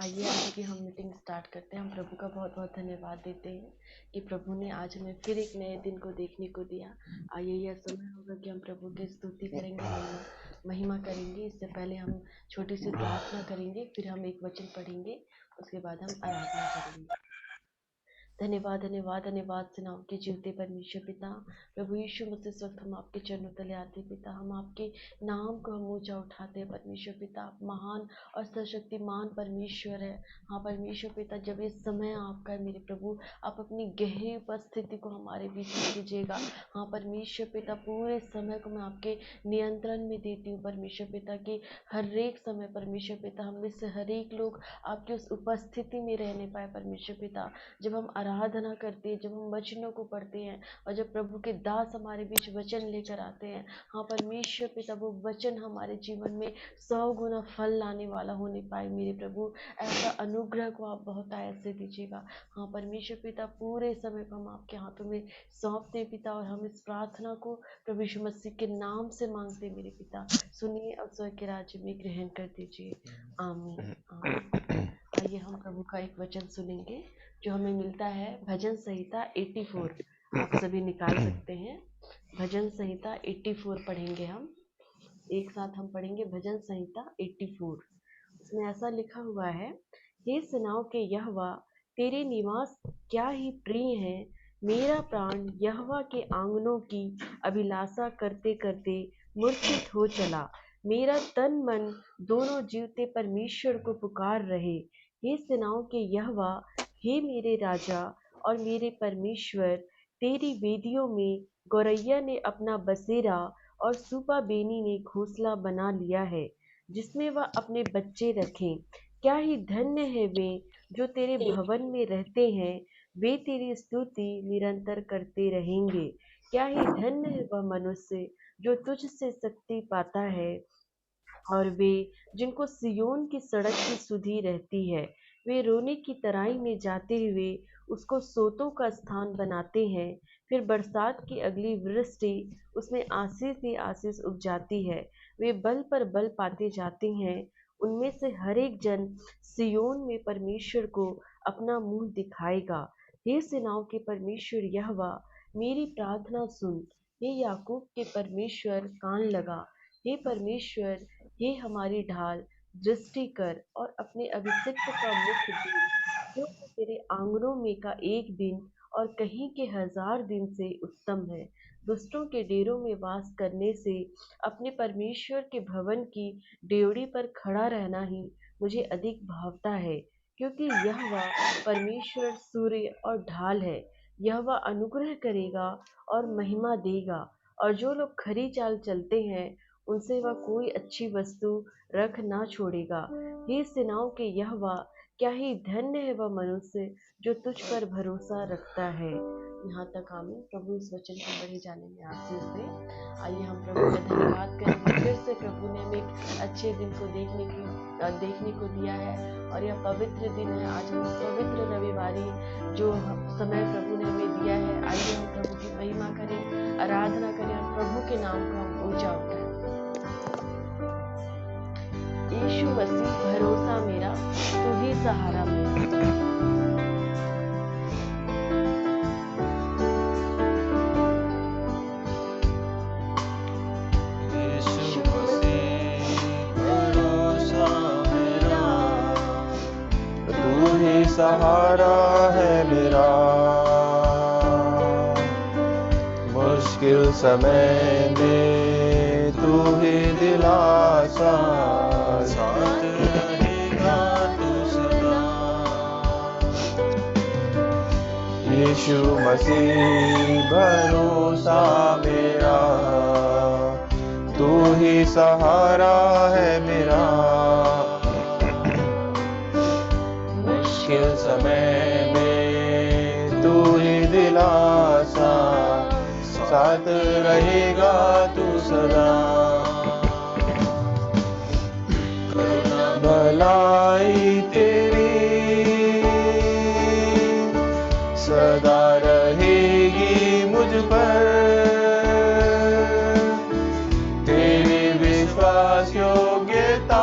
आइए आज की हम मीटिंग स्टार्ट करते हैं। हम प्रभु का बहुत बहुत धन्यवाद देते हैं कि प्रभु ने आज हमें फिर एक नए दिन को देखने को दिया। आइए यह समय होगा कि हम प्रभु की स्तुति करेंगे, महिमा करेंगे। इससे पहले हम छोटी सी प्रार्थना करेंगे, फिर हम एक वचन पढ़ेंगे, उसके बाद हम आराधना करेंगे। धन्यवाद धन्यवाद धन्यवाद सेनाओं के जीवते परमेश्वर पिता, प्रभु यीशु मसीह, इस वक्त हम आपके चरणों तले आते पिता। हम आपके नाम को हम ऊंचा उठाते हैं परमेश्वर पिता। आप महान और सशक्तिमान परमेश्वर है। हाँ परमेश्वर पिता, जब ये समय आपका है मेरे प्रभु, आप अपनी गहरी उपस्थिति को हमारे बीच में दीजिएगा। हाँ परमेश्वर पिता, पूरे समय को मैं आपके नियंत्रण में देती हूँ परमेश्वर पिता की। हर एक समय परमेश्वर पिता, हम में से हर एक लोग आपकी उस उपस्थिति में रहने पाए परमेश्वर पिता। जब हम आराधना करते हैं, जब हम वचनों को पढ़ते हैं और जब प्रभु के दास हमारे बीच वचन लेकर आते हैं, हाँ परमेश्वर पिता, वो वचन हमारे जीवन में 100 गुना फल लाने वाला होने पाए मेरे प्रभु। ऐसा अनुग्रह को आप बहुत आयत से दीजिएगा। हाँ परमेश्वर पिता, पूरे समय को हम आपके हाथों में सौंपते हैं पिता, और हम इस प्रार्थना को प्रभु यीशु मसीह के नाम से मांगते मेरे पिता। सुनिए और स्वर्ग के राज्य में ग्रहण कर दीजिए। आमीन आमीन। आइए हम प्रभु का एक वचन सुनेंगे जो हमें मिलता है भजन संहिता 84। आप सभी निकाल सकते हैं। भजन संहिता 84 पढ़ेंगे हम एक साथ। हम पढ़ेंगे भजन संहिता 84। उसमें ऐसा लिखा हुआ है, हे सेनाओं के यहोवा, तेरे निवास क्या ही प्रिय है। मेरा प्राण यहोवा के आंगनों की अभिलाषा करते करते मूर्छित हो चला। मेरा तन मन दोनों जीवते परमेश्वर को पुकार रहे। हे सेनाओं के यहोवा, हे मेरे राजा और मेरे परमेश्वर, तेरी वेदियों में गौरैया ने अपना बसेरा और सूपा बेनी ने घोंसला बना लिया है, जिसमें वह अपने बच्चे रखें। क्या ही धन्य है वे जो तेरे भवन में रहते हैं, वे तेरी स्तुति निरंतर करते रहेंगे। क्या ही धन्य है वह मनुष्य जो तुझ से शक्ति पाता है, और वे जिनको सियोन की सड़क की सुधि रहती है। वे रोने की तराई में जाते हुए उसको सोतों का स्थान बनाते हैं। फिर बरसात की अगली वृष्टि उसमें आशीष ही आशीष उपजाती है। वे बल पर बल पाते जाते हैं। उनमें से हर एक जन सियोन में परमेश्वर को अपना मुंह दिखाएगा। हे सेनाओं के परमेश्वर यहोवा, मेरी प्रार्थना सुन। हे याकूब के परमेश्वर, कान लगा। हे परमेश्वर, हे हमारी ढाल, दृष्टि कर और अपने अभिषिक्त का मुख देख, क्योंकि तेरे आंगनों में का एक दिन और कहीं के 1000 दिन से उत्तम है। दुष्टों के डेरों में वास करने से अपने परमेश्वर के भवन की डेवढ़ी पर खड़ा रहना ही मुझे अधिक भावता है। क्योंकि यहोवा परमेश्वर सूर्य और ढाल है। यहोवा अनुग्रह करेगा और महिमा देगा, और जो लोग खरी चाल चलते हैं उनसे वह कोई अच्छी वस्तु रख ना छोड़ेगा। हे सेनाओं के यहोवा, क्या ही धन्य है वह मनुष्य जो तुझ पर भरोसा रखता है। यहाँ तक आमीन। प्रभु इस वचन को पढ़े जाने में आशीष दे। आइए हम प्रभु का धन्यवाद करेंगे। फिर से प्रभु ने हमें एक अच्छे दिन को देखने को दिया है, और यह पवित्र दिन है। आज हम पवित्र रविवारी जो समय प्रभु ने हमें दिया है, आइए हम प्रभु की महिमा करें, आराधना करें और प्रभु के नाम को हम ऊंचा उठाएं। यीशु मसीह भरोसा मेरा, तू ही सहारा मेरा। सहारा है मेरा, मुश्किल समय में तू ही दिलासा, साथ रहेगा तू सदा। यीशु मसीह भरोसा मेरा, तू ही सहारा है मेरा, मुश्किल समय में तू ही दिलासा, साथ रहेगा तू सदा। करुणा भलाई तेरी सदा रहेगी मुझ पर, तेरी विश्वास योग्यता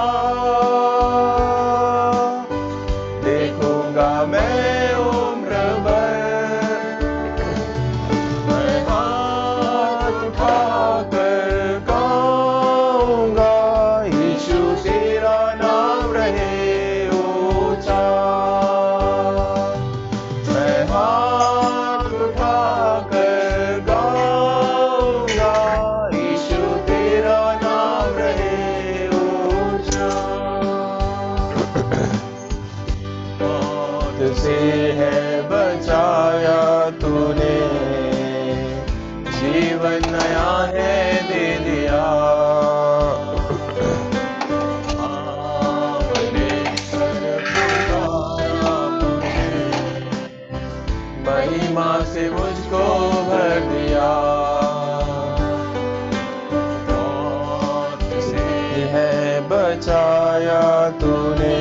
है बचाया तूने,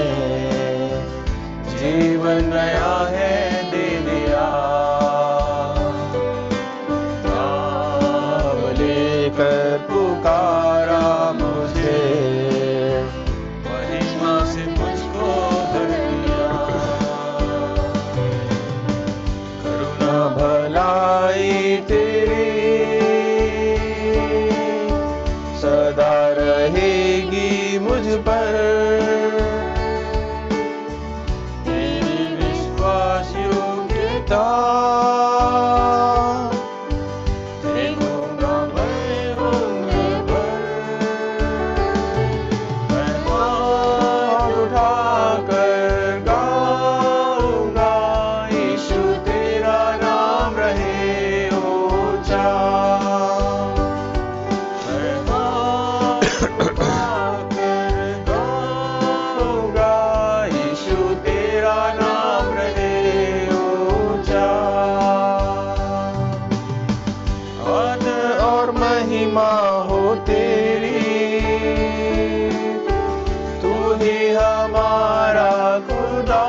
जीवन नया है दे दिया। नाम लेकर पुकारा मुझे, महिमा से मुझको भर दिया। करुणा भलाई तेरी सदा रहेगी मुझ पर, तेरी विश्वास योग्यता देखूंगा मैं उम्र भर। मैं हाथ उठाकर गाऊंगा, यीशु तेरा नाम रहे ऊंचा। मैं हाथ उठाकर गाऊंगा, यीशु तेरा नाम रहे ऊंचा। आदर और महिमा हो तेरी, तू ही हमारा खुदा।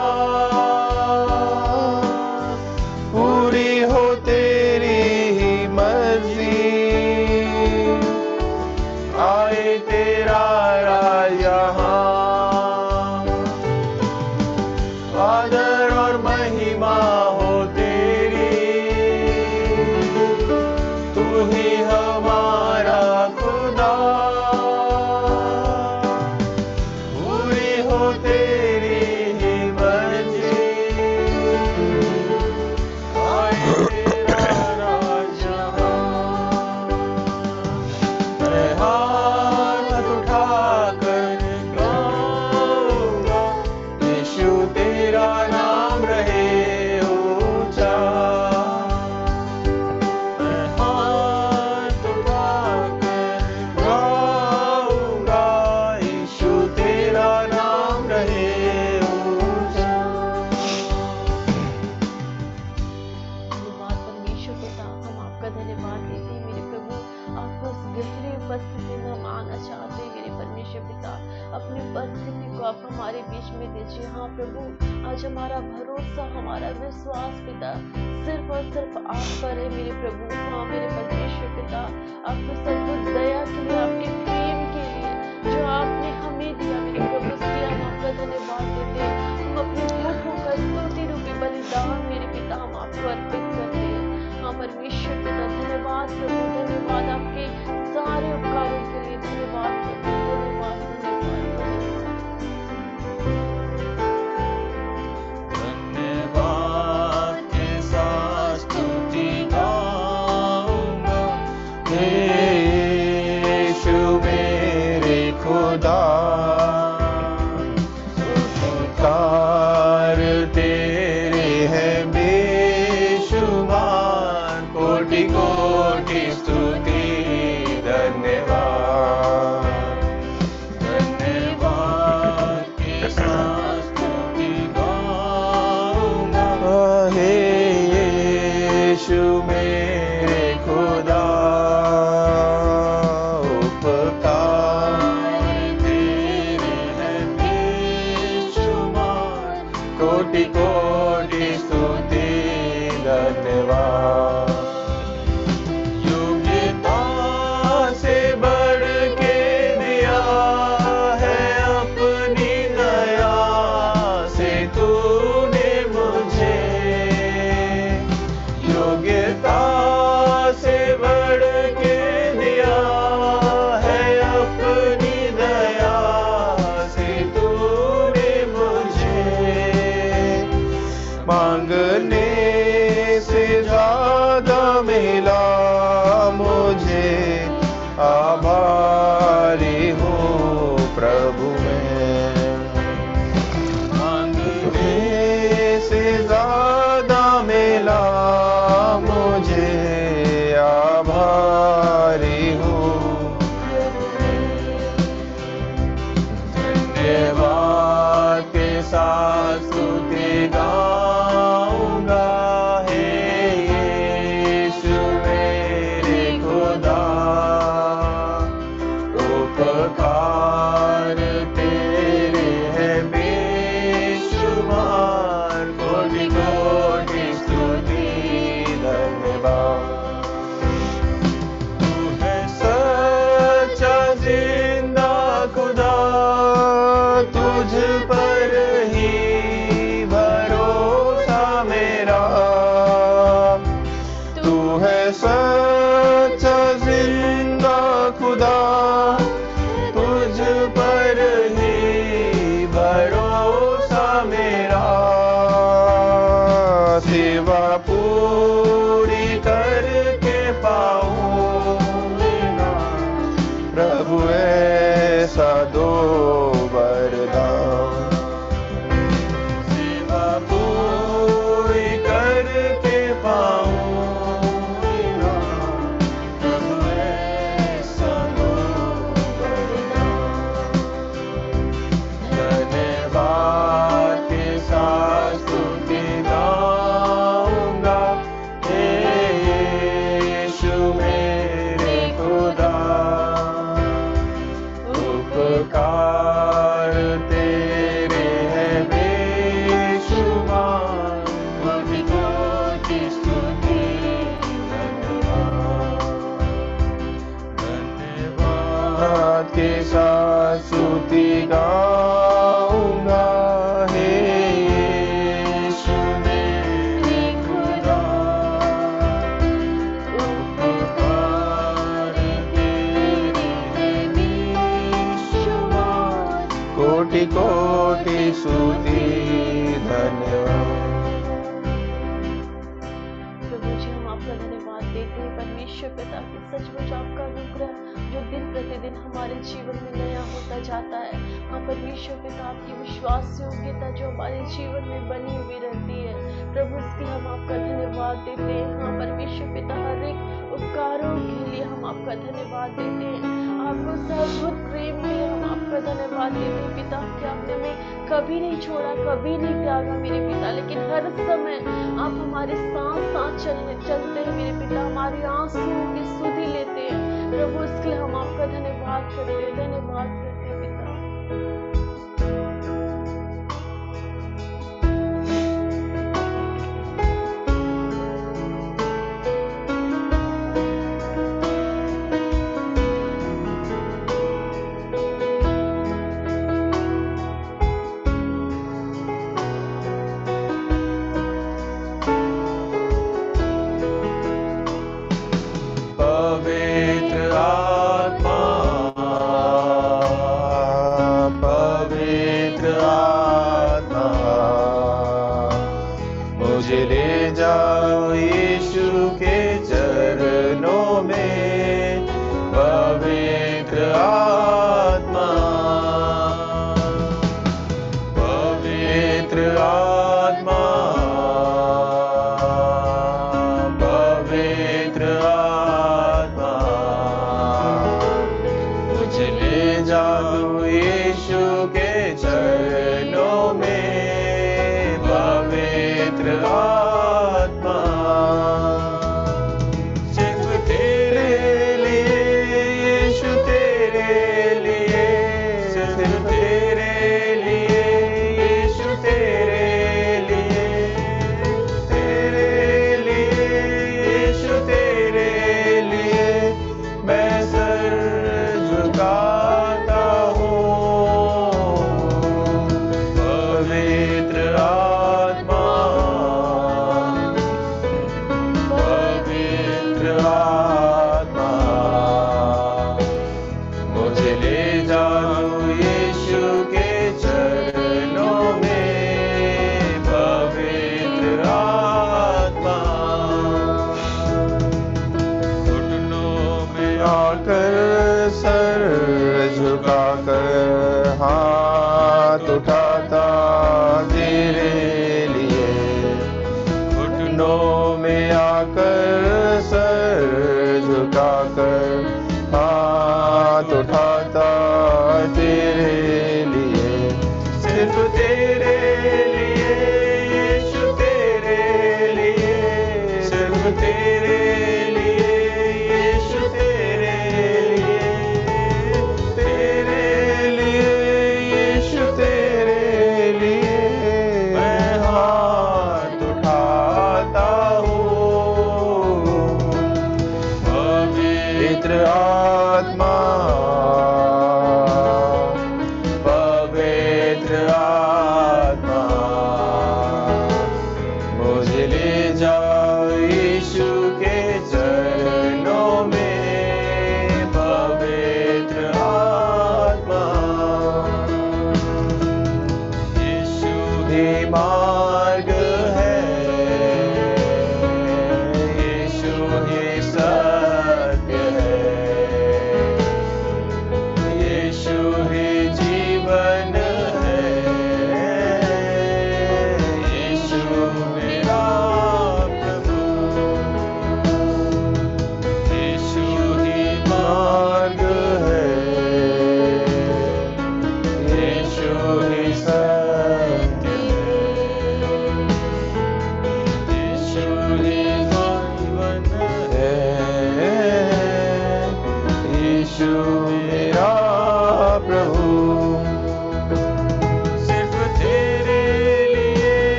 पूरी हो तेरी ही मर्जी, आए तेरा राज यहाँ। आदर और महिमा हो तेरी, तू ही हमारा खुदा। पूरी हो तेरी ही मर्जी, आए तेरा राज यहाँ। मैं हाथ उठाकर गाऊंगा, यीशु तेरा नाम रहे ऊंचा। मैं हाथ उठाकर गाऊंगा, यीशु तेरा नाम रहे ऊंचा। धन्यवाद परमेश्वर पिता, हम आपका धन्यवाद देते हैं मेरे प्रभु। आपको उस गहरी उपस्थिति में हम आना चाहते हैं मेरे परमेश्वर पिता। अपनी उपस्थिति को आप हमारे बीच में दीजिए। हाँ प्रभु, आज हमारा भरोसा, हमारा विश्वास पिता सिर्फ और सिर्फ आप पर है मेरे प्रभु। हाँ मेरे परमेश्वर पिता, आपको सब कुछ दया के लिए, आपके प्रेम के लिए जो आपने हमें दिया मेरे प्रभु, उसके हम आपका धन्यवाद देते हैं। हम अपने मुखों का स्तुति रूपी बलिदान मेरे पिता हम आपको अर्पित करते हैं। हाँ परमेश्वर पिता, धन्यवाद प्रभु, धन्यवाद आपके सारे उपकारों के लिए। धन्यवाद प्रभु, धन्यवाद धन्यवाद धन्यवाद के साथ स्तुति गाऊंगा, हे यीशु मेरे खुदा। उपकार तेरे हैं बेशुमार, कोटि कोटि स्तुति धन्यवाद। धन्यवाद के साथ स्तुति गाऊंगा, हे यीशु मेरे खुदा। उपकार तेरे हैं बेशुमार, कोटि कोटि स्तुति धन्यवाद। योग्यता से बढ़ के दिया है अपनी दया से तूने मुझे। योग्यता से बढ़ के दिया है अपनी दया से तूने मुझे। मांगने से ज्यादा मिला मुझे, आभारी हूँ प्रभु मैं। मांगने से ज्यादा मिला मुझे, आभारी हूँ। धन्यवाद के साथ स्तुति गाऊंगा, हे यीशु मेरे खुदा। उपकार पर ही भरोसा मेरा, सेवा पूरी करके पाऊंगा प्रभु ऐसा दो वरदान। सेवा पूरी करके पाऊंगा प्रभु ऐसा दो वरदान। धन्यवाद के साथ स्तुति गाऊंगा, हे यीशु मेरे खुदा। उपकार तेरे हैं बेशुमार, कोटि कोटि स्तुति धन्यवाद। धन्यवाद के साथ स्तुति गाऊंगा, हे यीशु मेरे खुदा। उपकार तेरे हैं बेशुमार, कोटि कोटि स्तुति धन्यवाद। प्रभु जी, हम आपका धन्यवाद देते हैं परमेश्वर पिता की सचमुच आपका अनुग्रह जो दिन प्रतिदिन हमारे जीवन में नया होता जाता है। हाँ परमेश्वर पिता, आपकी विश्वास योग्यता जो हमारे जीवन में बनी हुई रहती है प्रभु, इसके हम आपका धन्यवाद देते हैं। हाँ परमेश्वर पिता, हर एक उपकारों के लिए हम आपका धन्यवाद देते हैं। आपको सर्वोच्च प्रेम के लिए हम आपका धन्यवाद देते हैं पिता कि आपने हमें कभी नहीं छोड़ा, कभी नहीं त्यागा मेरे पिता, लेकिन हर समय आप हमारे साथ साथ चलते हैं मेरे पिता, हमारे आंसुओं की सुधि लेते हैं प्रभु, इसके लिए हम आपका धन्यवाद करते हैं, धन्यवाद करते हैं पिता। पवित्र आत्मा, पवित्र आत्मा, मुझे ले जाओ यीशु के चरणों में। पवित्र आत्मा, पवित्र आत्मा, पवित्र आत्मा, मुझे ले जाओ यीशु के चरणों में। पवित्र आत्मा, सिर्फ तेरे लिए यीशु, तेरे लिए, सिर्फ तेरे लिए यीशु, तेरे लिए, तेरे लिए यीशु, तेरे लिए मैं सर झुकाता हूँ। पवित्र आत्मा, पवित्र आत्मा, मुझे ले जाओ यीशु के चरणों में। पवित्र आत्मा, घुटनों में आकर सर झुकाकर हाथ उठाता तेरे लिए। घुटनों में आकर सर झुकाकर हाथ उठाता तेरे लिए। सिर्फ तेरे लिए यीशु, तेरे लिए, सिर्फ तेरे लिए यीशु, तेरे लिए, तेरे लिए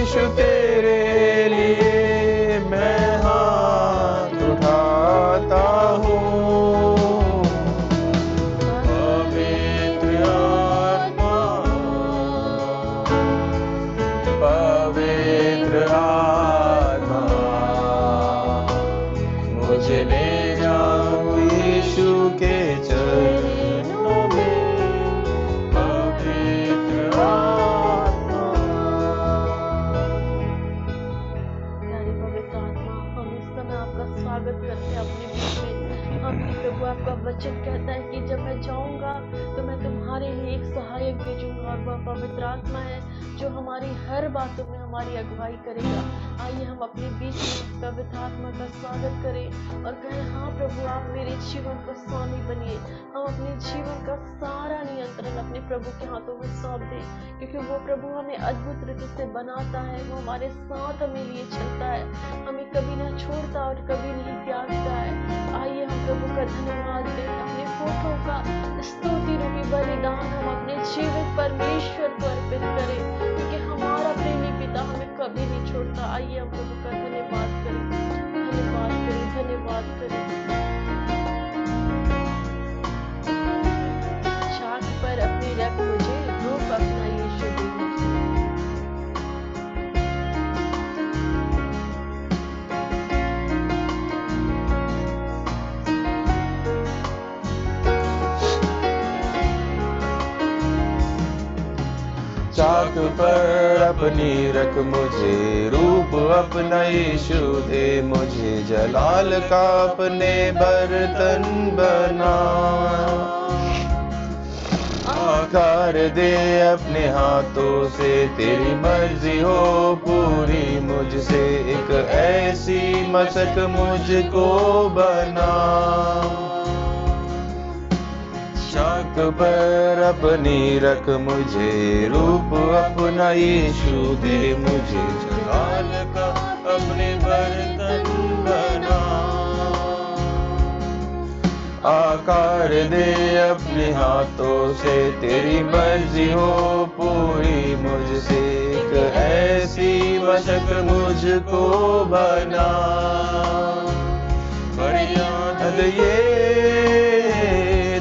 यीशु तेरे लिए मैं हाथ उठाता हूँ। पवित्र आत्मा, पवित्र आत्मा, मुझे ले जाओ यीशु के चरणों में। पवित्र आत्मा, प्यारी पवित्र आत्मा, हम इस समय आपका स्वागत करते हैं अपने बीच में। हम प्रभु आपका वचन कहता है कि जब मैं जाऊंगा तो मैं तुम्हारे लिए एक सहायक भेजूंगा, और वह पवित्र आत्मा है जो हमारी हर बातों में हमारी अगुवाई करेगा। आइए हम अपने बीच में पवित्र आत्मा का स्वागत करें और कहें, हाँ प्रभु, आप मेरे जीवन का स्वामी बनिए। हम अपने जीवन का सारा नियंत्रण अपने प्रभु के हाथों में सौंप दें, क्योंकि वो प्रभु हमें अद्भुत रीति से बनाता है, वो हमारे साथ हमें लिए चलता है, हमें कभी ना छोड़ता और कभी नहीं त्यागता है। आइए हम प्रभु का धन्यवाद दें, अपने होठों का स्तुति रूपी बलिदान हम अपने जीवित परमेश्वर को अर्पित करें, क्योंकि हमारा प्रेमी पिता हमें कभी नहीं छोड़ता। आइए हम प्रभु का धन्यवाद करें, धन्यवाद करें, धन्यवाद करें। चाक पर अपनी रख मुझे, रूप अपना यीशु दे मुझे। चाक पर अपनी रख मुझे, रूप अपना यीशु दे मुझे। जलाल का अपने बर्तन बना, आकार दे अपने हाथों से। तेरी मर्जी हो पूरी मुझसे, एक ऐसी मशक मुझको बना। चाक पर अपनी रख मुझे, रूप अपना यीशु दे मुझे। जलाल का अपने बर्तन बना, आकार दे अपने हाथों से। तेरी मर्जी हो पूरी मुझसे, एक ऐसी मशक मुझको बना। फरियाद ये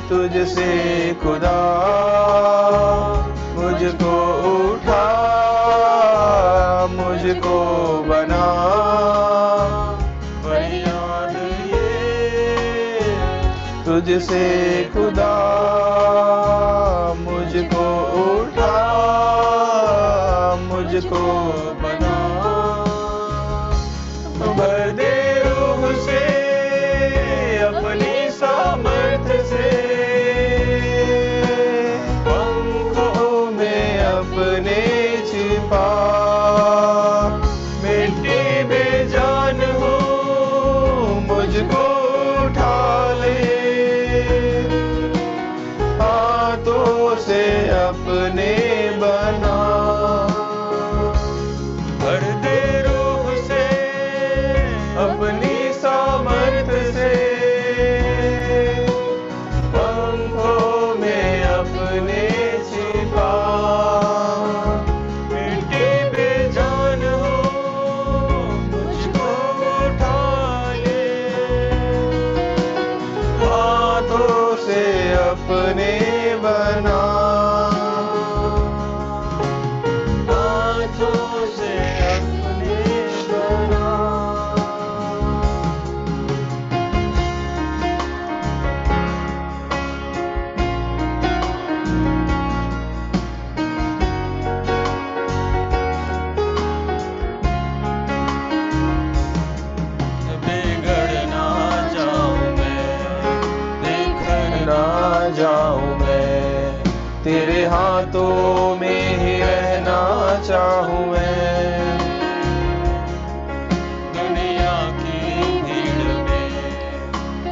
तुझसे खुदा, मुझको उठा, मुझको बना। फरियाद ये तुझसे खुदा, मुझको उठा, मुझको बना। भर दे रूह से अपनी सामर्थ से, पंखों में अपने छिपा। मिट्टी बेजान हूँ, मुझको उठा ले, हाथों से अपने बना। भर दे रूह से अपनी सामर्थ से, पंखों में अपने छिपा। मिट्टी बेजान हो, मुझको उठा ले, हाथों से अपने बना। हाथों से अपने बना। बिगड़ना जाऊं मैं, बिखरना जाऊं मैं, तेरे हाथों में ही रहना चाहूं मैं। दुनिया की भीड़ में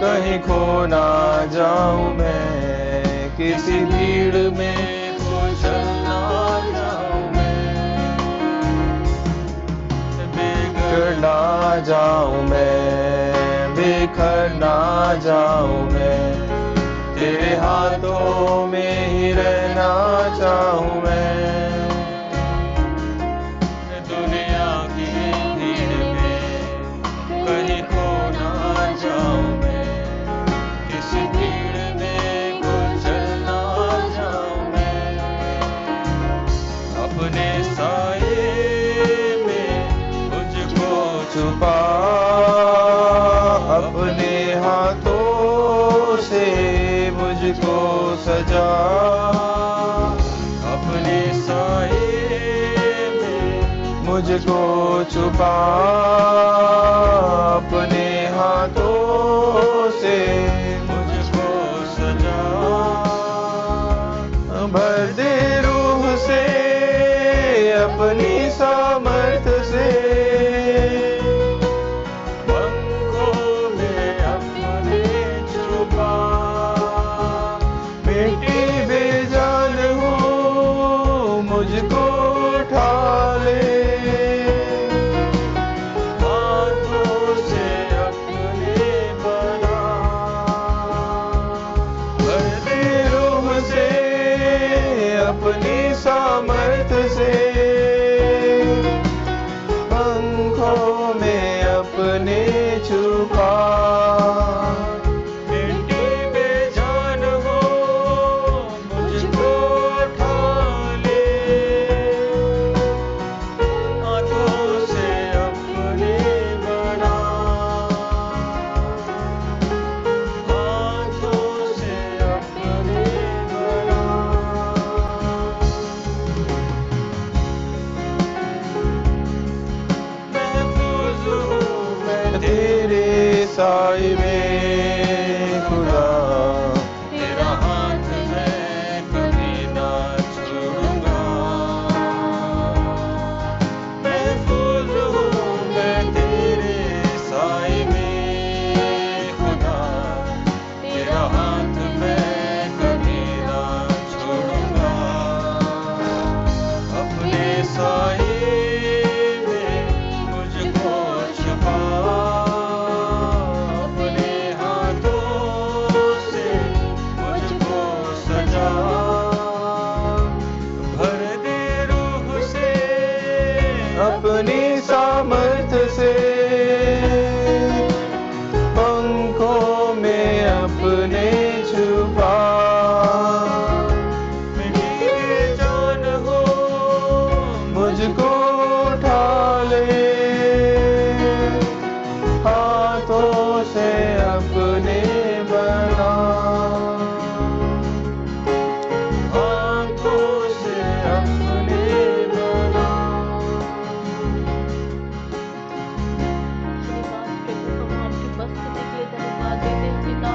कहीं खो ना जाऊं मैं, किसी भीड़ में खो चलना जाऊं मैं। बिगड़ना जाऊं मैं, बिखरना जाऊं मैं, तेरे हाथों में ही रहना चाहूं मैं। दुनिया मुझको छुपा अपने हाथों से, मुझको सजा भर दे रूह से अपनी सामर्थ से, पंखों में अपने छुपा, मिट्टी बेजान हूँ मुझको उठा ले, हाथों से अपने बना, भर दे रूह से अपनी सामर्थ से, पंखों में अपने छुपा, मिट्टी बेजान हो मुझको उठा ले, हाथों से अपने बना, हाथों से अपने बना। महफूज हूँ मैं तेरे साए में खुदा, तेरा हाथ मैं कभी ना छोड़ूंगा, महफूज हूँ मैं तेरे साए में खुदा, तेरा हाथ मैं कभी ना छोड़ूंगा, अपने साए में मुझको छुपा, अपने हाथों से मुझको सजा, भर दे रूह से अपनी सामर्थ से, पंखों में अपने छुपा, मिट्टी बेजान हो मुझको उठा ले, हाथों से अपने बना, हाथों से अपने बना। धन्यवाद प्रभु, हम आपकी उपस्थिति के लिए धन्यवाद देते हैं पिता।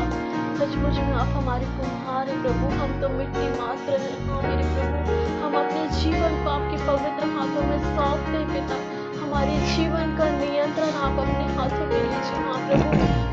सचमुच में आप हमारे कुम्हार हैं प्रभु, हम तो मिट्टी मात्र हैं। हाँ मेरे प्रभु, हम अपने जीवन को आपके पवित्र हाथों में सौंपते हैं पिता। हमारे जीवन का नियंत्रण आप अपने हाथों में लीजिए। हाँ प्रभु,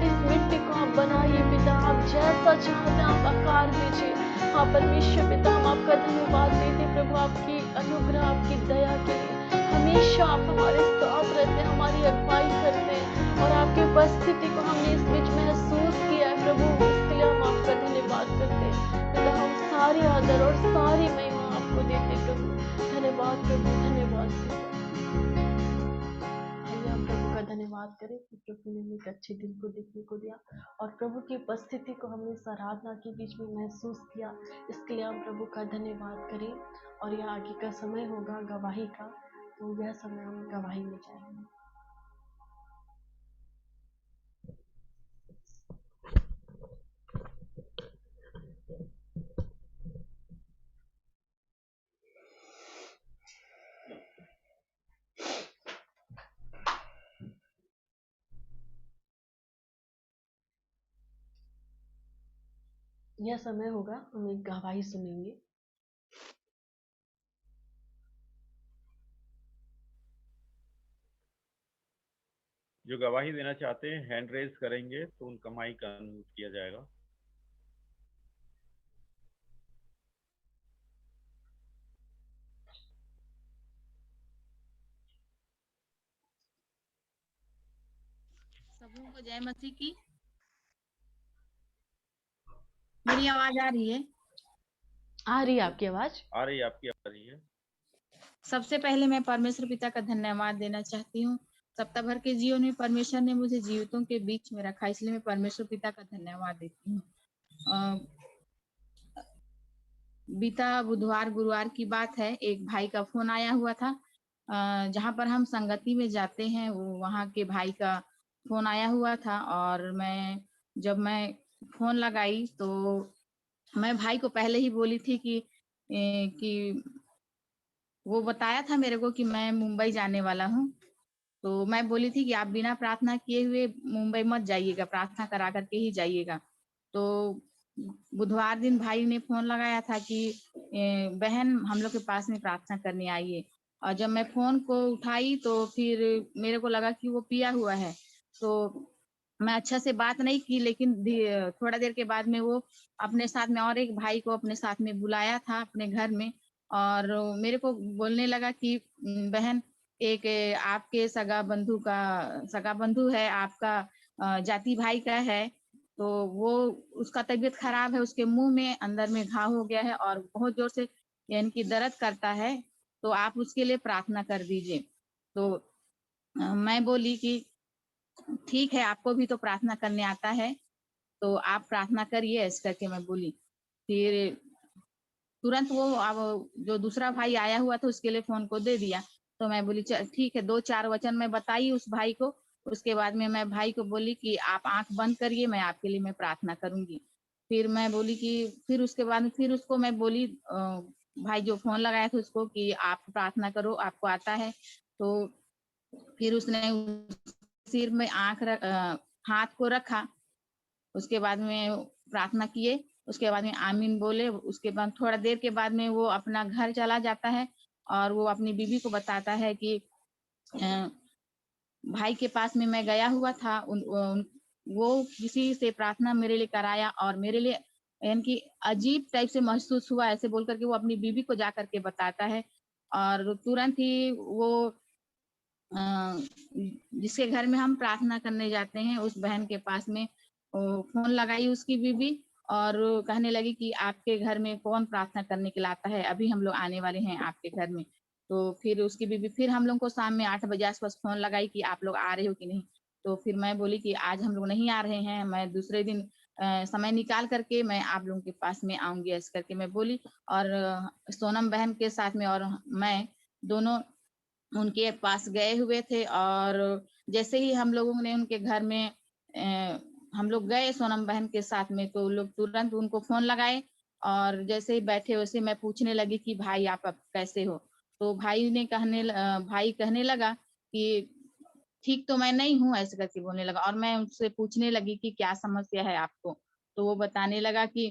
इस मिट्टी को आप बनाइए पिता, आप जैसा चाहते हैं आप आकार दीजिए। हाँ परमेश्वर पिता, हम आपका धन्यवाद देते हैं प्रभु, आपकी अनुग्रह आपकी दया के लिए। हमेशा आप हमारे साथ रहते हैं, हमारी अगुवाई करते हैं और आपकी उपस्थिति को हमने इस बीच महसूस किया है प्रभु, इसके लिए हम आपका धन्यवाद करते हैं पिता। हम सारी आदर और सारी महिमा आपको देते हैं प्रभु। धन्यवाद प्रभु, धन्यवाद पिता। आइए आप प्रभु का धन्यवाद करें कि प्रभु ने एक अच्छे दिन को देखने को दिया और प्रभु की उपस्थिति को हमने इस आराधना के बीच में महसूस किया। इसके लिए हम प्रभु का धन्यवाद करें और यह आगे का समय होगा गवाही का, तो यह समय हम गवाही में जाएंगे। यह समय होगा हम एक गवाही सुनेंगे। जो गवाही देना चाहते हैं हैंड रेज करेंगे तो उनका माइक अनम्यूट किया जाएगा। सब लोगों को जय मसीह की। मेरी आवाज आ रही है? आ रही है आपकी आवाज? आ रही है, आपकी आ रही है। सबसे पहले मैं परमेश्वर पिता का धन्यवाद देना चाहती हूँ। सप्ताह भर के जीवन में परमेश्वर ने मुझे जीवितों के बीच में रखा, इसलिए मैं परमेश्वर पिता का धन्यवाद देती हूँ। बीता बुधवार गुरुवार की बात है, एक भाई का फोन आया हुआ था। जहाँ पर हम संगति में जाते हैं वहाँ के भाई का फोन आया हुआ था और जब मैं फोन लगाई तो मैं भाई को पहले ही बोली थी कि वो बताया था मेरे को कि मैं मुंबई जाने वाला हूँ। तो मैं बोली थी कि आप बिना प्रार्थना किए हुए मुंबई मत जाइएगा, प्रार्थना करा करके ही जाइएगा। तो बुधवार दिन भाई ने फ़ोन लगाया था कि बहन हम लोग के पास में प्रार्थना करने आइए। और जब मैं फ़ोन को उठाई तो फिर मेरे को लगा कि वो पिया हुआ है। तो मैं अच्छा से बात नहीं की, लेकिन थोड़ा देर के बाद में वो अपने साथ में और एक भाई को अपने साथ में बुलाया था अपने घर में, और मेरे को बोलने लगा कि बहन, एक आपके सगा बंधु है, आपका जाति भाई का है, तो वो उसका तबीयत खराब है, उसके मुंह में अंदर में घाव हो गया है और बहुत जोर से यानी कि दर्द करता है, तो आप उसके लिए प्रार्थना कर दीजिए। तो मैं बोली कि ठीक है, आपको भी तो प्रार्थना करने आता है, तो आप प्रार्थना करिए, ऐसे करके मैं बोली। फिर तुरंत वो अब जो दूसरा भाई आया हुआ था उसके लिए फ़ोन को दे दिया। तो मैं बोली चल ठीक है, 2-4 वचन मैं बताई उस भाई को। उसके बाद में मैं भाई को बोली कि आप आँख बंद करिए, मैं आपके लिए मैं प्रार्थना करूँगी। फिर मैं बोली कि फिर उसके बाद में फिर उसको मैं बोली भाई जो फ़ोन लगाया था उसको कि आप प्रार्थना करो, आपको आता है। तो फिर उसने सिर में हाथ को रखा, उसके बाद में प्रार्थना किए, उसके बाद में आमीन बोले, उसके बाद थोड़ा देर के बाद में वो अपना घर चला जाता है और वो अपनी बीवी को बताता है कि अ, भाई के पास में मैं गया हुआ था, वो किसी से प्रार्थना मेरे लिए कराया और मेरे लिए यानी कि अजीब टाइप से महसूस हुआ, ऐसे बोल कर के वो अपनी बीवी को जा कर के बताता है। और तुरंत ही वो अ, जिसके घर में हम प्रार्थना करने जाते हैं उस बहन के पास में फ़ोन लगाई उसकी बीवी और कहने लगी कि आपके घर में कौन प्रार्थना करने के लिए आता है? अभी हम लोग आने वाले हैं आपके घर में। तो फिर उसकी बीवी फिर हम लोग को शाम में 8 बजे आस-पास फ़ोन लगाई कि आप लोग आ रहे हो कि नहीं? तो फिर मैं बोली कि आज हम लोग नहीं आ रहे हैं, मैं दूसरे दिन समय निकाल कर के मैं आप लोगों के पास में आऊँगी, ऐसे करके मैं बोली। और सोनम बहन के साथ में और मैं दोनों उनके पास गए हुए थे और जैसे ही हम लोगों ने उनके घर में हम लोग गए सोनम बहन के साथ में, तो लोग तुरंत उनको फ़ोन लगाए और जैसे ही बैठे वैसे मैं पूछने लगी कि भाई आप अब कैसे हो? तो भाई कहने लगा कि ठीक तो मैं नहीं हूँ, ऐसे करके बोलने लगा और मैं उससे पूछने लगी कि क्या समस्या है आपको? तो वो बताने लगा कि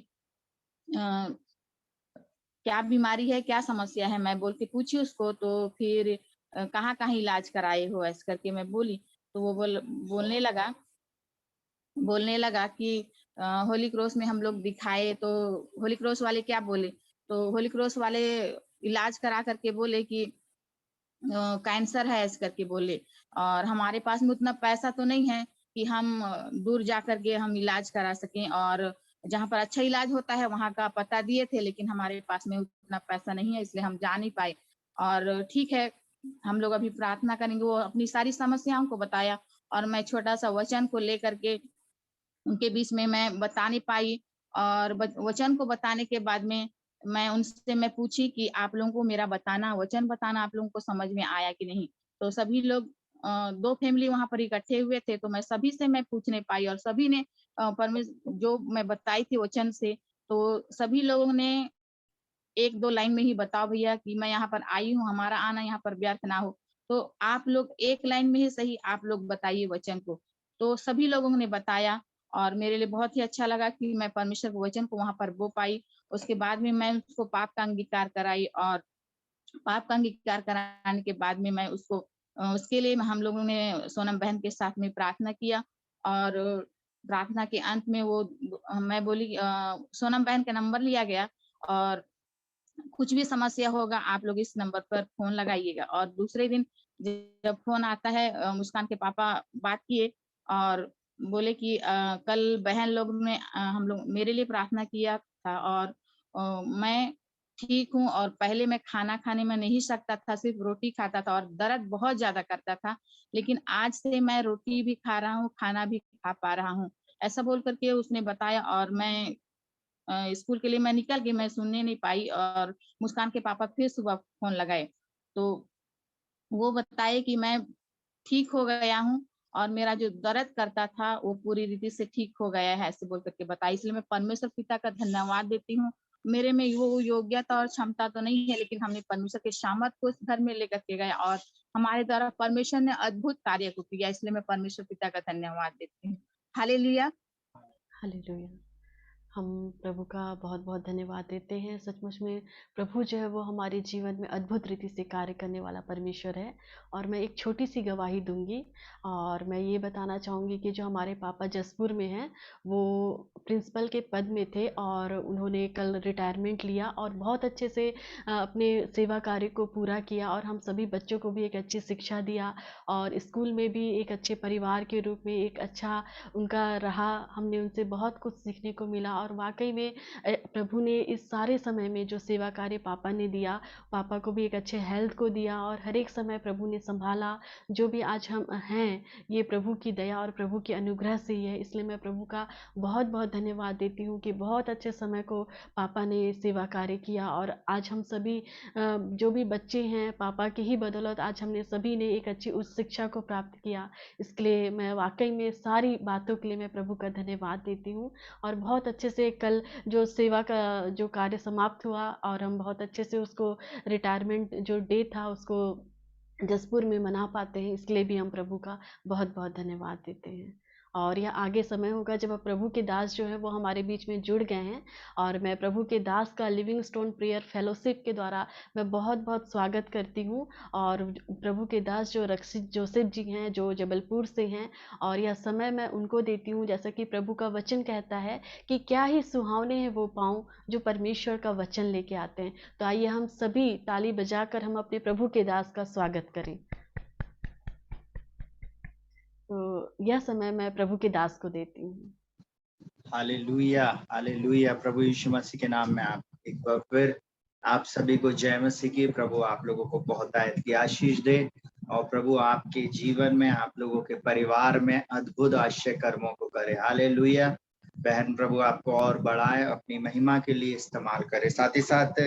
अ, क्या बीमारी है, क्या समस्या है? मैं बोल के पूछी उसको तो फिर कहाँ-कहाँ इलाज कराए हो? ऐसे करके मैं बोली। तो वो बोलने लगा कि होली क्रॉस में हम लोग दिखाए तो होली क्रॉस वाले क्या बोले? तो होली क्रॉस वाले इलाज करा कर के बोले कि कैंसर है ऐसे करके बोले और हमारे पास में उतना पैसा तो नहीं है कि हम दूर जा कर के हम इलाज करा सकें और जहाँ पर अच्छा इलाज होता है वहाँ का पता दिए थे, लेकिन हमारे पास में उतना पैसा नहीं है इसलिए हम जा नहीं पाए। और ठीक है, हम लोग अभी प्रार्थना करेंगे। वो अपनी सारी समस्याओं को बताया और मैं छोटा-सा वचन को लेकर के उनके बीच में मैं बता नहीं पाई और वचन को बताने के बाद में मैं पूछी कि आप लोगों को मेरा वचन बताना आप लोगों को समझ में आया कि नहीं? तो सभी लोग 2 फैमिली वहाँ पर इकट्ठे हुए थे, तो मैं सभी से मैं पूछ नहीं पाई और सभी ने जो मैं बताई थी वचन से, तो सभी लोगों ने 1-2 लाइन में ही बताओ भैया कि मैं यहाँ पर आई हूँ, हमारा आना यहाँ पर व्यर्थ ना हो। तो आप लोग 1 लाइन में ही सही आप लोग बताइए वचन को। तो सभी लोगों ने बताया और मेरे लिए बहुत ही अच्छा लगा कि मैं परमेश्वर के वचन को वहाँ पर बो पाई। उसके बाद में मैं उसको पाप का अंगीकार कराई और पाप का अंगीकार कराने के बाद में मैं उसके लिए हम लोगों ने सोनम बहन के साथ में प्रार्थना किया और प्रार्थना के अंत में मैं बोली सोनम बहन का नंबर लिया गया और कुछ भी समस्या होगा आप लोग इस नंबर पर फ़ोन लगाइएगा और दूसरे दिन जब फ़ोन आता है मुस्कान के पापा बात किए और बोले कि कल बहन लोग ने हम लोग मेरे लिए प्रार्थना किया था और मैं ठीक हूँ और पहले मैं खाना खाने में नहीं सकता था, सिर्फ़ रोटी खाता था और दर्द बहुत ज़्यादा करता था। लेकिन आज से मैं रोटी भी खा रहा हूँ, खाना भी खा पा रहा हूँ। ऐसा बोल कर के उसने बताया और मैं स्कूल के लिए मैं निकल गई, मैं सुनने नहीं पाई और मुस्कान के पापा फिर सुबह फ़ोन लगाए। तो वो बताए कि मैं ठीक हो गया हूँ और मेरा जो दर्द करता था, वो पूरी रीति से ठीक हो गया है, ऐसे बोल कर के बताई। इसलिए मैं परमेश्वर पिता का धन्यवाद देती हूँ, मेरे में वो योग्यता और क्षमता तो नहीं है, लेकिन हमने परमेश्वर के सामर्थ को उस घर में लेकर के गए और हमारे द्वारा परमेश्वर ने अद्भुत कार्य को किया, इसलिए मैं परमेश्वर पिता का धन्यवाद देती हूँ। हालेलुया। हालेलुया। हम प्रभु का बहुत बहुत धन्यवाद देते हैं। सचमुच में प्रभु जो है वो हमारे जीवन में अद्भुत रीति से कार्य करने वाला परमेश्वर है। और मैं एक छोटी सी गवाही दूंगी और मैं ये बताना चाहूँगी कि जो हमारे पापा जसपुर में हैं वो प्रिंसिपल के पद में थे और उन्होंने कल रिटायरमेंट लिया और बहुत अच्छे से अपने सेवा कार्य को पूरा किया और हम सभी बच्चों को भी एक अच्छी शिक्षा दिया और स्कूल में भी एक अच्छे परिवार के रूप में एक अच्छा उनका रहा। हमने उनसे बहुत कुछ सीखने को मिला और वाकई में प्रभु ने इस सारे समय में जो सेवा कार्य पापा ने दिया, पापा को भी एक अच्छे हेल्थ को दिया और हर एक समय प्रभु ने संभाला। जो भी आज हम हैं ये प्रभु की दया और प्रभु के अनुग्रह से ही है। इसलिए मैं प्रभु का बहुत बहुत धन्यवाद देती हूँ कि बहुत अच्छे समय को पापा ने सेवा कार्य किया और आज हम सभी जो भी बच्चे हैं पापा की ही बदौलत आज हमने सभी ने एक अच्छी उच्च शिक्षा को प्राप्त किया। इसके लिए मैं वाकई में सारी बातों के लिए मैं प्रभु का धन्यवाद देती हूँ। और बहुत अच्छे से कल जो सेवा का जो कार्य समाप्त हुआ और हम बहुत अच्छे से उसको रिटायरमेंट जो डे था उसको जसपुर में मना पाते हैं। इसके लिए भी हम प्रभु का बहुत बहुत धन्यवाद देते हैं। और यह आगे समय होगा जब अब प्रभु के दास जो है वो हमारे बीच में जुड़ गए हैं और मैं प्रभु के दास का लिविंग स्टोन प्रेयर फेलोशिप के द्वारा मैं बहुत बहुत स्वागत करती हूँ। और प्रभु के दास जो रक्षित जोसेफ जी हैं जो जबलपुर से हैं और यह समय मैं उनको देती हूँ जैसा कि प्रभु का वचन कहता है कि क्या ही सुहावने हैं वो पाँव जो परमेश्वर का वचन लेके आते हैं। तो आइए हम सभी ताली बजाकर हम अपने प्रभु के दास का स्वागत करें। तो यह समय मैं प्रभु के दास को देती हूँ। Hallelujah, hallelujah. प्रभु यीशु मसीह के नाम में आप एक बार फिर आप सभी को जय मसीह की। प्रभु आप लोगों को बहुत आयत की आशीष दे और प्रभु आपके जीवन में आप लोगों के परिवार में अद्भुत आश्चर्य कर्मों को करे। हालेलुया। बहन प्रभु आपको और बढ़ाए, अपनी महिमा के लिए इस्तेमाल करे। साथ ही साथ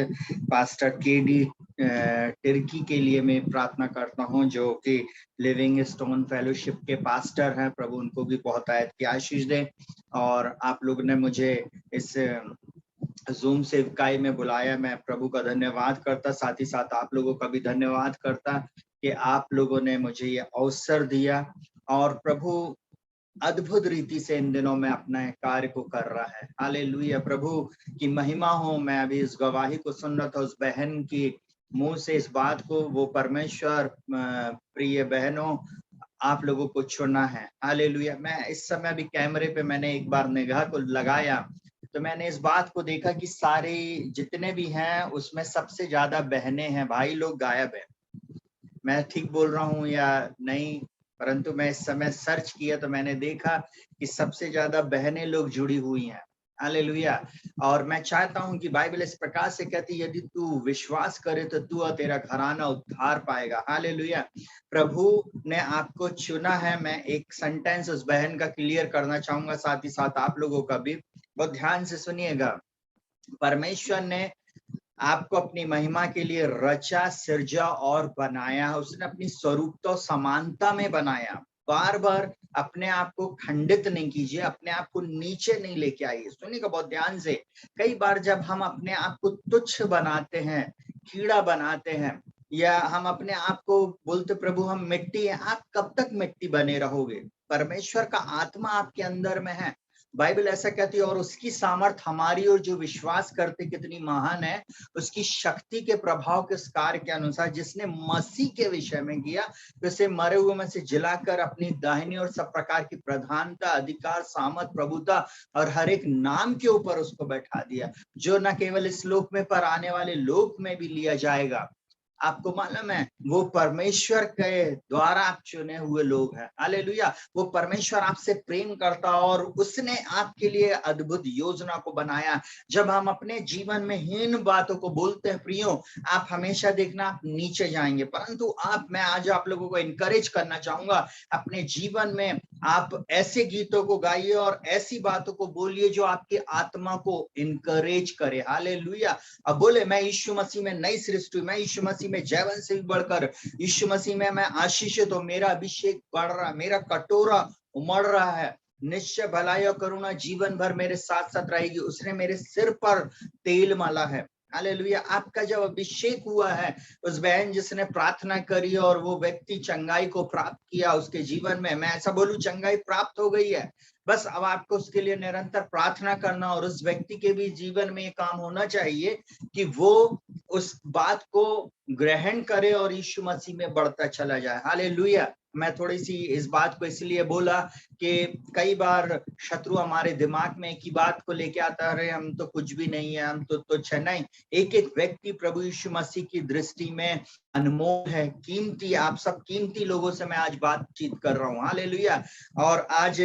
पास्टर केडी टर्की के लिए मैं प्रार्थना करता हूं जो कि लिविंग स्टोन फेलोशिप के पास्टर हैं। प्रभु उनको भी बहुत आयत की आशीष दे। और आप लोगों ने मुझे इस जूम से इकाई में बुलाया, मैं प्रभु का धन्यवाद करता। साथ ही साथ आप लोगों का भी धन्यवाद करता कि आप लोगों ने मुझे ये अवसर दिया और प्रभु अद्भुत रीति से इन दिनों में अपना कार्य को कर रहा है। हालेलुया, प्रभु की महिमा हो। मैं अभी इस गवाही को सुन रहा था उस बहन की मुंह से इस बात को, वो परमेश्वर प्रिय बहनों आप लोगों को चुना है। हालेलुया। मैं इस समय अभी कैमरे पे मैंने एक बार निगाह को लगाया तो मैंने इस बात को देखा कि सारे जितने भी हैं उसमें सबसे ज्यादा बहनें हैं, भाई लोग गायब है। मैं ठीक बोल रहा हूँ या नहीं, परंतु मैं इस समय सर्च किया तो मैंने देखा कि सबसे ज्यादा बहनें लोग जुड़ी हुई हैं। हालेलुया। और मैं चाहता हूं कि बाइबल इस प्रकार से कहती है यदि तू विश्वास करे तो तू और तेरा घराना उद्धार पाएगा। हालेलुया। प्रभु ने आपको चुना है। मैं एक सेंटेंस उस बहन का क्लियर करना चाहूंगा, साथ ही साथ आप लोगों का भी। बहुत ध्यान से सुनिएगा। परमेश्वर ने आपको अपनी महिमा के लिए रचा, सिरजा और बनाया। उसने अपनी स्वरूपता समानता में बनाया। बार बार अपने आप को खंडित नहीं कीजिए, अपने आप को नीचे नहीं लेके आइए। सुनिएगा बहुत ध्यान से। कई बार जब हम अपने आप को तुच्छ बनाते हैं, कीड़ा बनाते हैं, या हम अपने आप को बोलते प्रभु हम मिट्टी हैं, आप कब तक मिट्टी बने रहोगे? परमेश्वर का आत्मा आपके अंदर में है, बाइबल ऐसा कहती है, और उसकी सामर्थ हमारी और जो विश्वास करते कितनी महान है। उसकी शक्ति के प्रभाव के कार्य के अनुसार जिसने मसीह के विषय में किया, उसे मरे हुए में से जिलाकर अपनी दाहिनी और सब प्रकार की प्रधानता, अधिकार, सामर्थ, प्रभुता और हर एक नाम के ऊपर उसको बैठा दिया, जो न केवल इस लोक में पर आने वाले लोक में भी लिया जाएगा। आपको मालूम है वो परमेश्वर के द्वारा आप चुने हुए लोग हैं। हालेलुया। वो परमेश्वर आपसे प्रेम करता और उसने आपके लिए अद्भुत योजना को बनाया। जब हम अपने जीवन में हीन बातों को बोलते हैं प्रियो, आप हमेशा देखना आप नीचे जाएंगे, परंतु मैं आज आप लोगों को इनकरेज करना चाहूंगा, अपने जीवन में आप ऐसे गीतों को गाइए और ऐसी बातों को बोलिए जो आपकी आत्मा को इनकरेज करे। हालेलुया। अब बोले मैं यीशु मसीह में नई सृष्टि, मैं यीशु मसीह में जैवन से भी बढ़कर यीशु मसीह में मैं आशीषित हूं, मेरा अभिषेक बढ़ रहा, मेरा कटोरा उमड़ रहा है। निश्चय भलाई और करुणा जीवन भर मेरे साथ साथ रहेगी। उसने मेरे सिर पर तेल मला है। हालेलुया। आपका जब अभिषेक हुआ है, उस बहन जिसने प्रार्थना करी और वो व्यक्ति चंगाई को प्राप्त किया उसके जीवन में, मैं ऐसा बोलूं चंगाई प्राप्त हो गई है। बस अब आपको उसके लिए निरंतर प्रार्थना करना, और उस व्यक्ति के भी जीवन में ये काम होना चाहिए कि वो उस बात को ग्रहण करे और यीशु मसीह में बढ़ता चला जाए। हालेलुया। मैं थोड़ी सी इस बात को इसलिए बोला कि कई बार शत्रु हमारे दिमाग में एक ही बात को लेके आता है, हम तो कुछ भी नहीं है, हम तो तुच्छ है। नहीं, एक एक व्यक्ति प्रभु यीशु मसीह की दृष्टि में अनमोल है, कीमती। आप सब कीमती लोगों से मैं आज बातचीत कर रहा हूँ। हालेलुया। और आज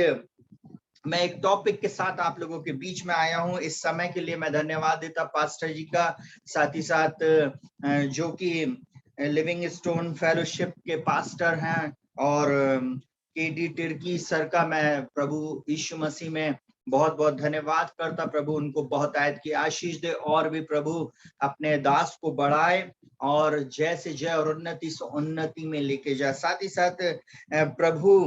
मैं एक टॉपिक के साथ आप लोगों के बीच में आया हूं। इस समय के लिए मैं धन्यवाद देता पास्टर जी का, साथ ही साथ जो कि लिविंग स्टोन फेलोशिप के पास्टर हैं, और केडी तिर्की सर का मैं प्रभु यीशु मसीह में बहुत बहुत धन्यवाद करता। प्रभु उनको बहुत आयत की आशीष दे, और भी प्रभु अपने दास को बढ़ाए और जय से जय और उन्नति से उन्नति में लेके जाए। साथ ही साथ प्रभु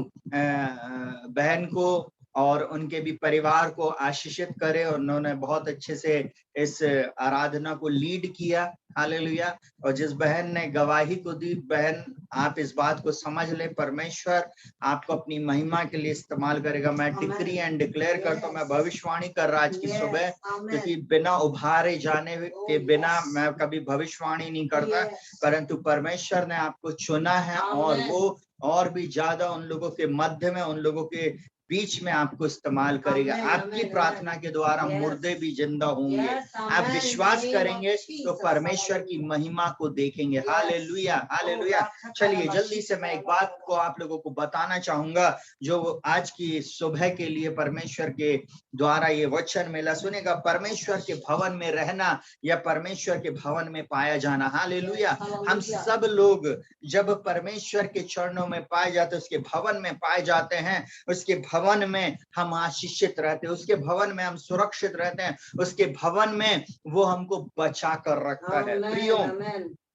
बहन को और उनके भी परिवार को आशीषित करे। उन्होंने बहुत अच्छे से इस आराधना को लीड किया। हालेलुया। और जिस बहन ने गवाही को दी, बहन आप इस बात को समझ ले, परमेश्वर आपको अपनी महिमा के लिए इस्तेमाल करेगा। मैं डिक्री एंड डिक्लेयर करता हूँ, मैं भविष्यवाणी कर रहा आज की सुबह, क्योंकि बिना उभारे जाने के बिना मैं कभी भविष्यवाणी नहीं करता, परंतु परमेश्वर ने आपको चुना है और वो और भी ज्यादा उन लोगों के मध्य में, उन लोगों के बीच में आपको इस्तेमाल करेगा। आपकी प्रार्थना के द्वारा मुर्दे भी जिंदा होंगे। आप विश्वास करेंगे तो परमेश्वर की महिमा को देखेंगे। Hallelujah, hallelujah. चलिए जल्दी से मैं एक बात को आप लोगों को बताना चाहूंगा, जो आज की सुबह के लिए परमेश्वर के द्वारा ये वचन मिला। सुनेगा, परमेश्वर के भवन में रहना या परमेश्वर के भवन में पाया जाना। हालेलुया। हम सब लोग जब परमेश्वर के चरणों में पाए जाते, उसके भवन में पाए जाते हैं, उसके भवन में हम आशीषित रहते हैं, उसके भवन में हम सुरक्षित रहते हैं, उसके भवन में वो हमको बचा कर रखता है। प्रियो,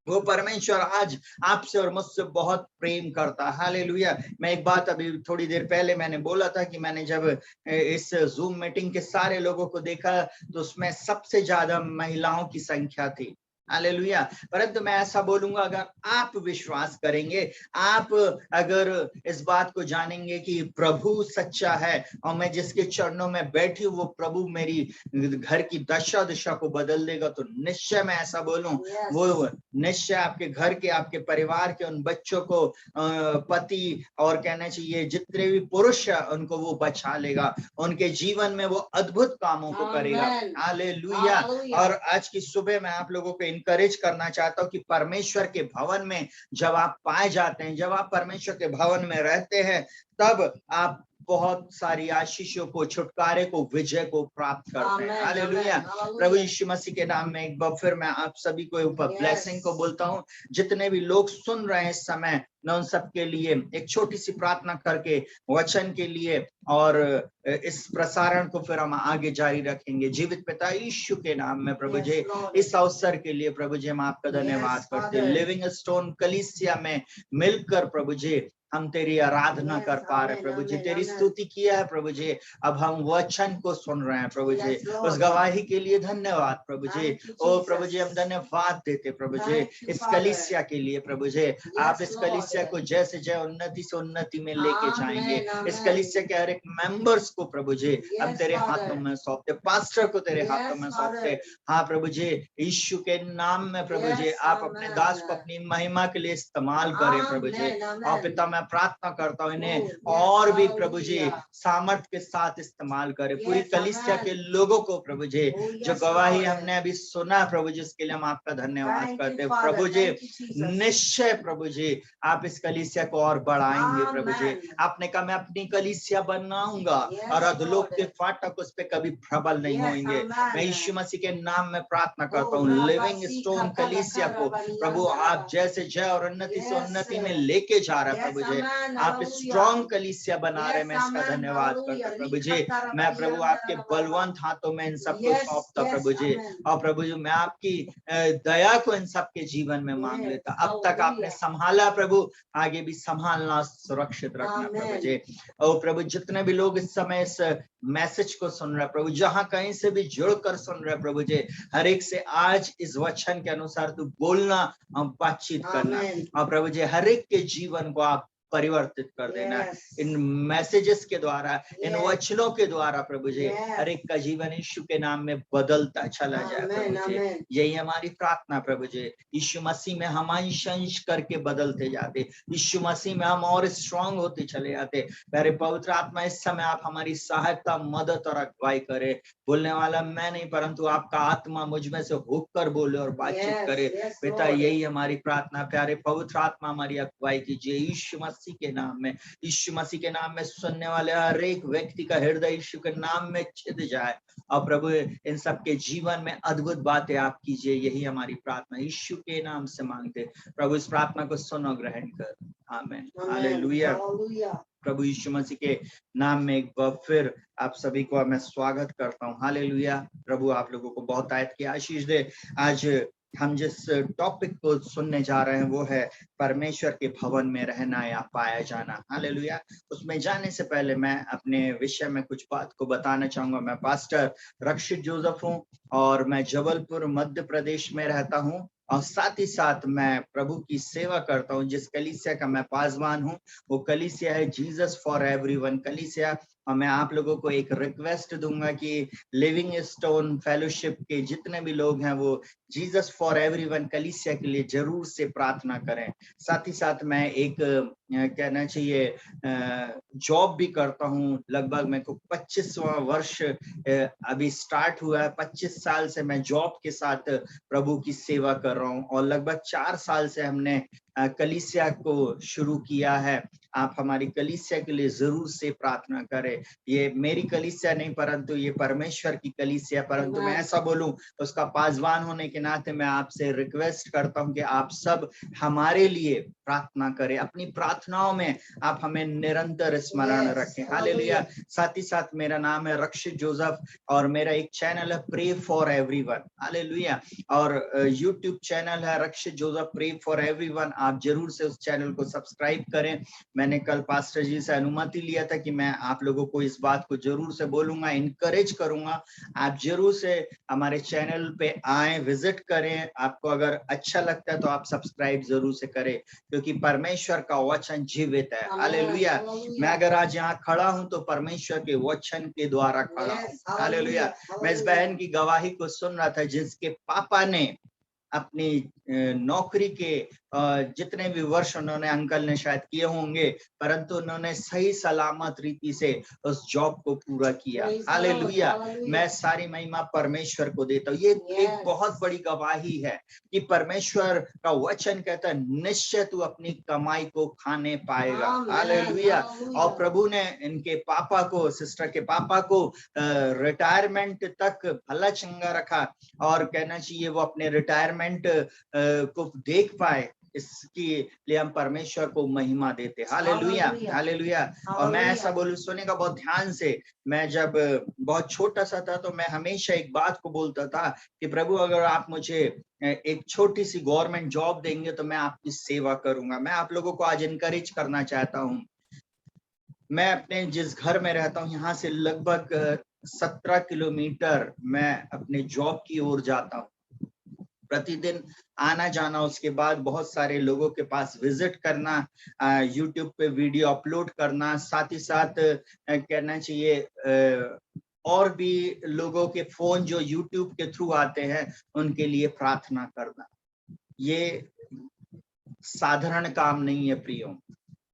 वो परमेश्वर आज आपसे और मुझसे बहुत प्रेम करता है। हालेलुया। मैं एक बात अभी थोड़ी देर पहले मैंने बोला था कि मैंने जब इस जूम मीटिंग के सारे लोगों को देखा तो उसमें सबसे ज्यादा महिलाओं की संख्या थी। हालेलुया। परंतु मैं ऐसा बोलूंगा, अगर आप विश्वास करेंगे, आप अगर इस बात को जानेंगे कि प्रभु सच्चा है और मैं जिसके चरणों में बैठी हूँ वो प्रभु मेरी घर की दशा दिशा को बदल देगा, तो निश्चय मैं ऐसा बोलूं, वो निश्चय आपके घर के, आपके परिवार के उन बच्चों को, पति और कहना चाहिए जितने भी पुरुष है, उनको वो बचा लेगा, उनके जीवन में वो अद्भुत कामों को करेगा। हालेलुया। और आज की सुबह मैं आप लोगों को इनकरेज करना चाहता हूं कि परमेश्वर के भवन में जब आप पाए जाते हैं, जब आप परमेश्वर के भवन में रहते हैं, तब आप बहुत सारी आशीषों को, छुटकारे को, विजय को प्राप्त करते हैं। हालेलुया। प्रभु यीशु मसीह के नाम में एक बार फिर मैं आप सभी को ऊपर ब्लेसिंग को बोलता हूं। जितने भी लोग सुन रहे हैं इस समय, मैं उन सब के लिए एक छोटी सी प्रार्थना करके वचन के लिए और इस प्रसारण को फिर हम आगे जारी रखेंगे। जीवित पिता यीशु के नाम में प्रभु जी, इस अवसर के लिए प्रभु जी हम आपका धन्यवाद करते हैं। लिविंग स्टोन कलीसिया में मिलकर प्रभु जी हम तेरी आराधना कर पा रहे प्रभु जी, तेरी स्तुति किया है प्रभु जी। अब हम वचन को सुन रहे हैं प्रभु जी, उस गवाही के लिए धन्यवाद प्रभु जी। ओ प्रभु जी, हम धन्यवाद देते प्रभु जी इस कलीसिया के लिए प्रभु जी। आप इस कलीसिया को जैसे जय उन्नति से उन्नति में लेके जाएंगे। इस कलीसिया के हर एक मेंबर्स को प्रभु जी हम तेरे हाथों में सौंपते, पास्टर को तेरे हाथों में सौंपते। हाँ प्रभु जी, यीशु के नाम में प्रभु जी आप अपने दास को अपनी महिमा के लिए इस्तेमाल करें प्रभु जी। और पिता मैं प्रार्थना करता हूँ इन्हें और भी प्रभु जी सामर्थ के साथ इस्तेमाल करें। पूरी कलीसिया के लोगों को प्रभु जी, जो गवाही हमने अभी सुना प्रभु जी, इसके लिए हम आपका धन्यवाद करते हैं प्रभु जी। निश्चय प्रभु जी आप इस कलीसिया को और बढ़ाएंगे प्रभु जी। आपने कहा मैं अपनी कलीसिया बनाऊंगा और अधोलोक के फाटक उस पे कभी प्रबल नहीं होंगे। मैं यीशु मसीह के नाम में प्रार्थना करता हूँ लिविंग स्टोन कलीसिया को प्रभु आप जैसे जय और उन्नति से उन्नति में लेके जा रहे प्रभु जी। आप स्ट्रॉन्ग कलीसिया बना रहे, मैं इसका धन्यवाद करता प्रभु जी। मैं प्रभु आपके बलवंत हाथों में इन सबको सौंपता प्रभु जी। और प्रभु जी मैं आपकी दया को इन सबके जीवन में मांग लेता। अब तक आपने संभाला प्रभु, आगे भी संभालना, सुरक्षित रखना प्रभु जी। ओ प्रभु, जितने भी लोग इस समय इस मैसेज को सुन रहे प्रभु, जहां कहीं से भी जुड़कर सुन रहे प्रभु जी, हर एक से आज इस वचन के अनुसार तू बोलना, हम बातचीत करना, और प्रभु जी हर एक के जीवन को आप परिवर्तित कर देना इन मैसेजेस के द्वारा, इन वचनों के द्वारा प्रभु जी। हर एक का जीवन यीशु के नाम में बदलता चला जाए प्रभु जी। यही हमारी प्रार्थना प्रभु जी। यीशु मसीह में हम अंश करके बदलते जाते, यीशु मसीह में हम और स्ट्रांग होते चले जाते। प्यारे पवित्र आत्मा, इस समय आप हमारी सहायता, मदद और अगुवाई करे। बोलने वाला मैं नहीं, परंतु आपका आत्मा मुझ में से होकर बोले और बातचीत करे पिता। यही हमारी प्रार्थना। प्यारे पवित्र आत्मा हमारी अगुवाई कीजिए यीशु मसीह के नाम में। यीशु मसीह के नाम में सुनने वाले हर एक व्यक्ति का हृदय यीशु के नाम में छिद जाए, और प्रभु इन सबके जीवन में अद्भुत बातें आप कीजिए। यही हमारी प्रार्थना यीशु के नाम से मांगते प्रभु। इस प्रार्थना को सुनो, ग्रहण कर। आमीन, हालेलुया। प्रभु यीशु मसीह के नाम में एक बार फिर आप सभी को मैं स्वागत करता हूँ। हालेलुया। प्रभु आप लोगों को बहुत आयत की आशीष दे। आज हम जिस टॉपिक को सुनने जा रहे हैं वो है परमेश्वर के भवन में रहना या पाया जाना। हालेलुया। उसमें जाने से पहले मैं अपने विषय में कुछ बात को बताना चाहूंगा। मैं पास्टर रक्षित जोसेफ हूँ और मैं जबलपुर मध्य प्रदेश में रहता हूँ, और साथ ही साथ मैं प्रभु की सेवा करता हूँ। जिस कलीसिया का मैं पासवान हूँ वो कलीसिया है जीसस फॉर एवरीवन कलीसिया। और मैं आप लोगों को एक रिक्वेस्ट दूंगा कि लिविंग स्टोन फेलोशिप के जितने भी लोग हैं वो जीसस फॉर एवरीवन कलीसिया के लिए जरूर से प्रार्थना करें। साथ ही साथ मैं एक कहना चाहिए जॉब भी करता हूँ। लगभग मेरे को 25वां वर्ष अभी स्टार्ट हुआ है। 25 साल से मैं जॉब के साथ प्रभु की सेवा कर रहा हूँ, और लगभग 4 साल से हमने कलीसिया को शुरू किया है। आप हमारी कलीसिया के लिए जरूर से प्रार्थना करें। ये मेरी कलीसिया नहीं, परंतु ये परमेश्वर की कलीसिया। परंतु मैं ऐसा बोलूं, उसका पासवान होने के नाते मैं आपसे रिक्वेस्ट करता हूं कि आप सब हमारे लिए प्रार्थना करें। अपनी प्रार्थनाओं में आप हमें निरंतर स्मरण रखें। हालेलुया। साथ ही साथ मेरा नाम है रक्षित जोसेफ और मेरा एक चैनल है प्रे फॉर एवरीवन। हालेलुया। और यूट्यूब चैनल है रक्षित जोसेफ प्रे फॉर एवरीवन। आप जरूर से उस चैनल को सब्सक्राइब करें। मैंने कल पास्टर जी से अनुमति लिया था कि मैं आप लोगों को इस बात को जरूर से बोलूंगा, इनकरेज करूंगा। आप जरूर से हमारे चैनल पे आए, विजिट करें। आपको अगर अच्छा लगता है तो आप सब्सक्राइब जरूर से करें, क्योंकि परमेश्वर का वचन जीवित है। हालेलुया। मैं अगर आज यहाँ खड़ा हूं तो परमेश्वर के वचन के द्वारा खड़ा हूं। हालेलुया। मैं इस बहन की गवाही को सुन रहा था जिसके पापा ने अपनी नौकरी के जितने भी वर्ष उन्होंने, अंकल ने शायद किए होंगे, परंतु उन्होंने सही सलामत रीति से उस जॉब को पूरा किया। हालेलुया। मैं सारी महिमा परमेश्वर को देता हूँ। ये एक बहुत बड़ी गवाही है कि परमेश्वर का वचन कहता है निश्चय तू अपनी कमाई को खाने पाएगा। हालेलुया। और प्रभु ने इनके पापा को, सिस्टर के पापा को रिटायरमेंट तक भला चंगा रखा, और कहना चाहिए वो अपने रिटायरमेंट को देख पाए। इसके लिए हम परमेश्वर को महिमा देते। हालेलुया। हालेलुया। और मैं ऐसा बोलूं, सुने का बहुत ध्यान से। मैं जब बहुत छोटा सा था तो मैं हमेशा एक बात को बोलता था कि प्रभु अगर आप मुझे एक छोटी सी गवर्नमेंट जॉब देंगे तो मैं आपकी सेवा करूंगा। मैं आप लोगों को आज इनकरेज करना चाहता हूँ। मैं अपने जिस घर में रहता हूँ यहाँ से लगभग 17 किलोमीटर मैं अपने जॉब की ओर जाता हूँ। प्रतिदिन आना जाना, उसके बाद बहुत सारे लोगों के पास विजिट करना, यूट्यूब पे वीडियो अपलोड करना, साथ ही साथ कहना चाहिए और भी लोगों के फोन जो यूट्यूब के थ्रू आते हैं उनके लिए प्रार्थना करना। ये साधारण काम नहीं है प्रियो,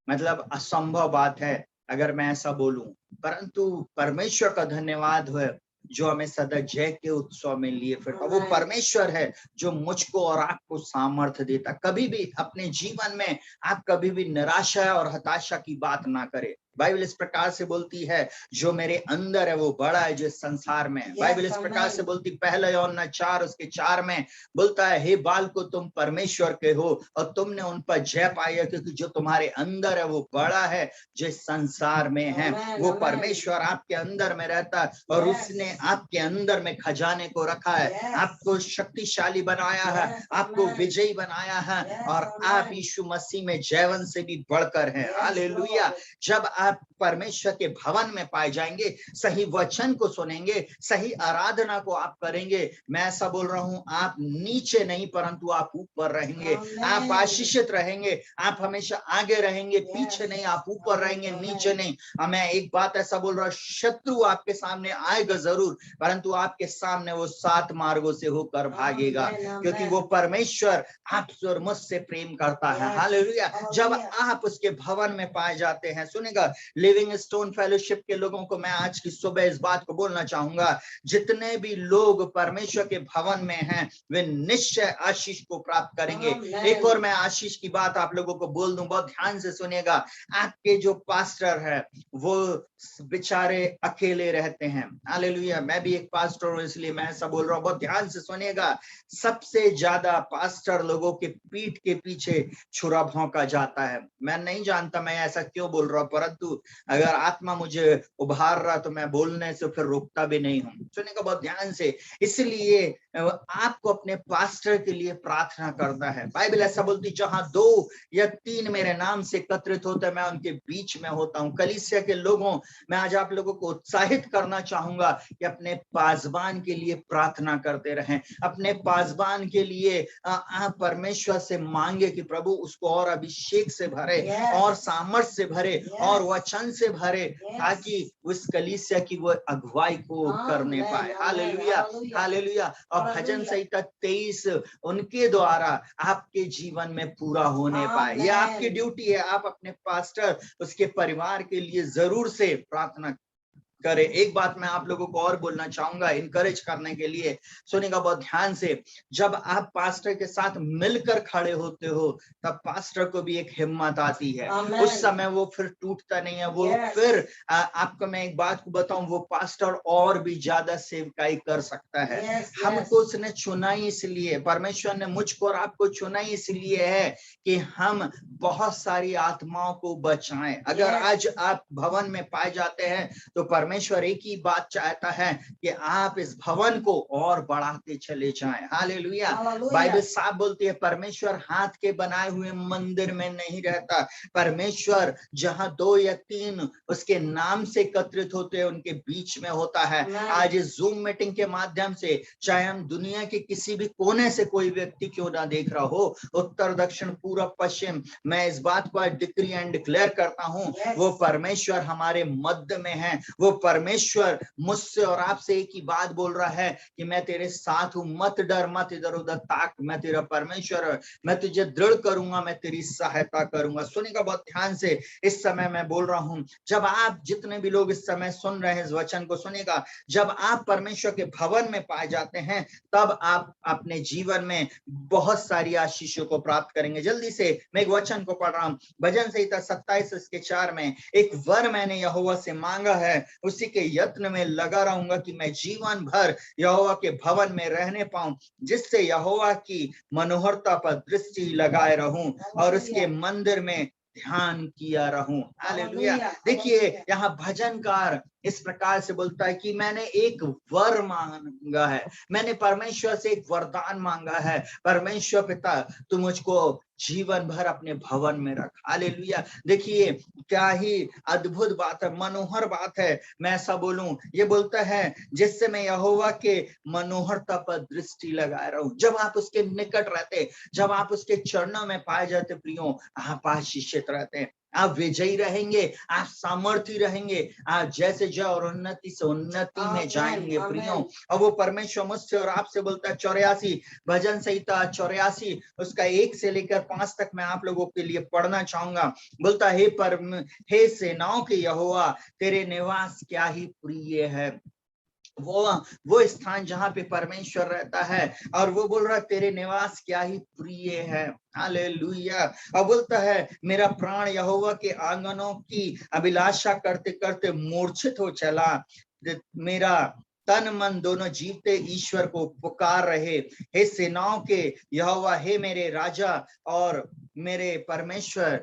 मतलब असंभव बात है अगर मैं ऐसा बोलूं, परंतु परमेश्वर का धन्यवाद है जो हमें सदा जय के उत्सव में लिए फिरता। वो परमेश्वर है जो मुझको और आपको सामर्थ्य देता। कभी भी अपने जीवन में आप कभी भी निराशा और हताशा की बात ना करें। बाइबल इस प्रकार से बोलती है, जो मेरे अंदर है वो बड़ा है जो इस संसार में है। बाइबल इस प्रकार से बोलती, पहला यूहन्ना 4 उसके 4 में बोलता है, हे बालको तुम परमेश्वर के हो और तुमने उन पर जय पाई है, क्योंकि जो तुम्हारे अंदर है वो बड़ा है जो इस संसार में है। वो परमेश्वर आपके अंदर में रहता है और उसने आपके अंदर में खजाने को रखा है, आपको शक्तिशाली बनाया है, आपको विजयी बनाया है और आप यीशु मसीह में जयवंत से भी बढ़कर हैं। हालेलुया। जब आप परमेश्वर के भवन में पाए जाएंगे, सही वचन को सुनेंगे, सही आराधना को आप करेंगे, मैं ऐसा बोल रहा हूं, आप नीचे नहीं परंतु आप ऊपर रहेंगे, आप आशीषित रहेंगे, आप हमेशा आगे रहेंगे, पीछे नहीं, आप ऊपर रहेंगे, नीचे नहीं। मैं एक बात ऐसा बोल रहा हूं, शत्रु आपके सामने आएगा जरूर, परंतु आपके सामने वो 7 मार्गों से होकर भागेगा, क्योंकि वो परमेश्वर आपसे और मुझसे प्रेम करता है। हालेलुया। जब आप उसके भवन में पाए जाते हैं, सुनेगा, लिविंग स्टोन फेलोशिप के लोगों को मैं आज की सुबह इस बात को बोलना चाहूंगा, जितने भी लोग परमेश्वर के भवन में हैं वे निश्चय आशीष को प्राप्त करेंगे। एक और मैं आशीष की बात आप लोगों को बोल दूं, बहुत ध्यान से सुनिएगा। आपके जो पास्टर है वो बेचारे अकेले रहते हैं। हालेलुया। मैं भी एक पास्टर हूं, इसलिए मैं ऐसा बोल रहा हूं, बहुत ध्यान से सुनिएगा। सबसे ज्यादा पास्टर लोगों के पीठ के पीछे छुरा भौंका जाता है। मैं नहीं जानता मैं ऐसा क्यों बोल रहा हूं, परंतु अगर आत्मा मुझे उभार रहा तो मैं बोलने से फिर रुकता भी नहीं हूं। सुनिएगा बहुत ध्यान से। इसलिए आपको अपने पास्टर के लिए प्रार्थना करना है। बाइबल ऐसा बोलती, जहां 2 या 3 मेरे नाम से एकत्रित होते हैं, मैं उनके बीच में होता हूं। कलीसिया के लोगों, मैं आज आप लोगों को उत्साहित करना चाहूंगा कि अपने पासबान के लिए प्रार्थना करते रहें। अपने पासबान के लिए आप परमेश्वर से मांगे कि प्रभु उसको और अभिषेक से भरे, और सामर्थ्य से भरे, और वचन से भरे, ताकि उस कलीसिया की वो अगुवाई को करने पाए। Hallelujah, hallelujah. और भजन संहिता 23 उनके द्वारा आपके जीवन में पूरा होने पाए। यह आपकी ड्यूटी है। आप अपने पास्टर, उसके परिवार के लिए जरूर से प्रार्थना करे। एक बात मैं आप लोगों को और बोलना चाहूंगा, इनकरेज करने के लिए, सुनिएगा बहुत ध्यान से। जब आप पास्टर के साथ मिलकर खड़े होते हो, तब पास्टर को भी एक हिम्मत आती है। उस समय वो फिर टूटता नहीं है। वो फिर आपको मैं एक बात को बताऊं, वो पास्टर और भी ज्यादा सेवकाई कर सकता है। हमको उसने चुना ही इसलिए, परमेश्वर ने मुझको और आपको चुना ही इसलिए है कि हम बहुत सारी आत्माओं को बचाएं। अगर आज आप भवन में पाए जाते हैं तो परमेश्वर एक ही बात चाहता है कि आप इस भवन को और बढ़ाते चले जाएं। हालेलुया। बाइबल साफ बोलती है, परमेश्वर हाथ के बनाए हुए मंदिर में नहीं रहता। परमेश्वर जहां 2 या 3 उसके नाम से एकत्रित होते हैं, उनके बीच में होता है। आज इस जूम मीटिंग के माध्यम से, चाहे हम दुनिया के किसी भी कोने से कोई व्यक्ति क्यों ना देख रहा हो, उत्तर दक्षिण पूर्व पश्चिम, मैं इस बात को डिक्री एंड डिक्लेयर करता हूं, वो परमेश्वर हमारे मध्य में है। वो परमेश्वर मुझसे और आपसे एक ही बात बोल रहा है कि मैं तेरे साथ हूं, मत डर, मत इधर उधर ताक, मैं तेरा परमेश्वर, मैं तुझे दृढ़ करूंगा, मैं तेरी सहायता करूंगा। सुनिएगा बहुत ध्यान से, इस समय मैं बोल रहा हूं, जब आप जितने भी लोग इस समय सुन रहे हैं इस वचन को, सुनिएगा, जब आप परमेश्वर के भवन में पाए जाते हैं, तब आप अपने जीवन में बहुत सारी आशीषों को प्राप्त करेंगे। जल्दी से मैं एक वचन को पढ़ रहा हूं, भजन संहिता 27 उसके 4 में, एक वर मैंने यहोवा से मांगा है, उसी के यत्न में लगा रहूंगा कि मैं जीवन भर यहोवा के भवन में रहने पाऊं, जिससे यहोवा की मनोहरता पर दृष्टि लगाए रहूं और उसके मंदिर में ध्यान किया रहूं। हालेलुया। देखिए यहाँ भजनकार इस प्रकार से बोलता है कि मैंने एक वर मांगा है, मैंने परमेश्वर से एक वरदान मांगा है। परमेश्वर पिता, तू मुझको जीवन भर अपने भवन में रख। हालेलुया। देखिए क्या ही अद्भुत बात है, मनोहर बात है। मैं ऐसा बोलूं, ये बोलता है जिससे मैं यहोवा के मनोहरता पर दृष्टि लगाए रहूं। जब आप उसके निकट रहते, जब आप उसके चरणों में पाए जाते प्रियो, आप आशीषित रहते हैं, आप विजयी रहेंगे, आप सामर्थी रहेंगे, आप जैसे जय और उन्नति से उन्नति में जाएंगे प्रियो। और वो परमेश्वर मुझसे और आपसे बोलता है, 84 भजन संहिता 84 उसका 1 से लेकर 5 तक मैं आप लोगों के लिए पढ़ना चाहूंगा। बोलता है, हे सेनाओं के यहोवा, तेरे निवास क्या ही प्रिय है। वो स्थान जहाँ पे परमेश्वर रहता है, और वो बोल रहा है तेरे निवास क्या ही प्रिय है। हालेलुया। और बोलता है मेरा प्राण यहोवा के आंगनों की अभिलाषा करते करते मूर्छित हो चला। मेरा तन मन दोनों जीवते ईश्वर को पुकार रहे। हे सेनाओं के यहोवा, हे मेरे राजा और मेरे परमेश्वर,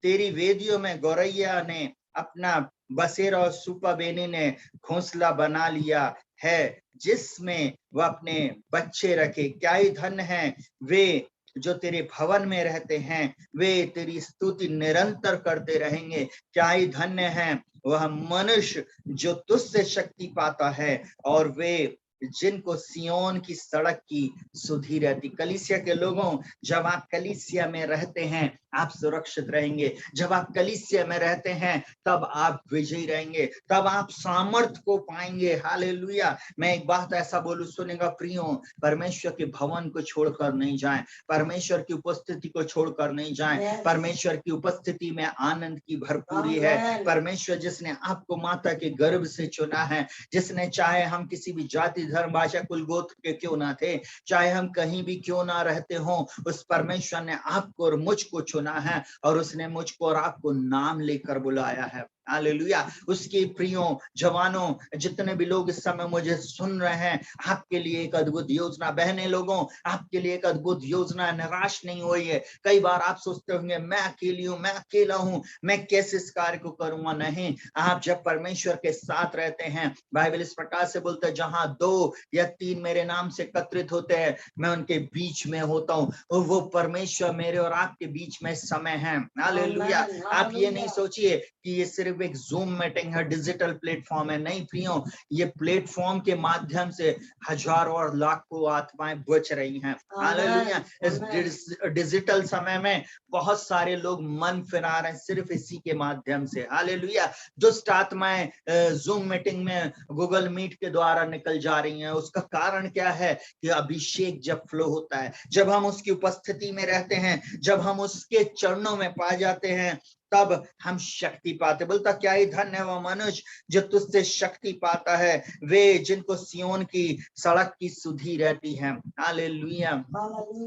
तेरी वेदियों में गौरैया ने अपना बसेरा और सुपा बेनी ने घोंसला बना लिया है, जिसमें वह अपने बच्चे रखे। क्या ही धन्य है वे जो तेरे भवन में रहते हैं, वे तेरी स्तुति निरंतर करते रहेंगे। क्या ही धन्य है वह मनुष्य जो तुझसे शक्ति पाता है, और वे जिनको सियोन की सड़क की सुधि रहती। कलीसिया के लोगों, जब आप कलीसिया में रहते हैं आप सुरक्षित रहेंगे। जब आप कलीसिया में रहते हैं तब आप विजयी रहेंगे, तब आप सामर्थ को पाएंगे। हालेलुया। मैं एक बात ऐसा बोलूं, सुनेगा प्रियो, परमेश्वर के भवन को छोड़कर नहीं जाएं, परमेश्वर की उपस्थिति को छोड़कर नहीं जाएं। परमेश्वर की उपस्थिति में आनंद की भरपूरी है। परमेश्वर जिसने आपको माता के गर्भ से चुना है, जिसने, चाहे हम किसी भी जाति धर्म भाषा कुल गोत्र के क्यों ना थे, चाहे हम कहीं भी क्यों ना रहते हो, उस परमेश्वर ने आपको और मुझको चुना है, और उसने मुझको और आपको नाम लेकर बुलाया है। हालेलुया। उसके प्रियो जवानों, जितने भी लोग इस समय मुझे सुन रहे हैं, आपके लिए एक अद्भुत योजना, बहने लोगों, आपके लिए एक अद्भुत योजना। निराश नहीं होइए। कई बार आप सोचते होंगे मैं अकेली हूं, मैं अकेला हूं, मैं कैसे इस कार्य को करूंगा। नहीं, आप जब परमेश्वर के साथ रहते हैं, बाइबल इस प्रकार से बोलता है, जहां 2 या 3 मेरे नाम से एकत्रित होते हैं, मैं उनके बीच में होता हूं। और वो परमेश्वर मेरे और आपके बीच में समय है। हालेलुया। आप ये नहीं सोचिए कि ये सिर्फ एक जूम मीटिंग है, डिजिटल प्लेटफॉर्म है। नहीं प्रियो, ये प्लेटफॉर्म के माध्यम से हजारों और लाखों आत्माएं बच रही हैं। हालेलुया। इस डिजिटल समय में बहुत सारे लोग मन फिरा रहे हैं सिर्फ इसी के माध्यम से। हालेलुया। दुष्ट आत्माएं जूम मीटिंग में गूगल मीट के द्वारा निकल जा रही हैं। उसका कारण क्या है कि अभिषेक जब फ्लो होता है, जब हम उसकी उपस्थिति में रहते हैं, जब हम उसके चरणों में पा जाते हैं, तब हम शक्ति पाते। बोलता क्या ही धन्य है वह मनुष्य जो तुझसे शक्ति पाता है, वे जिनको सियोन की सड़क की सुधि रहती है। हालेलुया।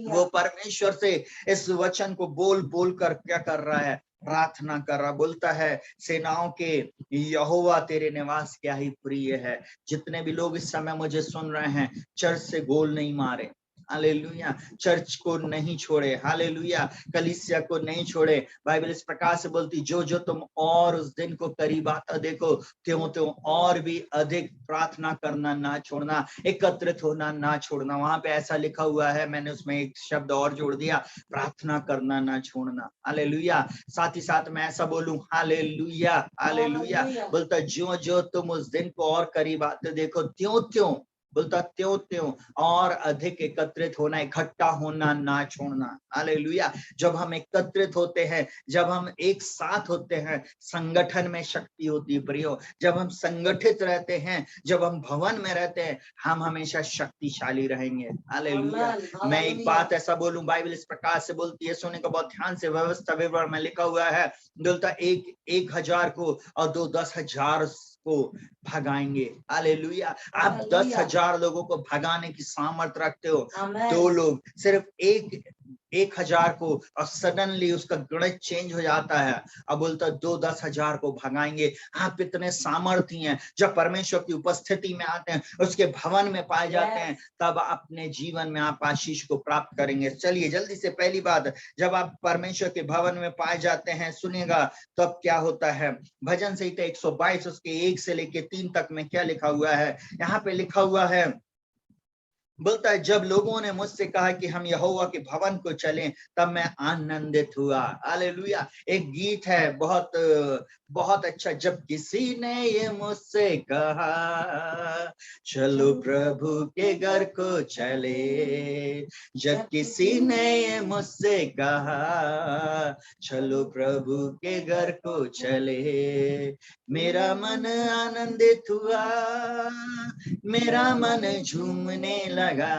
वो परमेश्वर से इस वचन को बोल बोल कर क्या कर रहा है, प्रार्थना कर रहा। बोलता है सेनाओं के यहोवा, तेरे निवास क्या ही प्रिय है। जितने भी लोग इस समय मुझे सुन रहे हैं, चर्च से गोल नहीं मारे। हालेलुया। चर्च को नहीं छोड़े। हालेलुया। कलीसिया को नहीं छोड़े। बाइबल इस प्रकार से बोलती, जो जो तुम और उस दिन को करीब आता देखो, त्यों त्यों और भी अधिक प्रार्थना करना ना छोड़ना, एकत्रित होना ना छोड़ना। वहां पे ऐसा लिखा हुआ है, मैंने उसमें एक शब्द और जोड़ दिया, प्रार्थना करना ना छोड़ना। हालेलुया। साथ ही साथ मैं ऐसा बोलूं, हालेलुया हालेलुया। बोलता जो जो तुम उस दिन को और करीब आते देखो, त्यों त्यों, बोलता त्यों त्यों और अधिक एकत्रित होना, इकट्ठा होना ना छोड़ना। हालेलुया। जब हम एकत्रित होते हैं, जब हम एक साथ होते हैं, संगठन में शक्ति होती है प्रियो। जब हम संगठित रहते हैं, जब हम भवन में रहते हैं, हम हमेशा शक्तिशाली रहेंगे। हालेलुया। मैं एक बात ऐसा बोलूं, बाइबल इस प्रकार से बोलती है, सुने को बहुत ध्यान से, व्यवस्था विवरण में लिखा हुआ है, बोलता 1,000 को और 2 10,000 को भगाएंगे। हालेलुया। आप 10,000 लोगों को भगाने की सामर्थ रखते हो। 2 लोग सिर्फ 1,000 को, और सडनली उसका गणित चेंज हो जाता है। अब बोलता 2 10,000 को भगाएंगे। आप इतने सामर्थी हैं। जब परमेश्वर की उपस्थिति में आते हैं, उसके भवन में पाए जाते हैं, तब अपने जीवन में आप आशीष को प्राप्त करेंगे। चलिए जल्दी से, पहली बात, जब आप परमेश्वर के भवन में पाए जाते हैं, सुनिएगा तब क्या होता है। भजन संहिता 122 उसके 1 से लेके 3 तक में क्या लिखा हुआ है। यहाँ पे लिखा हुआ है, बोलता है जब लोगों ने मुझसे कहा कि हम यहोवा के भवन को चलें, तब मैं आनंदित हुआ। हालेलुया। एक गीत है बहुत बहुत अच्छा, जब किसी ने ये मुझसे कहा चलो प्रभु के घर को चले, जब किसी ने ये मुझसे कहा चलो प्रभु के घर को चले, मेरा मन आनंदित हुआ, मेरा मन झूमने लगा।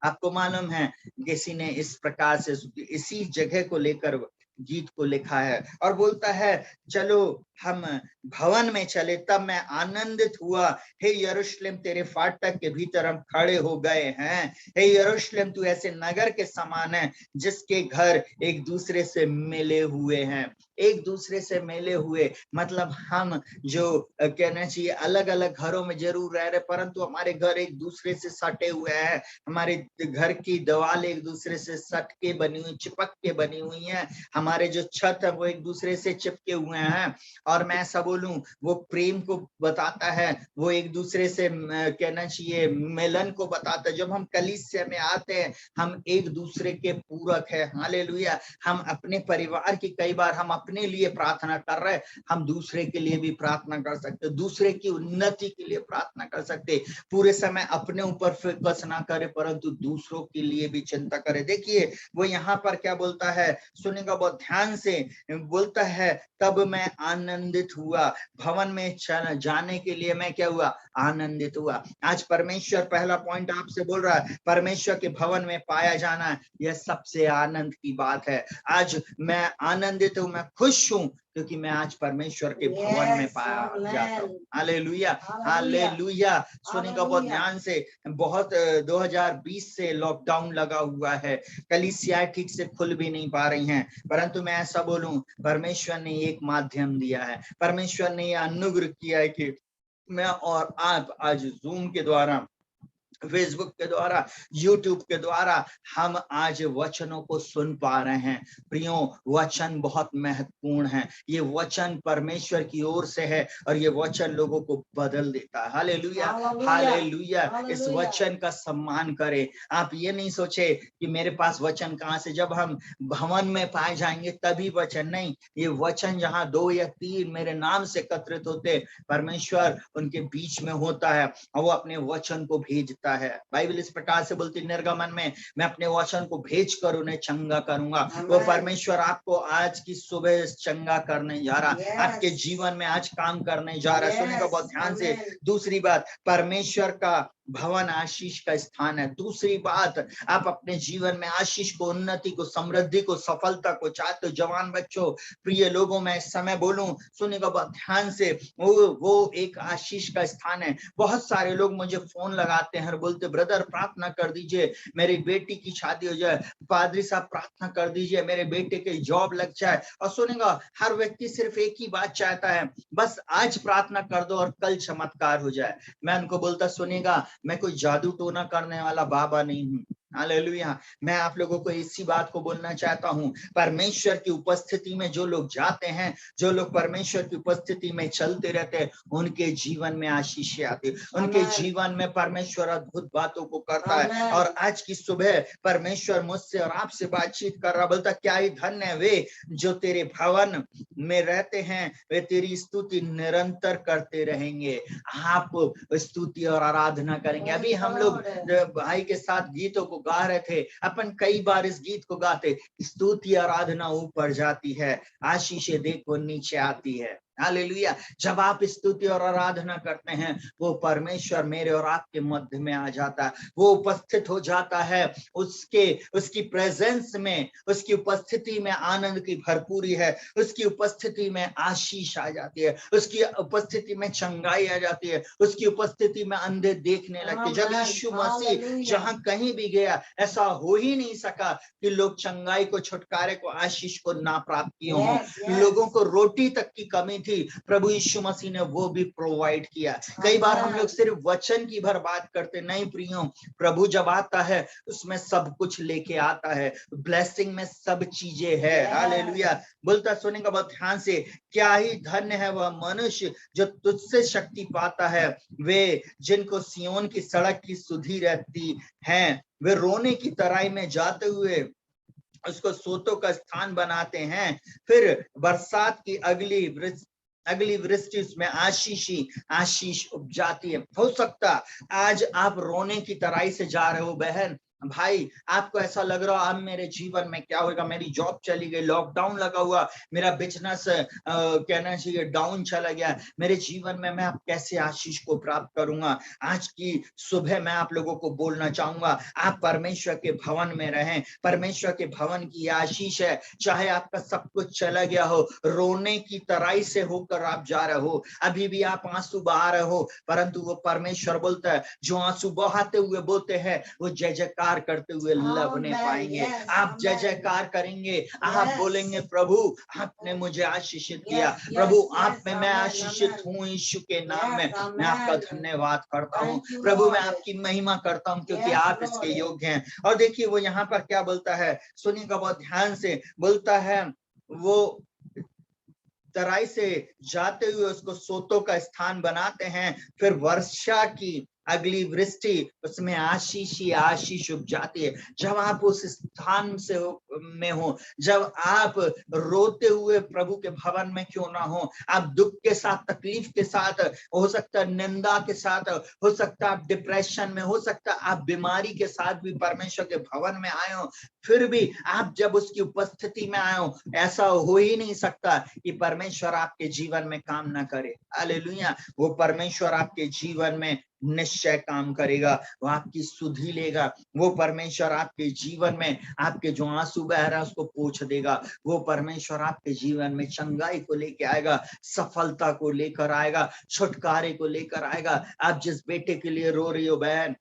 आपको मालूम है किसी ने इस प्रकार से इसी जगह को लेकर गीत को लिखा है और बोलता है चलो हम भवन में चले। तब मैं आनंदित हुआ, हे यरूशलेम तेरे फाटक के भीतर हम खड़े हो गए हैं। हे यरूशलेम तू ऐसे नगर के समान है जिसके घर एक दूसरे से मिले हुए हैं। एक दूसरे से मिले हुए मतलब हम जो कहना चाहिए अलग अलग घरों में जरूर रह रहे, परंतु हमारे घर एक दूसरे से सटे हुए हैं। हमारे घर की दीवार एक दूसरे से सट के बनी हुई, चिपक के बनी हुई है। हमारे जो छत है वो एक दूसरे से चिपके हुए हैं। और मैं ऐसा बोलूं वो प्रेम को बताता है, वो एक दूसरे से कहना चाहिए मिलन को बताता है। जब हम कलीसिया में आते हैं हम एक दूसरे के पूरक है। हालेलुया। हम अपने परिवार की कई बार हम अपने लिए प्रार्थना कर रहे हैं, हम दूसरे के लिए भी प्रार्थना कर सकते, दूसरे की उन्नति के लिए प्रार्थना कर सकते। पूरे समय अपने ऊपर फोकस ना करे परंतु दूसरों के लिए भी चिंता करे। देखिए वो यहाँ पर क्या बोलता है, सुनेगा बहुत ध्यान से। बोलता है तब मैं आनंदित हुआ, भवन में जाने के लिए मैं क्या हुआ, आनंदित हुआ। आज परमेश्वर, पहला पॉइंट आपसे बोल रहा है, परमेश्वर के भवन में पाया जाना यह सबसे आनंद की बात है। आज मैं आनंदित हूं, मैं खुश हूं क्योंकि मैं आज परमेश्वर के भवन में पाया जाता हूँ। Hallelujah, hallelujah. सुनेगा बहुत ध्यान से। बहुत 2020 से लॉकडाउन लगा हुआ है, कलीसिया ठीक से खुल भी नहीं पा रही हैं, परंतु मैं ऐसा बोलूं परमेश्वर ने एक माध्यम दिया है, परमेश्वर ने यह अनुग्रह किया है कि मैं और आप आज जूम के द्वारा, फेसबुक के द्वारा, यूट्यूब के द्वारा हम आज वचनों को सुन पा रहे हैं। प्रियो वचन बहुत महत्वपूर्ण है, ये वचन परमेश्वर की ओर से है और ये वचन लोगों को बदल देता है। Hallelujah, hallelujah. इस वचन का सम्मान करें। आप ये नहीं सोचे कि मेरे पास वचन कहाँ से, जब हम भवन में पाए जाएंगे तभी वचन, नहीं, ये वचन जहाँ 2 या 3 मेरे नाम से एकत्रित होते, परमेश्वर उनके बीच में होता है और वो अपने वचन को भेजता है। बाइबल इस प्रकार से बोलती, निर्गमन में मैं अपने वचन को भेज कर उन्हें चंगा करूंगा। वो परमेश्वर आपको आज की सुबह चंगा करने जा रहा, आपके जीवन में आज काम करने जा रहा है। सुनेगा बहुत ध्यान से। दूसरी बात, परमेश्वर का भवन आशीष का स्थान है। दूसरी बात, आप अपने जीवन में आशीष को, उन्नति को, समृद्धि को, सफलता को चाहते हो। जवान बच्चों, प्रिय लोगों, मैं इस समय बोलूं, सुनेगा बहुत ध्यान से, वो एक आशीष का स्थान है। बहुत सारे लोग मुझे फोन लगाते हैं और बोलते, ब्रदर प्रार्थना कर दीजिए मेरी बेटी की शादी हो जाए, पादरी साहब प्रार्थना कर दीजिए मेरे बेटे के जॉब लग जाए। और सुनेगा, हर व्यक्ति सिर्फ एक ही बात चाहता है, बस आज प्रार्थना कर दो और कल चमत्कार हो जाए। मैं उनको बोलता, सुनेगा, मैं कोई जादू टोना करने वाला बाबा नहीं हूं। हालेलुया। मैं आप लोगों को इसी बात को बोलना चाहता हूं, परमेश्वर की उपस्थिति में जो लोग जाते हैं, जो लोग परमेश्वर की उपस्थिति में चलते रहते हैं, उनके जीवन में आशीष आती है, उनके जीवन में परमेश्वर अद्भुत बातों को करता है। और आज की सुबह परमेश्वर मुझसे और आपसे बातचीत कर रहा, बोलता, क्या ही धन्य है वे जो तेरे भवन में रहते हैं, वे तेरी स्तुति निरंतर करते रहेंगे। आप स्तुति और आराधना करेंगे। अभी हम लोग भाई के साथ गीतों को गा रहे थे, अपन कई बार इस गीत को गाते, स्तुति आराधना ऊपर जाती है, आशीषें देखो नीचे आती है। हालेलुया। जब आप स्तुति और आराधना करते हैं, वो परमेश्वर मेरे और आपके मध्य में आ जाता है, वो उपस्थित हो जाता है। उसकी प्रेजेंस में, उसकी उपस्थिति में आनंद की भरपूरी है, उसकी उपस्थिति में आशीष आ जाती है, उसकी उपस्थिति में चंगाई आ जाती है, उसकी उपस्थिति में अंधे देखने लगते। जब यीशु मसीह जहां कहीं भी गया, ऐसा हो ही नहीं सका कि लोग चंगाई को, छुटकारे को, आशीष को ना प्राप्त किए हों। लोगों को रोटी तक की कमी थी, प्रभु यीशु मसीह ने वो भी प्रोवाइड किया। कई बार हम लोग सिर्फ वचन की भर बात करते, नहीं प्रियो, प्रभु जब आता है उसमें सब कुछ लेके आता है, ब्लेसिंग में सब चीजें है। हालेलुया। बोलता, सुनेगा बहुत ध्यान से, क्या ही धन्य है वह मनुष्य जो तुझसे शक्ति पाता है, वे जिनको सियोन की सड़क की सुधि रहती है, वे रोने की तराई में जाते हुए उसको सोतों का स्थान बनाते हैं, फिर बरसात की अगली वृष्टि उसमें आशीष उपजाती है। हो सकता आज आप रोने की तराई से जा रहे हो बहन, भाई आपको ऐसा लग रहा है अब मेरे जीवन में क्या होगा, मेरी जॉब चली गई, लॉकडाउन लगा हुआ, मेरा बिजनेस कहना चाहिए डाउन चला गया, मेरे जीवन में मैं अब कैसे आशीष को प्राप्त करूंगा। आज की सुबह मैं आप लोगों को बोलना चाहूंगा, आप परमेश्वर के भवन में रहें। परमेश्वर के भवन की आशीष है, चाहे आपका सब कुछ चला गया हो, रोने की तराई से होकर आप जा रहे हो, अभी भी आप आंसू बहा रहे हो, परंतु वो परमेश्वर बोलता है जो आंसू बहाते हुए बोलते हैं वो जय जयकार करते हुए लवने पाएंगे। आप जय जयकार करेंगे, आप बोलेंगे प्रभु आपने मुझे आशीषित किया, प्रभु आप में मैं आशीषित हूँ, यीशु के नाम में मैं आपका धन्यवाद करता हूँ, प्रभु मैं आपकी महिमा करता हूँ क्योंकि आप इसके योग्य हैं। और देखिए वो यहाँ पर क्या बोलता है, सुनिएगा बहुत ध्यान से, बोलता है वो तराई से जाते हुए उसको सोतों का स्थान बनाते हैं, फिर वर्षा की अगली वृष्टि उसमें आशीष ही आशीष उग जाती है। जब आप उस स्थान से में हो, जब आप रोते हुए प्रभु के भवन में क्यों ना हो, आप दुख के साथ, तकलीफ के साथ, हो सकता है निंदा के साथ, हो सकता है आप डिप्रेशन में, हो सकता है आप बीमारी के साथ भी परमेश्वर के भवन में आए हो, फिर भी आप जब उसकी उपस्थिति में आए हो, ऐसा हो ही नहीं सकता कि परमेश्वर आपके जीवन में काम ना करे। हालेलुया। वो परमेश्वर आपके जीवन में निश्चय काम करेगा, वो आपकी सुधि लेगा, वो परमेश्वर आपके जीवन में आपके जो आंसू बह रहा है उसको पोंछ देगा, वो परमेश्वर आपके जीवन में चंगाई को लेकर आएगा, सफलता को लेकर आएगा, छुटकारे को लेकर आएगा। आप जिस बेटे के लिए रो रही हो बहन,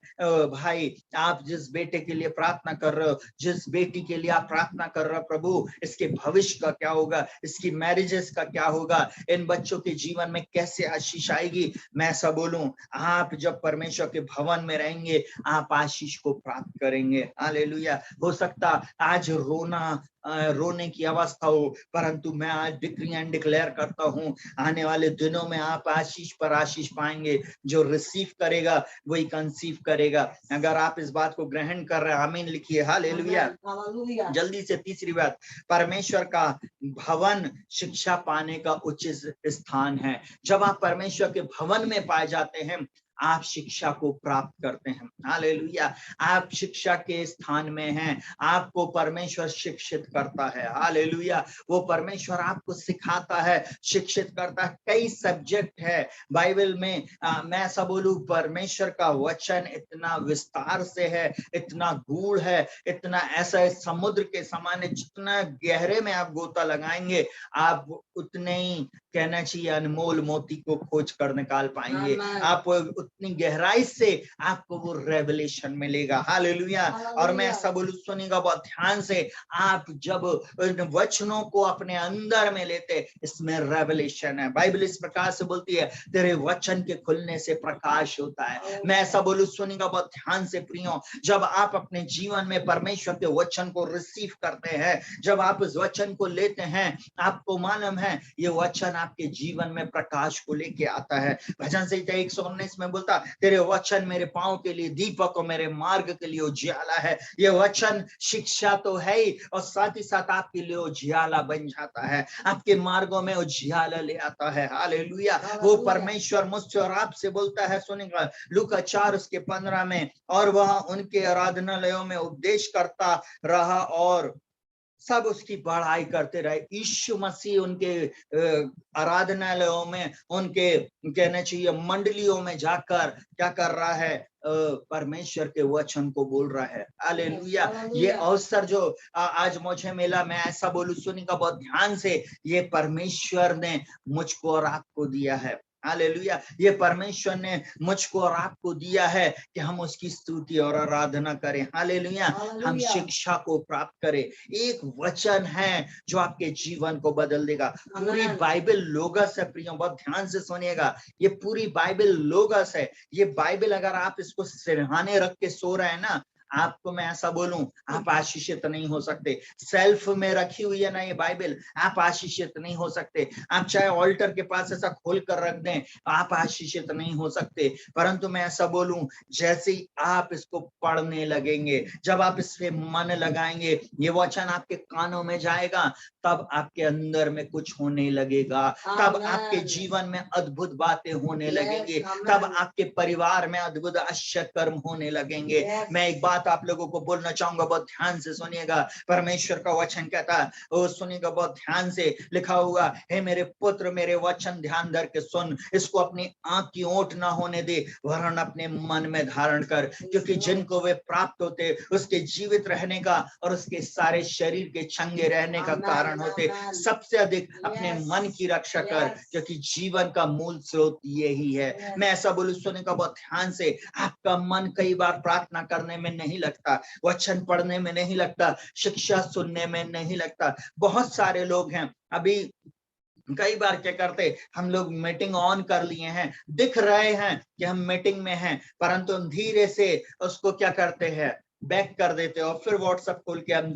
भाई आप जिस बेटे के लिए प्रार्थना कर रहे हो, जिस बेटी के लिए आप प्रार्थना कर रहे हो, प्रभु इसके भविष्य का क्या होगा, इसकी मैरिजेस का क्या होगा, इन बच्चों के जीवन में कैसे आशीष आएगी, मैं ऐसा बोलूं आप जब परमेश्वर के भवन में रहेंगे आप आशीष को प्राप्त करेंगे। हालेलुया। हो सकता आज रोने की अवस्था हो, परंतु मैं आज डिक्री एंड डिक्लेयर करता हूं आने वाले दिनों में आप आशीष पर आशीष पाएंगे। जो रिसीव करेगा वही कंसीव करेगा। अगर आप इस बात को ग्रहण कर रहे हैं आमीन लिखिए। हालेलुया। जल्दी से तीसरी बात, परमेश्वर का भवन शिक्षा पाने का उचित स्थान है। जब आप परमेश्वर के भवन में पाए जाते हैं आप शिक्षा को प्राप्त करते हैं। हालेलुया। आप शिक्षा के स्थान में हैं, आपको परमेश्वर शिक्षित करता है। हालेलुया। वो परमेश्वर आपको सिखाता है, शिक्षित करता है। कई सब्जेक्ट है बाइबल में, मैं ऐसा बोलूं परमेश्वर का वचन इतना विस्तार से है, इतना गूढ़ है, इतना ऐसा है समुद्र के समान है, जितना गहरे में आप गोता लगाएंगे आप उतने ही कहना चाहिए अनमोल मोती को खोज कर निकाल पाएंगे। आप उतनी गहराई से आपको वो रेवलेशन मिलेगा। हालेलुया। और मैं ऐसा बोलूं सुनिएगा बहुत ध्यान से, आप जब वचनों को अपने अंदर में लेते इसमें रेवलेशन है। बाइबल इस प्रकार से बोलती है तेरे वचन के खुलने से प्रकाश होता है। मैं ऐसा बोलूं सुनिएगा बहुत ध्यान से प्रियो, जब आप अपने जीवन में परमेश्वर के वचन को रिसीव करते हैं, जब आप इस वचन को लेते हैं, आपको मालूम है ये वचन आपके जीवन में प्रकाश को लेके आता है। भजन संहिता 119 में बोलता तेरे वचन मेरे पांव के लिए दीपक और मेरे मार्ग के लिए उजियाला है। ये वचन शिक्षा तो है ही और साथ ही साथ आपके लिए उजियाला बन जाता है, आपके मार्गों में उजियाला ले आता है। हालेलुया। वो परमेश्वर मुझसे और आपसे बोलता है, सुनिएगा लूका 4:15 में, और वह उनके आराधनालयों में उपदेश करता रहा और सब उसकी बढ़ाई करते रहे। यीशु मसीह उनके आराधनालयों में, उनके कहना चाहिए मंडलियों में जाकर क्या कर रहा है, परमेश्वर के वचन को बोल रहा है। हालेलुया। ये अवसर जो आज मुझे मिला, मैं ऐसा बोलूं सुनिएगा बहुत ध्यान से, ये परमेश्वर ने मुझको और आपको दिया है। हालेलुया। ये परमेश्वर ने मुझको और आपको दिया है कि हम उसकी स्तुति और आराधना करें। हालेलुया। हम शिक्षा को प्राप्त करें। एक वचन है जो आपके जीवन को बदल देगा। पूरी बाइबल लोगस है प्रियो, बहुत ध्यान से सुनिएगा, ये पूरी बाइबल लोगस है। ये बाइबल अगर आप इसको सिरहाने रख के सो रहे हैं ना, आपको मैं ऐसा बोलूं आप आशीषित नहीं हो सकते। सेल्फ में रखी हुई है ना ये बाइबल, आप आशीषित नहीं हो सकते। आप चाहे ऑल्टर के पास ऐसा खोल कर रख दें, आप आशीषित नहीं हो सकते। परंतु मैं ऐसा बोलूं जैसे ही आप इसको पढ़ने लगेंगे, जब आप इस पे मन लगाएंगे, ये वचन आपके कानों में जाएगा, तब आपके अंदर में कुछ होने लगेगा, तब आपके जीवन में अद्भुत बातें होने लगेंगी, तब आपके परिवार में अद्भुत आश्चर्य कर्म होने लगेंगे। मैं एक बात बात आप लोगों को बोलना चाहूंगा, बहुत ध्यान से सुनिएगा। परमेश्वर का वचन कहता है, वो सुनिएगा बहुत ध्यान से, लिखा हुआ, हे मेरे पुत्र मेरे वचन ध्यान धर के सुन, इसको अपनी आंख की ओट ना होने दे, वरन अपने मन में धारण कर, क्योंकि जिनको वे प्राप्त होते उसके जीवित रहने का और उसके सारे शरीर के चंगे रहने का कारण होते। सबसे अधिक अपने मन की रक्षा कर, क्योंकि जीवन का मूल स्रोत यही है। मैं ऐसा बोलूं, सुने का बहुत ध्यान से, आपका मन कई बार प्रार्थना करने में नहीं लगता, वचन पढ़ने में नहीं लगता, शिक्षा सुनने में नहीं लगता। बहुत सारे लोग हैं, अभी कई बार क्या करते, हम लोग मीटिंग ऑन कर लिए हैं, दिख रहे हैं कि हम मीटिंग में हैं, परंतु हम धीरे से उसको क्या करते हैं, बैक कर देते और फिर व्हाट्सएप खोल के हम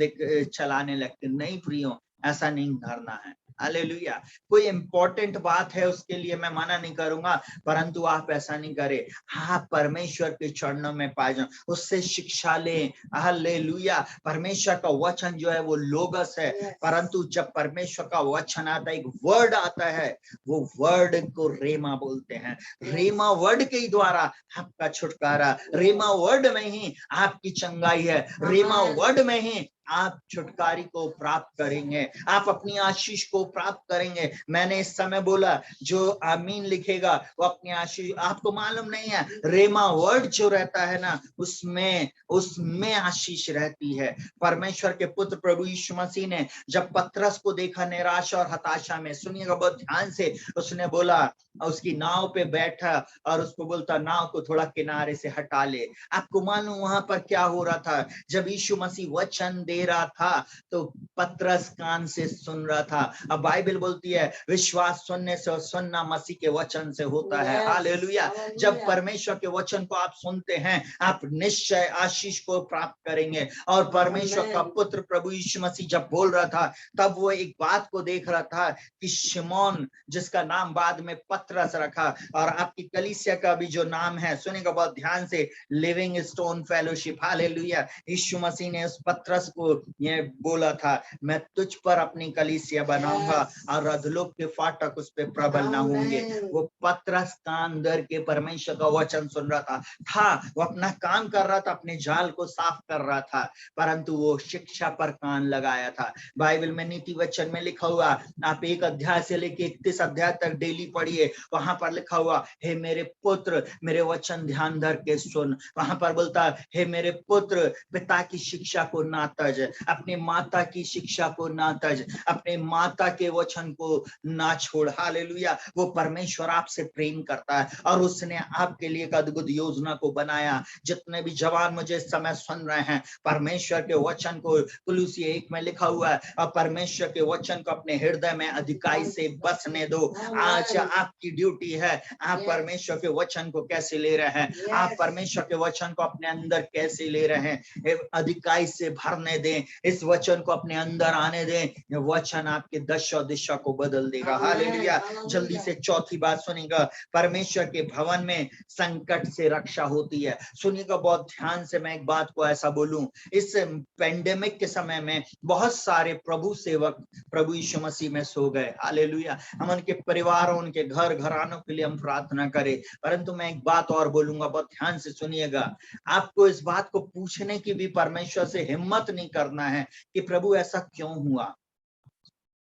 चलाने लगते। नहीं प्रियो, ऐसा नहीं करना है। हालेलुया। कोई इंपॉर्टेंट बात है उसके लिए मैं मना नहीं करूंगा, परंतु आप ऐसा नहीं करें। आप परमेश्वर के चरणों में पाए जाओ, उससे शिक्षा लें। हालेलुया। परमेश्वर का वचन जो है वो लोगस है, परंतु जब परमेश्वर का वचन आता है, एक वर्ड आता है, वो वर्ड को रेमा बोलते हैं। रेमा वर्ड के द्वारा आपका छुटकारा, रेमा वर्ड में ही आपकी चंगाई है, रेमा वर्ड में ही आप छुटकारी को प्राप्त करेंगे, आप अपनी आशीष को प्राप्त करेंगे। मैंने इस समय बोला, जो आमीन लिखेगा वो अपनी आशीष, आपको मालूम नहीं है, रेमा वर्ड जो रहता है ना, उसमें आशीष रहती है। परमेश्वर के पुत्र प्रभु यीशु मसीह ने जब पतरस को देखा निराशा और हताशा में, सुनिएगा बहुत ध्यान से, उसने बोला, उसकी नाव पे बैठा और उसको बोलता, नाव को थोड़ा किनारे से हटा ले। आपको मालूम वहां पर क्या हो रहा था? जब यीशु मसीह वचन दे रहा था तो पतरस कान से सुन रहा था। अब बाइबल बोलती है, विश्वास सुनने से और सुनना मसीह के वचन से होता है। हालेलुया। जब परमेश्वर के वचन को आप सुनते हैं, आप निश्चय आशीष को प्राप्त करेंगे। और परमेश्वर का पुत्र प्रभु यीशु मसीह जब बोल रहा था, तब वो एक बात को देख रहा था कि शिमोन, जिसका नाम बाद में पतरस रखा, और आपकी कलीसिया का भी जो नाम है, सुनेगा बहुत ध्यान से, लिविंग स्टोन फेलोशिप। हालेलुया। यीशु मसीह ने उस पतरस को ये बोला था, मैं तुझ पर अपनी कलीसिया बनाऊंगा और अधोलोक के फाटक उस पे प्रबल न होंगे। वो पतरस कान धर के परमेश्वर का वचन सुन रहा था, वो अपना काम कर रहा था, अपने जाल को साफ कर रहा था, परंतु वो शिक्षा पर कान लगाया था। बाइबल में नीति वचन में लिखा हुआ, आप 1 अध्याय से लेके 31 अध्याय तक डेली पढ़िए, वहां पर लिखा हुआ, हे मेरे पुत्र मेरे वचन ध्यान धर के सुन। वहां पर बोलता, हे मेरे पुत्र पिता की शिक्षा को ना तज, अपने माता की शिक्षा को ना तज, अपने माता के वचन को ना छोड़। हालेलुया। वो परमेश्वर आपसे प्रेम करता है और उसने आपके लिए एक अद्भुत योजना को बनाया। जितने भी जवान मुझे इस समय सुन रहे हैं, परमेश्वर के वचन को, कुलुसी 1 में लिखा हुआ है, और परमेश्वर के वचन को अपने हृदय में अधिकाई से बसने दो। आज आपकी ड्यूटी है, आप परमेश्वर के वचन को कैसे ले रहे हैं, आप परमेश्वर के वचन को अपने अंदर कैसे ले रहे हैं। अधिकाई से भरने दें, इस वचन को अपने अंदर आने दें। यह वचन आपके दशा दिशा को बदल देगा। हालेलुया। जल्दी से चौथी बात सुनिएगा, परमेश्वर के भवन में संकट से रक्षा होती है। सुनिएगा बहुत ध्यान से, मैं एक बात को ऐसा बोलूं, इस पेंडेमिक के समय में बहुत सारे प्रभु सेवक प्रभु यीशु मसीह में सो गए। हालेलुया। हम उनके परिवारों, उनके घर घरानों के लिए हम प्रार्थना करें, परंतु मैं एक बात और बोलूंगा, बहुत ध्यान से सुनिएगा। आपको इस बात को पूछने की भी परमेश्वर से हिम्मत नहीं करना है कि प्रभु ऐसा क्यों हुआ।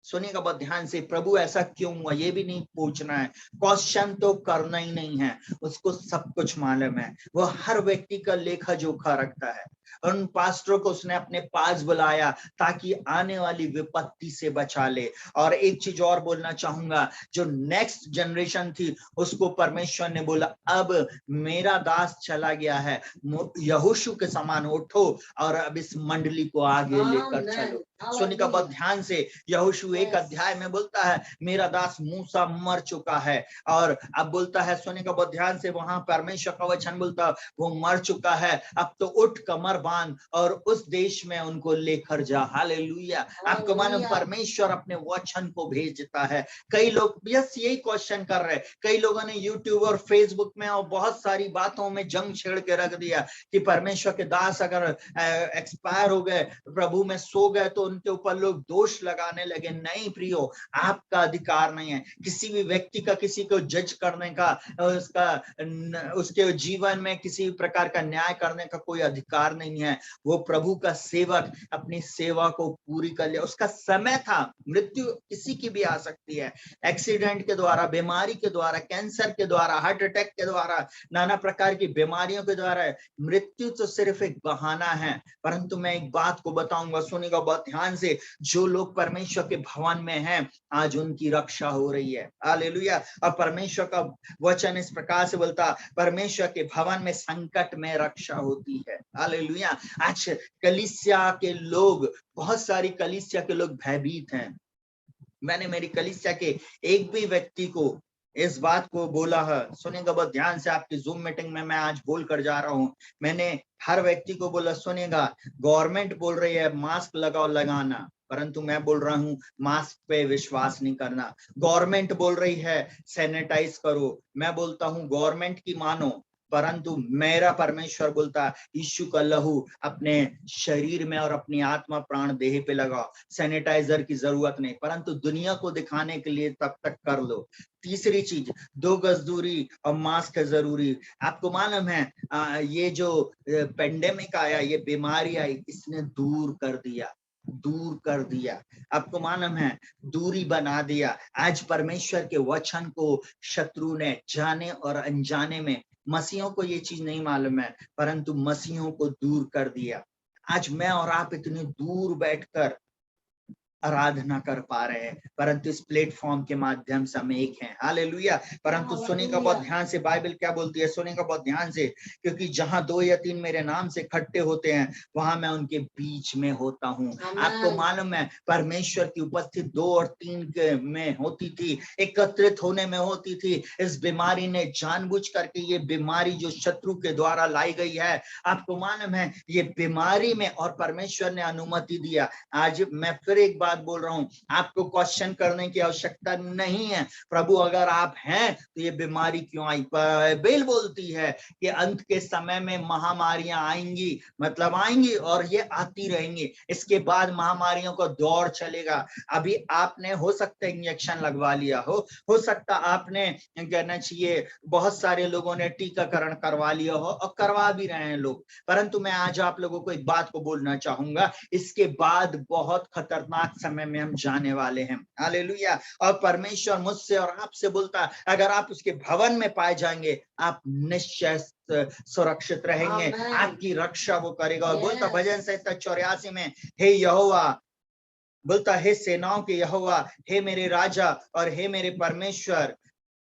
सुनिएगा बहुत ध्यान से, प्रभु ऐसा क्यों हुआ, ये भी नहीं पूछना है। क्वेश्चन तो करना ही नहीं है, उसको सब कुछ मालूम है। वो हर व्यक्ति का लेखा जोखा रखता है। उन पास्टरों को उसने अपने पास बुलाया ताकि आने वाली विपत्ति से बचा ले। और एक चीज और बोलना चाहूंगा, जो नेक्स्ट जनरेशन थी उसको परमेश्वर ने बोला, अब मेरा दास चला गया है, यहोशू के समान उठो और अब इस मंडली को आगे लेकर चलो। सुनिएगा बहुत ध्यान से, यहोशू 1 अध्याय में बोलता है, मेरा दास मूसा मर चुका है, और अब बोलता है, सुनिएगा बहुत ध्यान से, वहां परमेश्वर का वचन बोलता है वो मर चुका है, अब तो उठ कमर बांध और उस देश में उनको लेकर जा। हालेलुया। आपको मालूम परमेश्वर अपने वचन को भेजता है। कई लोग यस यही क्वेश्चन कर रहे हैं, कई लोगों ने यूट्यूब और फेसबुक में और बहुत सारी बातों में जंग छेड़ के रख दिया कि परमेश्वर के दास अगर एक्सपायर हो गए, प्रभु में सो गए, तो उनके ऊपर लोग दोष लगाने लगे। नहीं प्रियो, आपका अधिकार नहीं है किसी भी व्यक्ति का किसी को जज करने का, उसके जीवन में किसी प्रकार का न्याय करने का कोई अधिकार नहीं है। वो प्रभु का सेवक अपनी सेवा को पूरी कर लिया। उसका समय था, मृत्यु किसी की भी आ सकती है, एक्सीडेंट के द्वारा, बीमारी के द्वारा, कैंसर के द्वारा, हार्ट अटैक के द्वारा, नाना प्रकार की बीमारियों के द्वारा। मृत्यु तो सिर्फ एक बहाना है। परंतु मैं एक बात को बताऊंगा, सुनिएगा बहुत ध्यान से, जो लोग परमेश्वर के भवन में हैं आज उनकी रक्षा हो रही है। हालेलुया। और परमेश्वर का वचन इस प्रकार से बोलता, परमेश्वर के भवन में संकट में रक्षा होती है। हालेलुया। आज कलीसिया के लोग, बहुत सारी कलीसिया के लोग भयभीत हैं। मैंने मेरी कलीसिया के एक भी व्यक्ति को इस बात को बोला है, सुनेगा बहुत ध्यान से, आपकी जूम मीटिंग में मैं आज बोल कर जा रहा हूं। मैंने हर व्यक्ति को बोला, सुनेगा, गवर्नमेंट बोल रही है मास्क लगाओ, लगाना, परंतु मैं बोल रहा हूं मास्क पे विश्वास नहीं करना। गवर्नमेंट बोल रही है सैनिटाइज करो, मैं बोलता हूं गवर्नमेंट की मानो, परंतु मेरा परमेश्वर बोलता है यीशु का लहू अपने शरीर में और अपनी आत्मा प्राण देह पे लगाओ। सैनिटाइजर की जरूरत नहीं, परंतु दुनिया को दिखाने के लिए तब तक कर लो। तीसरी चीज, 2 गज दूरी और मास्क है जरूरी। आपको मालूम है ये जो पेंडेमिक आया, ये बीमारी आई, इसने दूर कर दिया। आपको मालूम है, दूरी बना दिया। आज परमेश्वर के वचन को शत्रु ने जाने और अनजाने में, मसीहों को ये चीज नहीं मालूम है, परंतु मसीहों को दूर कर दिया। आज मैं और आप इतनी दूर बैठकर आराधना कर पा रहे हैं, परंतु इस प्लेटफॉर्म के माध्यम से हम एक हैं। हालेलुया। परंतु सुनेगा बहुत ध्यान से, बाइबल क्या बोलती है, सुनेगा बहुत ध्यान से, क्योंकि जहां 2 या 3 मेरे नाम से इकट्ठे होते हैं वहां मैं उनके बीच में होता हूं। आपको मालूम है, परमेश्वर की उपस्थिति 2 और 3 में होती थी, एकत्रित होने में होती थी। इस बीमारी ने जानबूझ करके, ये बीमारी जो शत्रु के द्वारा लाई गई है, आपको मालूम है, ये बीमारी में और परमेश्वर ने अनुमति दिया। आज मैं फिर एक बात बोल रहा हूं, आपको क्वेश्चन करने की आवश्यकता नहीं है, प्रभु अगर आप हैं तो ये बीमारी क्यों आई। बाइबल बोलती है कि अंत के समय में महामारियां आएंगी, मतलब आएंगी और ये आती रहेंगी। इसके बाद महामारियों का दौर चलेगा। अभी आपने हो सकता है इंजेक्शन लगवा लिया हो सकता आपने, कहना चाहिए बहुत सारे लोगों ने टीकाकरण करवा लिया हो और करवा भी रहे हैं लोग, परंतु मैं आज आप लोगों को एक बात को बोलना चाहूंगा, इसके बाद बहुत खतरनाक समय में हम जाने वाले हैं। हालेलुया। और परमेश्वर मुझसे और आपसे बोलता, अगर आप उसके भवन में पाए जाएंगे आप निश्चय सुरक्षित रहेंगे, आपकी रक्षा वो करेगा। और बोलता भजन संहिता 84 में, हे यहोवा, बोलता हे सेनाओं के यहोवा, हे मेरे राजा और हे मेरे परमेश्वर,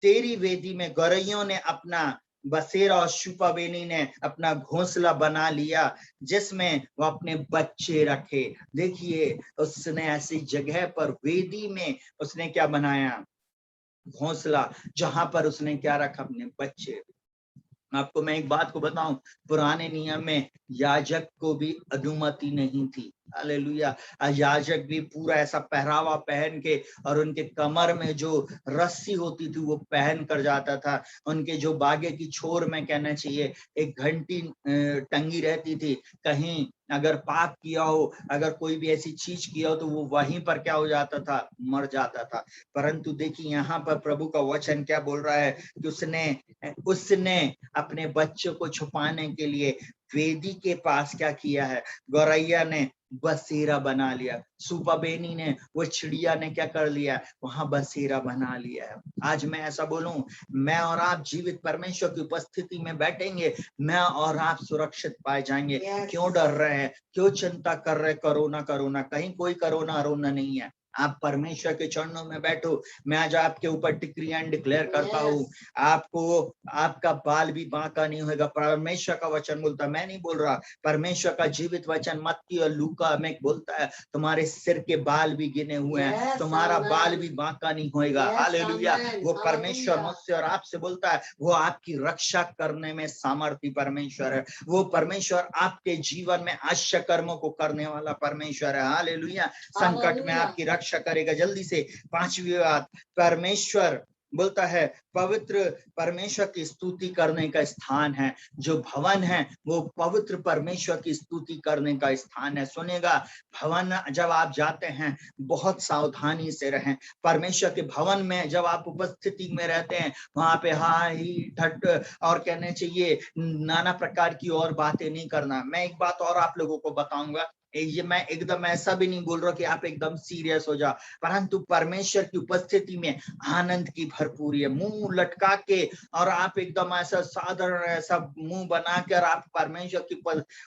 तेरी वेदी में गौरैयों ने अपना बसेरा और शुपाबेनी ने अपना घोंसला बना लिया जिसमें वो अपने बच्चे रखे। देखिए, उसने ऐसी जगह पर, वेदी में उसने क्या बनाया, घोंसला, जहां पर उसने क्या रखा, अपने बच्चे। आपको मैं एक बात को बताऊं, पुराने नियम में याजक को भी अनुमति नहीं थी। हालेलुया। याजक भी पूरा ऐसा पहरावा पहन के और उनके कमर में जो रस्सी होती थी वो पहन कर जाता था। उनके जो बागे की छोर में, कहना चाहिए, एक घंटी टंगी रहती थी। कहीं अगर पाप किया हो, अगर कोई भी ऐसी चीज किया हो, तो वो वहीं पर क्या हो जाता था, मर जाता था। परंतु देखिए यहाँ पर प्रभु का वचन क्या बोल रहा है कि उसने अपने बच्चों को छुपाने के लिए वेदी के पास क्या किया है, गौरैया ने बसेरा बना लिया, सुपाबेनी ने, वो चिड़िया ने क्या कर लिया, वहां बसेरा बना लिया है। आज मैं ऐसा बोलूं, मैं और आप जीवित परमेश्वर की उपस्थिति में बैठेंगे, मैं और आप सुरक्षित पाए जाएंगे। क्यों डर रहे हैं, क्यों चिंता कर रहे, कोरोना, कहीं कोई कोरोना नहीं है। आप परमेश्वर के चरणों में बैठो। मैं आज आपके ऊपर डिक्री एंड डिक्लेयर करता हूँ, आपको, आपका बाल भी बांका नहीं होगा। परमेश्वर का वचन बोलता, मैं नहीं बोल रहा, परमेश्वर का जीवित वचन मत्ती और लूका में बोलता है, तुम्हारे सिर के बाल भी गिने हुए हैं, तुम्हारा बाल भी बांका नहीं होएगा। हालेलुया। वो परमेश्वर मुझसे और आपसे बोलता है, वो आपकी रक्षा करने में सामर्थी परमेश्वर है। वो परमेश्वर आपके जीवन में आश्चर्य कर्मों को करने वाला परमेश्वर है। हालेलुया। संकट में आपकी रक्षा करेगा। जल्दी से 5वीं बात, परमेश्वर बोलता है पवित्र परमेश्वर की स्तुति करने का स्थान है। जो भवन है वो पवित्र परमेश्वर की स्तुति करने का स्थान है। सुनेगा, भवन जब आप जाते हैं बहुत सावधानी से रहें। परमेश्वर के भवन में जब आप उपस्थिति में रहते हैं वहां पे हाई ठट और कहने चाहिए नाना प्रकार की और बातें नहीं करना। मैं एक बात और आप लोगों को बताऊंगा, ये मैं एकदम ऐसा भी नहीं बोल रहा कि आप एकदम सीरियस हो जाओ, परंतु परमेश्वर की उपस्थिति में आनंद की भरपूरी है। मुंह लटका के और आप एकदम ऐसा साधारण ऐसा मुंह बनाकर आप परमेश्वर की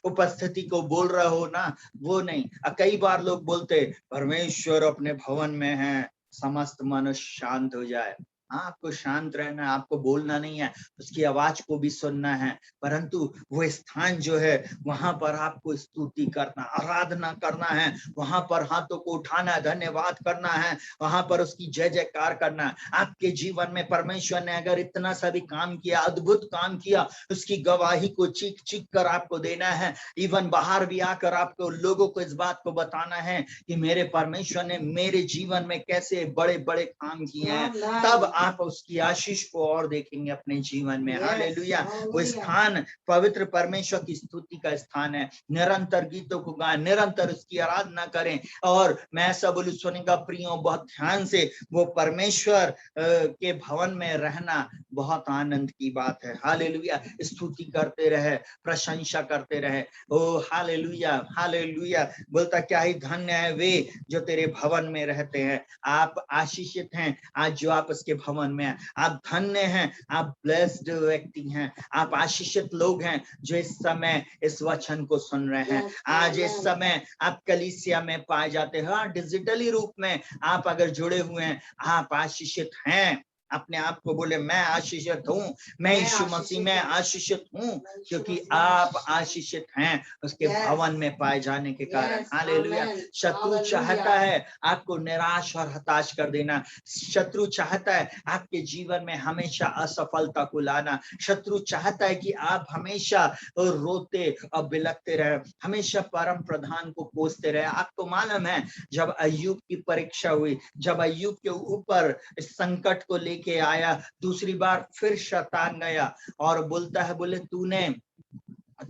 उपस्थिति को बोल रहे हो ना, वो नहीं। कई बार लोग बोलते परमेश्वर अपने भवन में है, समस्त मनुष्य शांत हो जाए। आपको शांत रहना, आपको बोलना नहीं है, उसकी आवाज को भी सुनना है, परंतु वो स्थान जो है वहां पर आपको स्तुति करना, आराधना करना है, वहां पर हाथों को उठाना, धन्यवाद करना है, वहां पर उसकी जय जयकार करना। आपके जीवन में परमेश्वर ने अगर इतना सा भी काम किया, अद्भुत काम किया, उसकी गवाही को चीख चीख कर आपको देना है। इवन बाहर भी आकर आपको लोगों को इस बात को बताना है कि मेरे परमेश्वर ने मेरे जीवन में कैसे बड़े बड़े काम किए हैं, तब आप उसकी आशीष को और देखेंगे अपने जीवन में। हालेलुया। वो स्थान पवित्र परमेश्वर की स्तुति का स्थान है। निरंतर गीतों को गाएं, निरंतर उसकी आराधना करें। और मैं ऐसा बोलूं, सुनेगा प्रियो, बहुत ध्यान से, वो परमेश्वर के भवन में रहना बहुत आनंद की बात है। हालेलुया। स्तुति करते रहे, प्रशंसा करते रहे। ओ हालेलुया, हालेलुया। बोलता क्या ही धन्य है वे जो तेरे भवन में रहते हैं। आप आशीषित हैं आज जो आप उसके भवन में हैं। आप धन्य हैं, आप ब्लेस्ड व्यक्ति हैं, आप आशीषित लोग हैं जो इस समय इस वचन को सुन रहे हैं। आज इस समय आप कलीसिया में पाए जाते हैं। हाँ, डिजिटली रूप में आप अगर जुड़े हुए हैं, आप आशीषित हैं। अपने आप को बोले मैं आशीषित हूँ, मैं यीशु मसीह में आशीषित हूँ, क्योंकि आप आशीषित हैं उसके भवन में पाए जाने के कारण। हालेलुया। शत्रु चाहता है आपको निराश और हताश कर देना। शत्रु चाहता है आपके जीवन में हमेशा असफलता को लाना। शत्रु चाहता है कि आप हमेशा रोते और बिलखते रहे, हमेशा परम प्रधान को कोसते रहे। आपको मालूम है जब अय्यूब की परीक्षा हुई, जब अय्यूब के ऊपर इस संकट को लेके आया, दूसरी बार फिर शैतान गया और बोलता है, बोले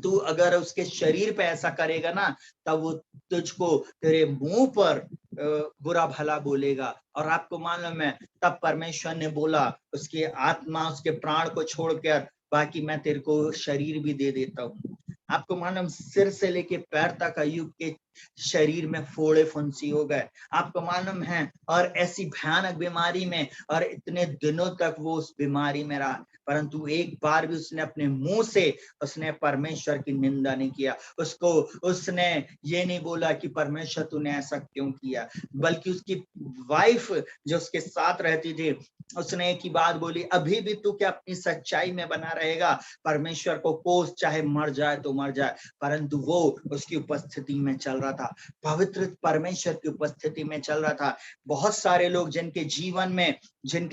तू अगर उसके शरीर पे ऐसा करेगा ना, तब वो तुझको तेरे मुंह पर बुरा भला बोलेगा। और आपको मालूम है तब परमेश्वर ने बोला, उसकी आत्मा, उसके प्राण को छोड़कर बाकी मैं तेरे को शरीर भी दे देता हूँ। आपको मालूम सिर से लेके पैर तक अय्यूब के शरीर में फोड़े फुंसी हो गए। आपको मालूम है, और ऐसी भयानक बीमारी में, और इतने दिनों तक वो उस बीमारी में रहा, परंतु एक बार भी उसने अपने मुंह से उसने परमेश्वर की निंदा नहीं किया। उसने ये नहीं बोला कि परमेश्वर तूने ऐसा क्यों किया, बल्कि उसकी वाइफ जो उसके साथ रहती थी, उसने एक ही बात बोली, अभी भी तू क्या अपनी सच्चाई में बना रहेगा? परमेश्वर को कोस, चाहे मर जाए तो मर जाए। परंतु वो उसकी उपस्थिति में चल रहा था, पवित्र परमेश्वर की उपस्थिति में चल रहा था। बहुत सारे लोग जिनके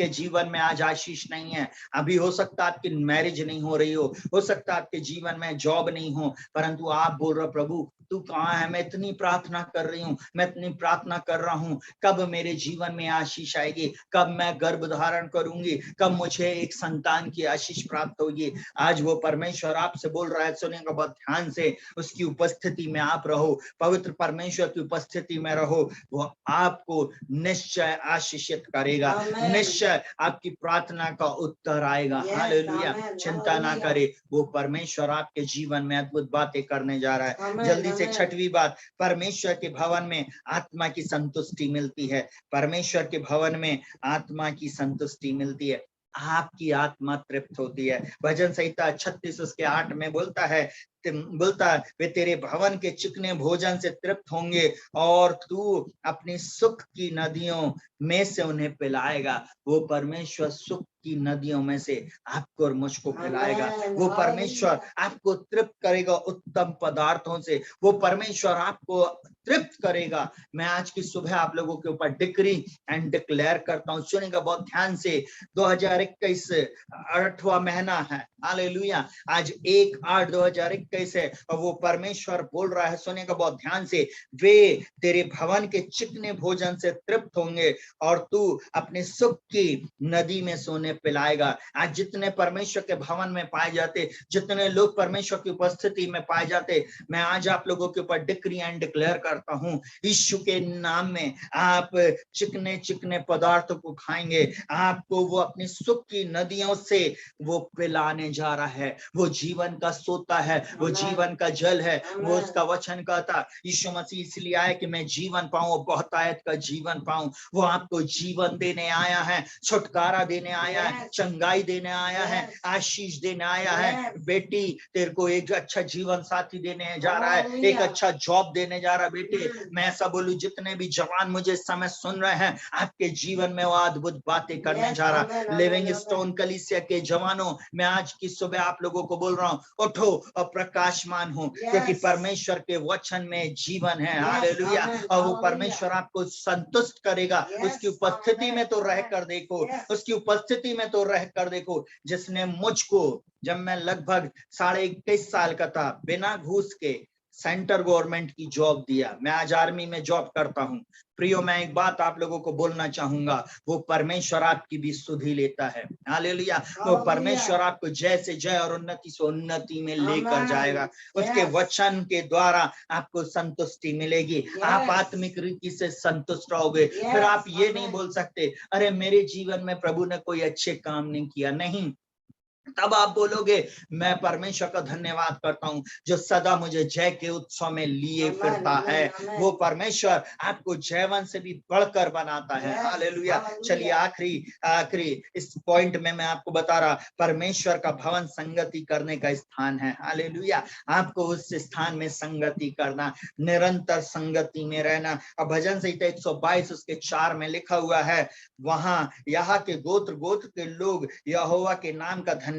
जीवन में आज आशीष नहीं है, अभी हो सकता है आपकी मैरिज नहीं हो रही हो सकता है आपके जीवन में जॉब नहीं हो, परंतु आप बोल रहे प्रभु तू कहाँ है? मैं इतनी प्रार्थना कर रही हूँ, मैं इतनी प्रार्थना कर रहा हूँ, कब मेरे जीवन में आशीष आएगी, कब मैं गर्भ धारण करूंगी, कब मुझे एक संतान की आशीष प्राप्त होगी। आज वो परमेश्वर आपसे बोल रहा है, सुनेगा बहुत ध्यान से, उसकी उपस्थिति में आप रहो, पवित्र परमेश्वर की उपस्थिति में रहो, वो आपको निश्चय आशीषित करेगा, निश्चय आपकी प्रार्थना का उत्तर आएगा। हालेलुया। चिंता ना करे, वो परमेश्वर आपके जीवन में अद्भुत बातें करने जा रहा है। जल्दी से छठवीं बात, परमेश्वर के भवन में आत्मा की संतुष्टि मिलती है। परमेश्वर के भवन में आत्मा की संतुष्टि मिलती है, आपकी आत्मा तृप्त होती है। भजन संहिता 36:8 में बोलता है वे तेरे भवन के चिकने भोजन से तृप्त होंगे और तू अपनी सुख की नदियों में से उन्हें पिलाएगा। वो परमेश्वर सुख की नदियों में से आपको और मुझको पिलाएगा। वो परमेश्वर आपको तृप्त करेगा उत्तम पदार्थों से, वो परमेश्वर आपको तृप्त करेगा। मैं आज की सुबह आप लोगों के ऊपर डिक्री एंड डिक्लेयर करता हूँ, सुनेगा बहुत ध्यान से। 2021 8वां महीना है, हालेलुया। आज 1/8/2021 है और वो परमेश्वर बोल रहा है, सुनेगा बहुत ध्यान से, वे तेरे भवन के चिकने भोजन से तृप्त होंगे और तू अपने सुख की नदी में सोने पिलाएगा। आज जितने परमेश्वर के भवन में पाए जाते, जितने लोग परमेश्वर की उपस्थिति में पाए जाते, मैं आज आप लोगों के ऊपर डिक्री एंड डिक्लेयर करता हूँ, यीशु के नाम में आप चिकने चिकने पदार्थों को खाएंगे। आपको वो अपनी सुख की नदियों से वो पिलाने जा रहा है। वो जीवन का सोता है, वो जीवन का जल है। वो उसका वचन कहता, यीशु मसीह इसलिए आया कि मैं जीवन पाऊं और बहुतायत का जीवन पाऊं। वो आपको जीवन देने आया है, छुटकारा देने आया है, चंगाई देने आया है, आशीष देने आया है। बेटी, तेरे को एक अच्छा जीवन साथी देने जा रहा है, एक अच्छा जॉब देने जा रहा है। बेटे, मैं ऐसा बोलूं, जितने भी जवान मुझे इस समय सुन रहे हैं, आपके जीवन में वो अद्भुत बातें करने जा रहा। लिविंग स्टोन कलीसिया के जवानों, मैं आज की सुबह आप लोगों को बोल रहा हूं, उठो और प्रकाशमान हो, क्योंकि परमेश्वर के वचन में जीवन है। हालेलुया। और वो परमेश्वर आपको संतुष्ट करेगा। उसकी उपस्थिति में तो रह कर देखो, उसकी उपस्थिति में तो रह कर देखो, जिसने मुझको, जब मैं लगभग 21.5 साल का था, बिना घूस के सेंटर गवर्नमेंट की जॉब दिया। मैं आज आर्मी में जॉब करता हूं। प्रियो, मैं एक बात आप लोगों को बोलना चाहूंगा, वो परमेश्वर आपकी भी सुधि लेता है। हालेलुया। वो परमेश्वर आपको जय से जय और उन्नति से उन्नति में लेकर जाएगा। उसके वचन के द्वारा आपको संतुष्टि मिलेगी। आप आत्मिक रीति से संतुष्ट रहोगे। फिर आप ये नहीं बोल सकते, अरे मेरे जीवन में प्रभु ने कोई अच्छे काम नहीं किया। नहीं, तब आप बोलोगे, मैं परमेश्वर का धन्यवाद करता हूं जो सदा मुझे जय के उत्सव में लिए फिरता है। वो परमेश्वर आपको जयवन से भी बढ़कर बनाता है। हालेलुया। चलिए आखिरी इस पॉइंट में मैं आपको बता रहा, परमेश्वर का भवन संगति करने का स्थान है। हालेलुया। आपको उस स्थान में संगति करना, निरंतर संगति में रहना। और भजन संहिता 122 उसके 4 में लिखा हुआ है, वहां यहाँ के गोत्र गोत्र के लोग यहोवा के नाम का धन्यवाद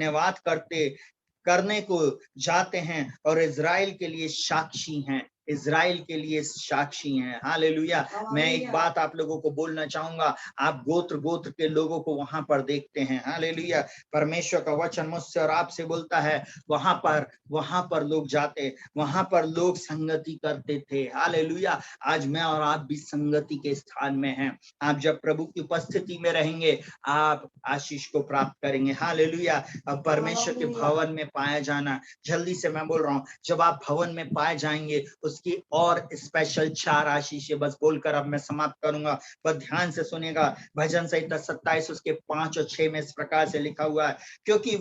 करने को जाते हैं और इजराइल के लिए साक्षी हैं। इजराइल के लिए साक्षी हैं। हालेलुया। मैं एक बात आप लोगों को बोलना चाहूंगा, आप गोत्र गोत्र के लोगों को वहां पर देखते हैं। हालेलुया। परमेश्वर का वचन मुझसे और आपसे बोलता है, वहां पर लोग जाते, वहां पर लोग संगति करते थे। हालेलुया। आज मैं और आप भी संगति के स्थान में हैं। आप जब प्रभु की उपस्थिति में रहेंगे, आप आशीष को प्राप्त करेंगे। हालेलुया। अब परमेश्वर के भवन में पाया जाना, जल्दी से मैं बोल रहा हूँ, जब आप भवन में पाए जाएंगे, उसकी और स्पेशल 4 आशीषें बस बोलकर अब मैं समाप्त करूंगा। बस ध्यान से सुनिएगा। भजन संहिता 27 उसके 5 और 6 में इस प्रकार से लिखा हुआ है, क्योंकि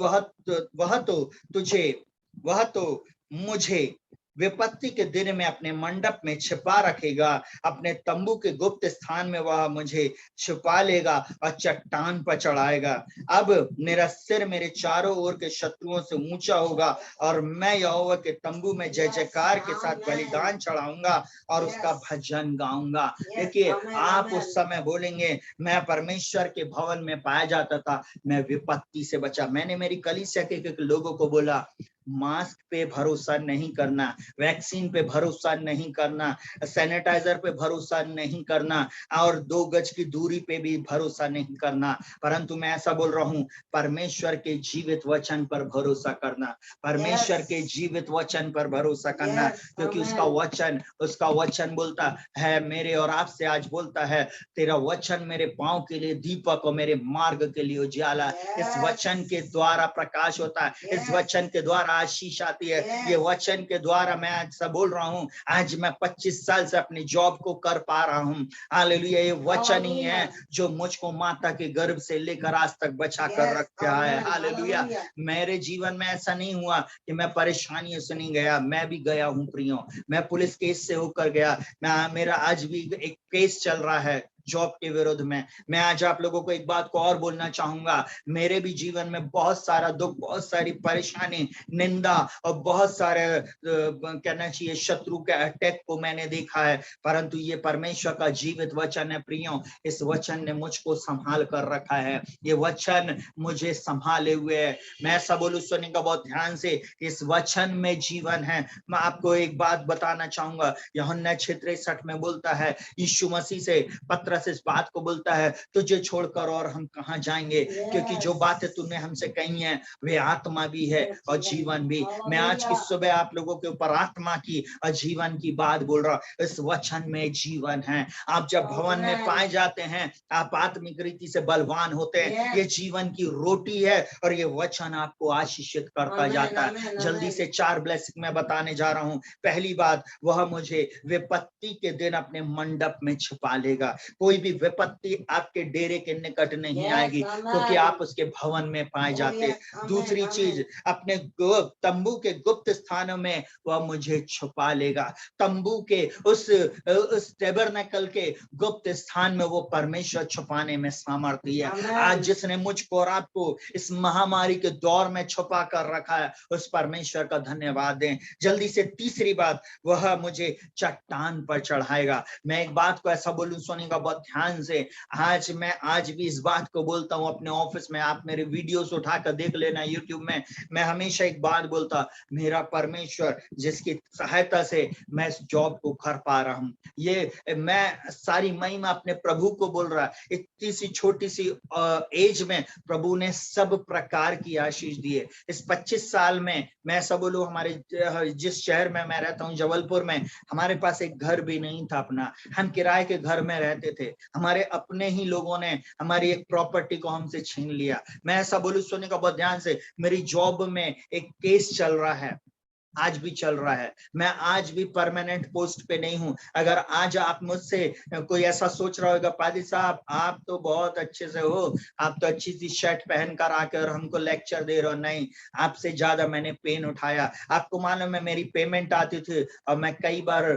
वह तो मुझे विपत्ति के दिन में अपने मंडप में छिपा रखेगा, अपने तंबू के गुप्त स्थान में वह मुझे छिपा लेगा और चट्टान पर चढ़ाएगा। अब मेरा सिर मेरे चारों ओर के शत्रुओं से ऊंचा होगा और मैं यहोवा के तंबू में जय जयकार के साथ बलिदान चढ़ाऊंगा और उसका भजन गाऊंगा। देखिए, आप उस समय बोलेंगे, मैं परमेश्वर के भवन में पाया जाता था, मैं विपत्ति से बचा। मैंने मेरी कलीसिया के लोगों को बोला, मास्क पे भरोसा नहीं करना, वैक्सीन पे भरोसा नहीं करना, सैनिटाइजर पे भरोसा नहीं करना और 2 गज की दूरी पे भी भरोसा नहीं करना, परंतु मैं ऐसा बोल रहा हूं, परमेश्वर के जीवित वचन पर भरोसा करना, परमेश्वर के जीवित वचन पर भरोसा करना, क्योंकि उसका वचन बोलता है, मेरे और आपसे आज बोलता है, तेरा वचन मेरे पांव के लिए दीपक और मेरे मार्ग के लिए उजाला। इस वचन के द्वारा प्रकाश होता है, इस वचन के द्वारा आशीष आती है। ये वचन के द्वारा मैं आज सब बोल रहा हूँ, आज मैं 25 साल से अपनी जॉब को कर पा रहा हूँ। हालेलुया। ये वचन ही है जो मुझको माता के गर्भ से लेकर आज तक बचा कर रखा है। हालेलुया। मेरे जीवन में ऐसा नहीं हुआ कि मैं परेशानियों से नहीं गया, मैं भी गया हूँ प्रियो। मैं पुलिस केस से होकर गया, मेरा आज भी एक केस चल रहा है जॉब के विरुद्ध में। मैं आज आप लोगों को एक बात को और बोलना चाहूंगा, मेरे भी जीवन में बहुत सारा दुख, बहुत सारी परेशानी, निंदा और बहुत सारे कहना चाहिए शत्रु के अटैक को मैंने देखा है, परंतु ये परमेश्वर का जीवित वचन है प्रियो। इस वचन ने मुझको संभाल कर रखा है, ये वचन मुझे संभाले हुए है। मैं ऐसा बोलूं, सुनेगा बहुत ध्यान से, इस वचन में जीवन है। मैं आपको एक बात बताना चाहूंगा, यूहन्ना 6:63 में बोलता है, यीशु मसीह से पतरस इस बात को बोलता है, तुझे छोड़कर और हम कहाँ जाएंगे, क्योंकि जो बातें तूने हमसे कही हैं वे आत्मा भी है और जीवन भी। मैं आज की सुबह आप लोगों के ऊपर आत्मा की और जीवन की बात बोल रहा हूं। इस वचन में जीवन है। आप जब भवन में पाए जाते हैं, आप आत्मिक रीति से बलवान होते हैं। ये जीवन की रोटी है और ये वचन आपको आशीषित करता जाता है। जल्दी से 4 ब्लेसिंग मैं बताने जा रहा हूं। पहली बात, वह मुझे विपत्ति के दिन अपने मंडप में छिपा लेगा। कोई भी विपत्ति आपके डेरे के निकट नहीं आएगी, क्योंकि आप उसके भवन में पाए जाते। दूसरी चीज, अपने तंबू के गुप्त स्थानों में वह मुझे छुपा लेगा। तंबू के उस टैबरनेकल के गुप्त स्थान में वो परमेश्वर छुपाने में सामर्थ्य है। आज जिसने मुझको और आपको इस महामारी के दौर में छुपा कर रखा है, उस परमेश्वर का धन्यवाद दें। जल्दी से तीसरी बात, वह मुझे चट्टान पर चढ़ाएगा। मैं एक बात को ऐसा बोलूं, सुनिएगा बहुत ध्यान से। मैं आज भी इस बात को बोलता हूं अपने ऑफिस में, आप मेरे वीडियोस उठाकर देख लेना यूट्यूब में। मैं हमेशा एक बात बोलता, मेरा परमेश्वर जिसकी सहायता से मैं इस जॉब को कर पा रहा हूं, ये मैं सारी महिमा अपने प्रभु को बोल रहा। इतनी सी छोटी सी एज में प्रभु ने सब प्रकार की आशीष दिए। इस 25 साल में मैं ऐसा बोलूं, हमारे जिस शहर में मैं रहता हूं, जबलपुर में, हमारे पास एक घर भी नहीं था अपना। हम किराए के घर में रहते थे। हमारे अपने ही लोगों ने हमारी एक प्रॉपर्टी को हमसे छीन लिया। मैं ऐसा बोलूं, सुनने का बहुत ध्यान से, मेरी जॉब में एक केस चल रहा है, आज भी चल रहा है। मैं आज भी परमानेंट पोस्ट पे नहीं हूं। अगर आज आप मुझसे कोई ऐसा सोच रहा होगा, पादी साहब आप तो बहुत अच्छे से हो, आप तो अच्छी सी शर्ट पहन कर आकर हमको लेक्चर दे रहे हो, नहीं, आपसे ज्यादा मैंने पेन उठाया। आपको मालूम है मेरी पेमेंट आती थी और मैं कई बार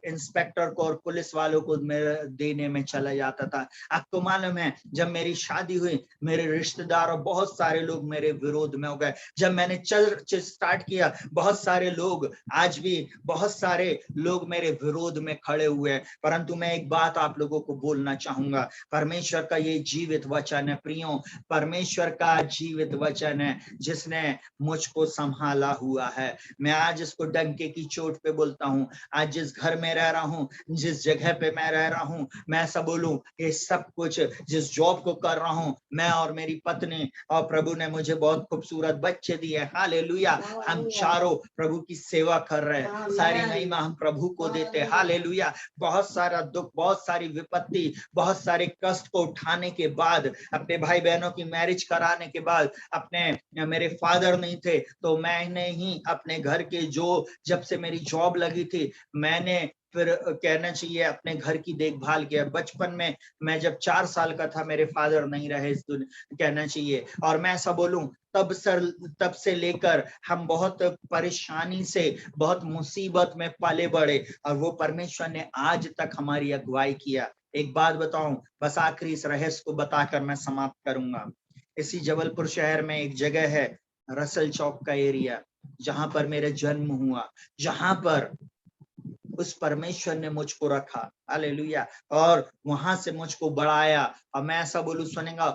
इंस्पेक्टर को और पुलिस वालों को देने में चला जाता था। आपको मालूम है जब मेरी शादी हुई, मेरे रिश्तेदार और बहुत सारे लोग मेरे विरोध में हो गए। जब मैंने चर्च स्टार्ट किया, बहुत सारे लोग, आज भी बहुत सारे लोग मेरे विरोध में खड़े हुए हैं। परंतु मैं एक बात आप लोगों को बोलना चाहूंगा, परमेश्वर का ये जीवित वचन है प्रियो, परमेश्वर का जीवित वचन है जिसने मुझको संभाला हुआ है। मैं आज इसको डंके की चोट पे बोलता हूँ। आज जिस घर में रह रहा हूँ, जिस जगह पे मैं रह रहा हूँ, मैं ऐसा बोलूं, ये सब कुछ जिस जॉब को कर रहा हूँ, मैं और मेरी पत्नी, और प्रभु ने मुझे बहुत खूबसूरत बच्चे दिए। हालेलुया। हम चारों प्रभु की सेवा कर रहे हैं। सारी महिमा हम प्रभु को देते हैं। हालेलुया। बहुत सारा दुख, बहुत सारी विपत्ति, बहुत सारे कष्ट को उठाने के बाद, अपने भाई बहनों की मैरिज कराने के बाद, अपने मेरे फादर नहीं थे तो मैंने ही अपने घर के, जो जब से मेरी जॉब लगी थी, मैंने फिर कहना चाहिए अपने घर की देखभाल किया। बचपन में मैं जब 4 साल का था, मेरे फादर नहीं रहे इस दुनिया, कहना चाहिए। और मैं ऐसा बोलूं, तब से लेकर हम बहुत परेशानी से, बहुत मुसीबत में पले बड़े, और वो परमेश्वर ने आज तक हमारी अगुवाई किया। एक बात बताऊं, बस आखिरी इस रहस्य को बताकर मैं समाप्त करूंगा। इसी जबलपुर शहर में एक जगह है, रसल चौक का एरिया, जहां पर मेरा जन्म हुआ, जहां पर उस परमेश्वर ने मुझको रखा। हालेलुया। और वहां से मुझको बढ़ाया। और मैं ऐसा बोलूं, सुनेगा,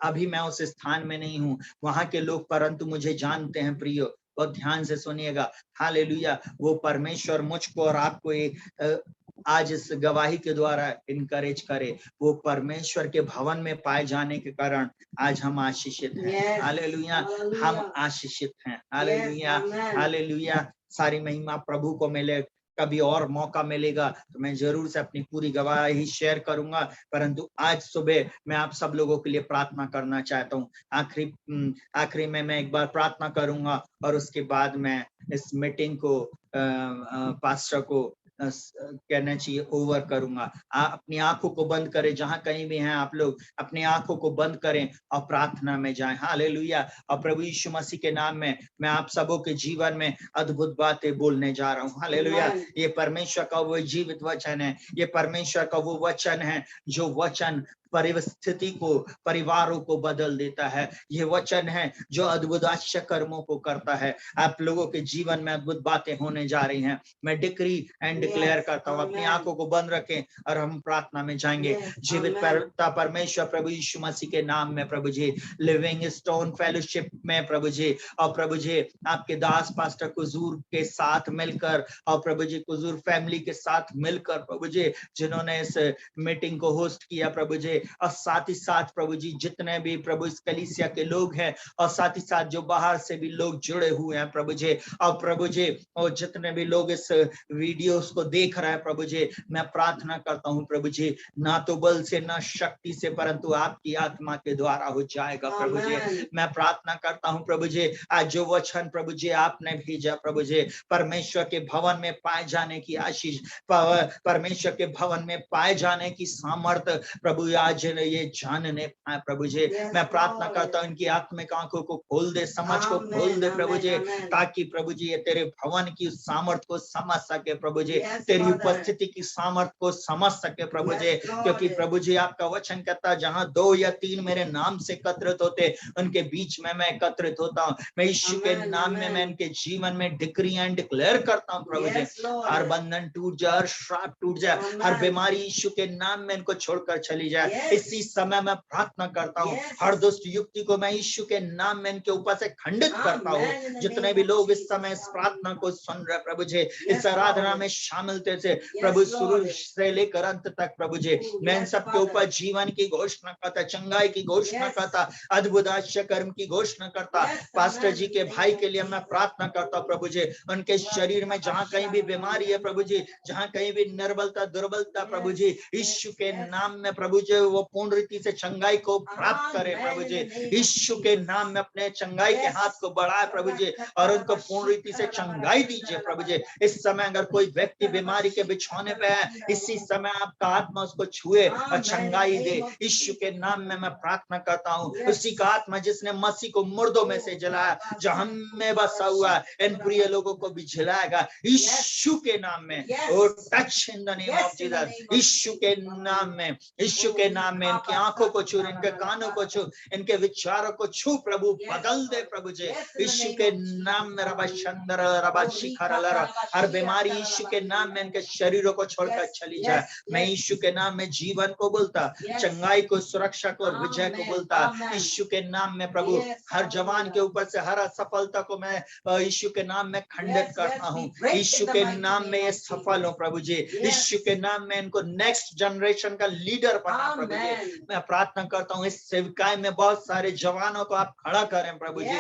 अभी मैं उस स्थान में नहीं हूं, वहां के लोग परंतु मुझे जानते हैं प्रियो। बहुत ध्यान से सुनिएगा। हालेलुया। वो परमेश्वर मुझको और आपको एक आज इस गवाही के द्वारा इनकरेज करे। वो परमेश्वर के भवन में पाए जाने के कारण आज हम आशीषित हैं। हालेलुया। हम आशीषित हैं। हालेलुया। हालेलुया। सारी महिमा प्रभु को मिले। कभी और मौका मिलेगा तो मैं जरूर से अपनी पूरी गवाही शेयर करूंगा, परंतु आज सुबह मैं आप सब लोगों के लिए प्रार्थना करना चाहता हूँ। आखिरी में मैं एक बार प्रार्थना करूंगा और उसके बाद मैं इस मीटिंग को पास्टर को कहना चाहिए ओवर करूंगा। अपनी आंखों को बंद करें, जहां कहीं भी हैं आप लोग अपनी आंखों को बंद करें और प्रार्थना में जाएं। हालेलुया। और प्रभु यीशु मसीह के नाम में मैं आप सबों के जीवन में अद्भुत बातें बोलने जा रहा हूँ। हालेलुया। ये परमेश्वर का वो जीवित वचन है, ये परमेश्वर का वो वचन है जो वचन परिस्थिति को, परिवारों को बदल देता है। ये वचन है जो अद्भुत आश्चर्य कर्मों को करता है। आप लोगों के जीवन में अद्भुत बातें होने जा रही हैं। मैं डिक्री एंड डिक्लेयर करता हूँ। अपनी आंखों को बंद रखें और हम प्रार्थना में जाएंगे। जीवित परमेश्वर प्रभु यीशु मसीह के नाम में प्रभु जी, लिविंग स्टोन फेलोशिप में प्रभु जी, और प्रभु जी आपके दास पास्टर कुजूर के साथ मिलकर, और प्रभु जी कुजूर फैमिली के साथ मिलकर प्रभु जी, जिन्होंने इस मीटिंग को होस्ट किया प्रभु जी, और साथ ही साथ प्रभु जी जितने भी प्रभु इस कलीसिया के लोग हैं, और साथ ही साथ जो बाहर से भी लोग जुड़े हुए हैं प्रभु जी, और प्रभु जी और जितने भी लोग इस वीडियोस को देख रहे हैं प्रभु जी, मैं प्रार्थना करता हूं प्रभु जी, ना तो बल से ना शक्ति से परंतु आपकी आत्मा के द्वारा हो जाएगा प्रभु जी। मैं प्रार्थना करता हूं प्रभु जी, आज जो वचन प्रभु जी आपने भेजा प्रभु जी, परमेश्वर के भवन में पाए जाने की आशीष, परमेश्वर के भवन में पाए जाने की सामर्थ्य प्रभु आज ये जानने पाए प्रभु जी। मैं प्रार्थना करता हूं इनकी आत्मिक आंखों को खोल दे, समझ को खोल दे प्रभु जी, ताकि प्रभु जी ये तेरे भवन की सामर्थ को समझ सके प्रभु जी, तेरी उपस्थिति की सामर्थ को समझ सके प्रभु जी। क्योंकि प्रभु जी आपका वचन कहता है जहां 2 या 3 मेरे नाम से एकत्रित होते उनके बीच में मैं एकत्रित होता हूं। मैं यीशु के नाम में मैं इनके जीवन में डिक्री एंड डिक्लेयर करता हूं प्रभु जी, हर बंधन टूट जाए, हर श्राप टूट जाए, हर बीमारी यीशु के नाम में इनको छोड़कर चली जाए। इसी समय मैं प्रार्थना करता हूँ हर दुष्ट युक्ति को मैं यीशु के नाम में इनके ऊपर से खंडित करता हूँ। जितने भी लोग इस समय इस प्रार्थना को सुन रहे प्रभु जी, इस आराधना में शामिल थे प्रभु, शुरू से लेकर अंत तक प्रभु जी, मैं इन सबके ऊपर जीवन की घोषणा करता, चंगाई की घोषणा करता, अद्भुत आश्चर्य कर्म की घोषणा करता। पास्टर जी के भाई के लिए मैं प्रार्थना करता हूँ प्रभु जी, उनके शरीर में जहाँ कहीं भी बीमारी है प्रभु जी, जहाँ कहीं भी निर्बलता दुर्बलता प्रभु जी, यीशु के नाम में प्रभु जी वो पूर्ण रीति से चंगाई को प्राप्त करे प्रभु जी। यीशु के नाम में अपने चंगाई के हाथ को बढ़ाए प्रभु जी, और उनको पूर्ण रीति से चंगाई दीजिए प्रभु जी। इस समय अगर कोई व्यक्ति बीमारी के बिछौने पे है, इसी समय आपका आत्मा उसको छुए और चंगाई दे। यीशु के नाम में मैं प्रार्थना करता हूँ, उसी का आत्मा जिसने मसीह को मुर्दों में से जलाया, जो हम में बसा हुआ है, इन प्रिय लोगों को भी जलाएगा यीशु के नाम में। और touch in the name of Jesus, यीशु के नाम में, यीशु के नाम में इनकी आंखों को छू, इनके कानों को छू, इनके विचारों को छू प्रभु, बदल दे प्रभु जी। यीशु के नाम में रबा शंदर रबा शिखर लरा, हर बीमारी यीशु के नाम में इनके शरीरों को छोड़कर चली जाए। मैं यीशु के नाम में जीवन को बोलता, चंगाई को, सुरक्षा को और विजय को बोलता यीशु के नाम में प्रभु। हर जवान के ऊपर से हर असफलता को मैं यीशु के नाम में खंडित करता हूँ। यीशु के नाम में ये सफल हो प्रभु जी। यीशु के नाम में इनको नेक्स्ट जनरेशन का लीडर बना प्रभु जी। मैं प्रार्थना करता हूँ इस सेवकाई में बहुत सारे जवानों को आप खड़ा करें प्रभु जी,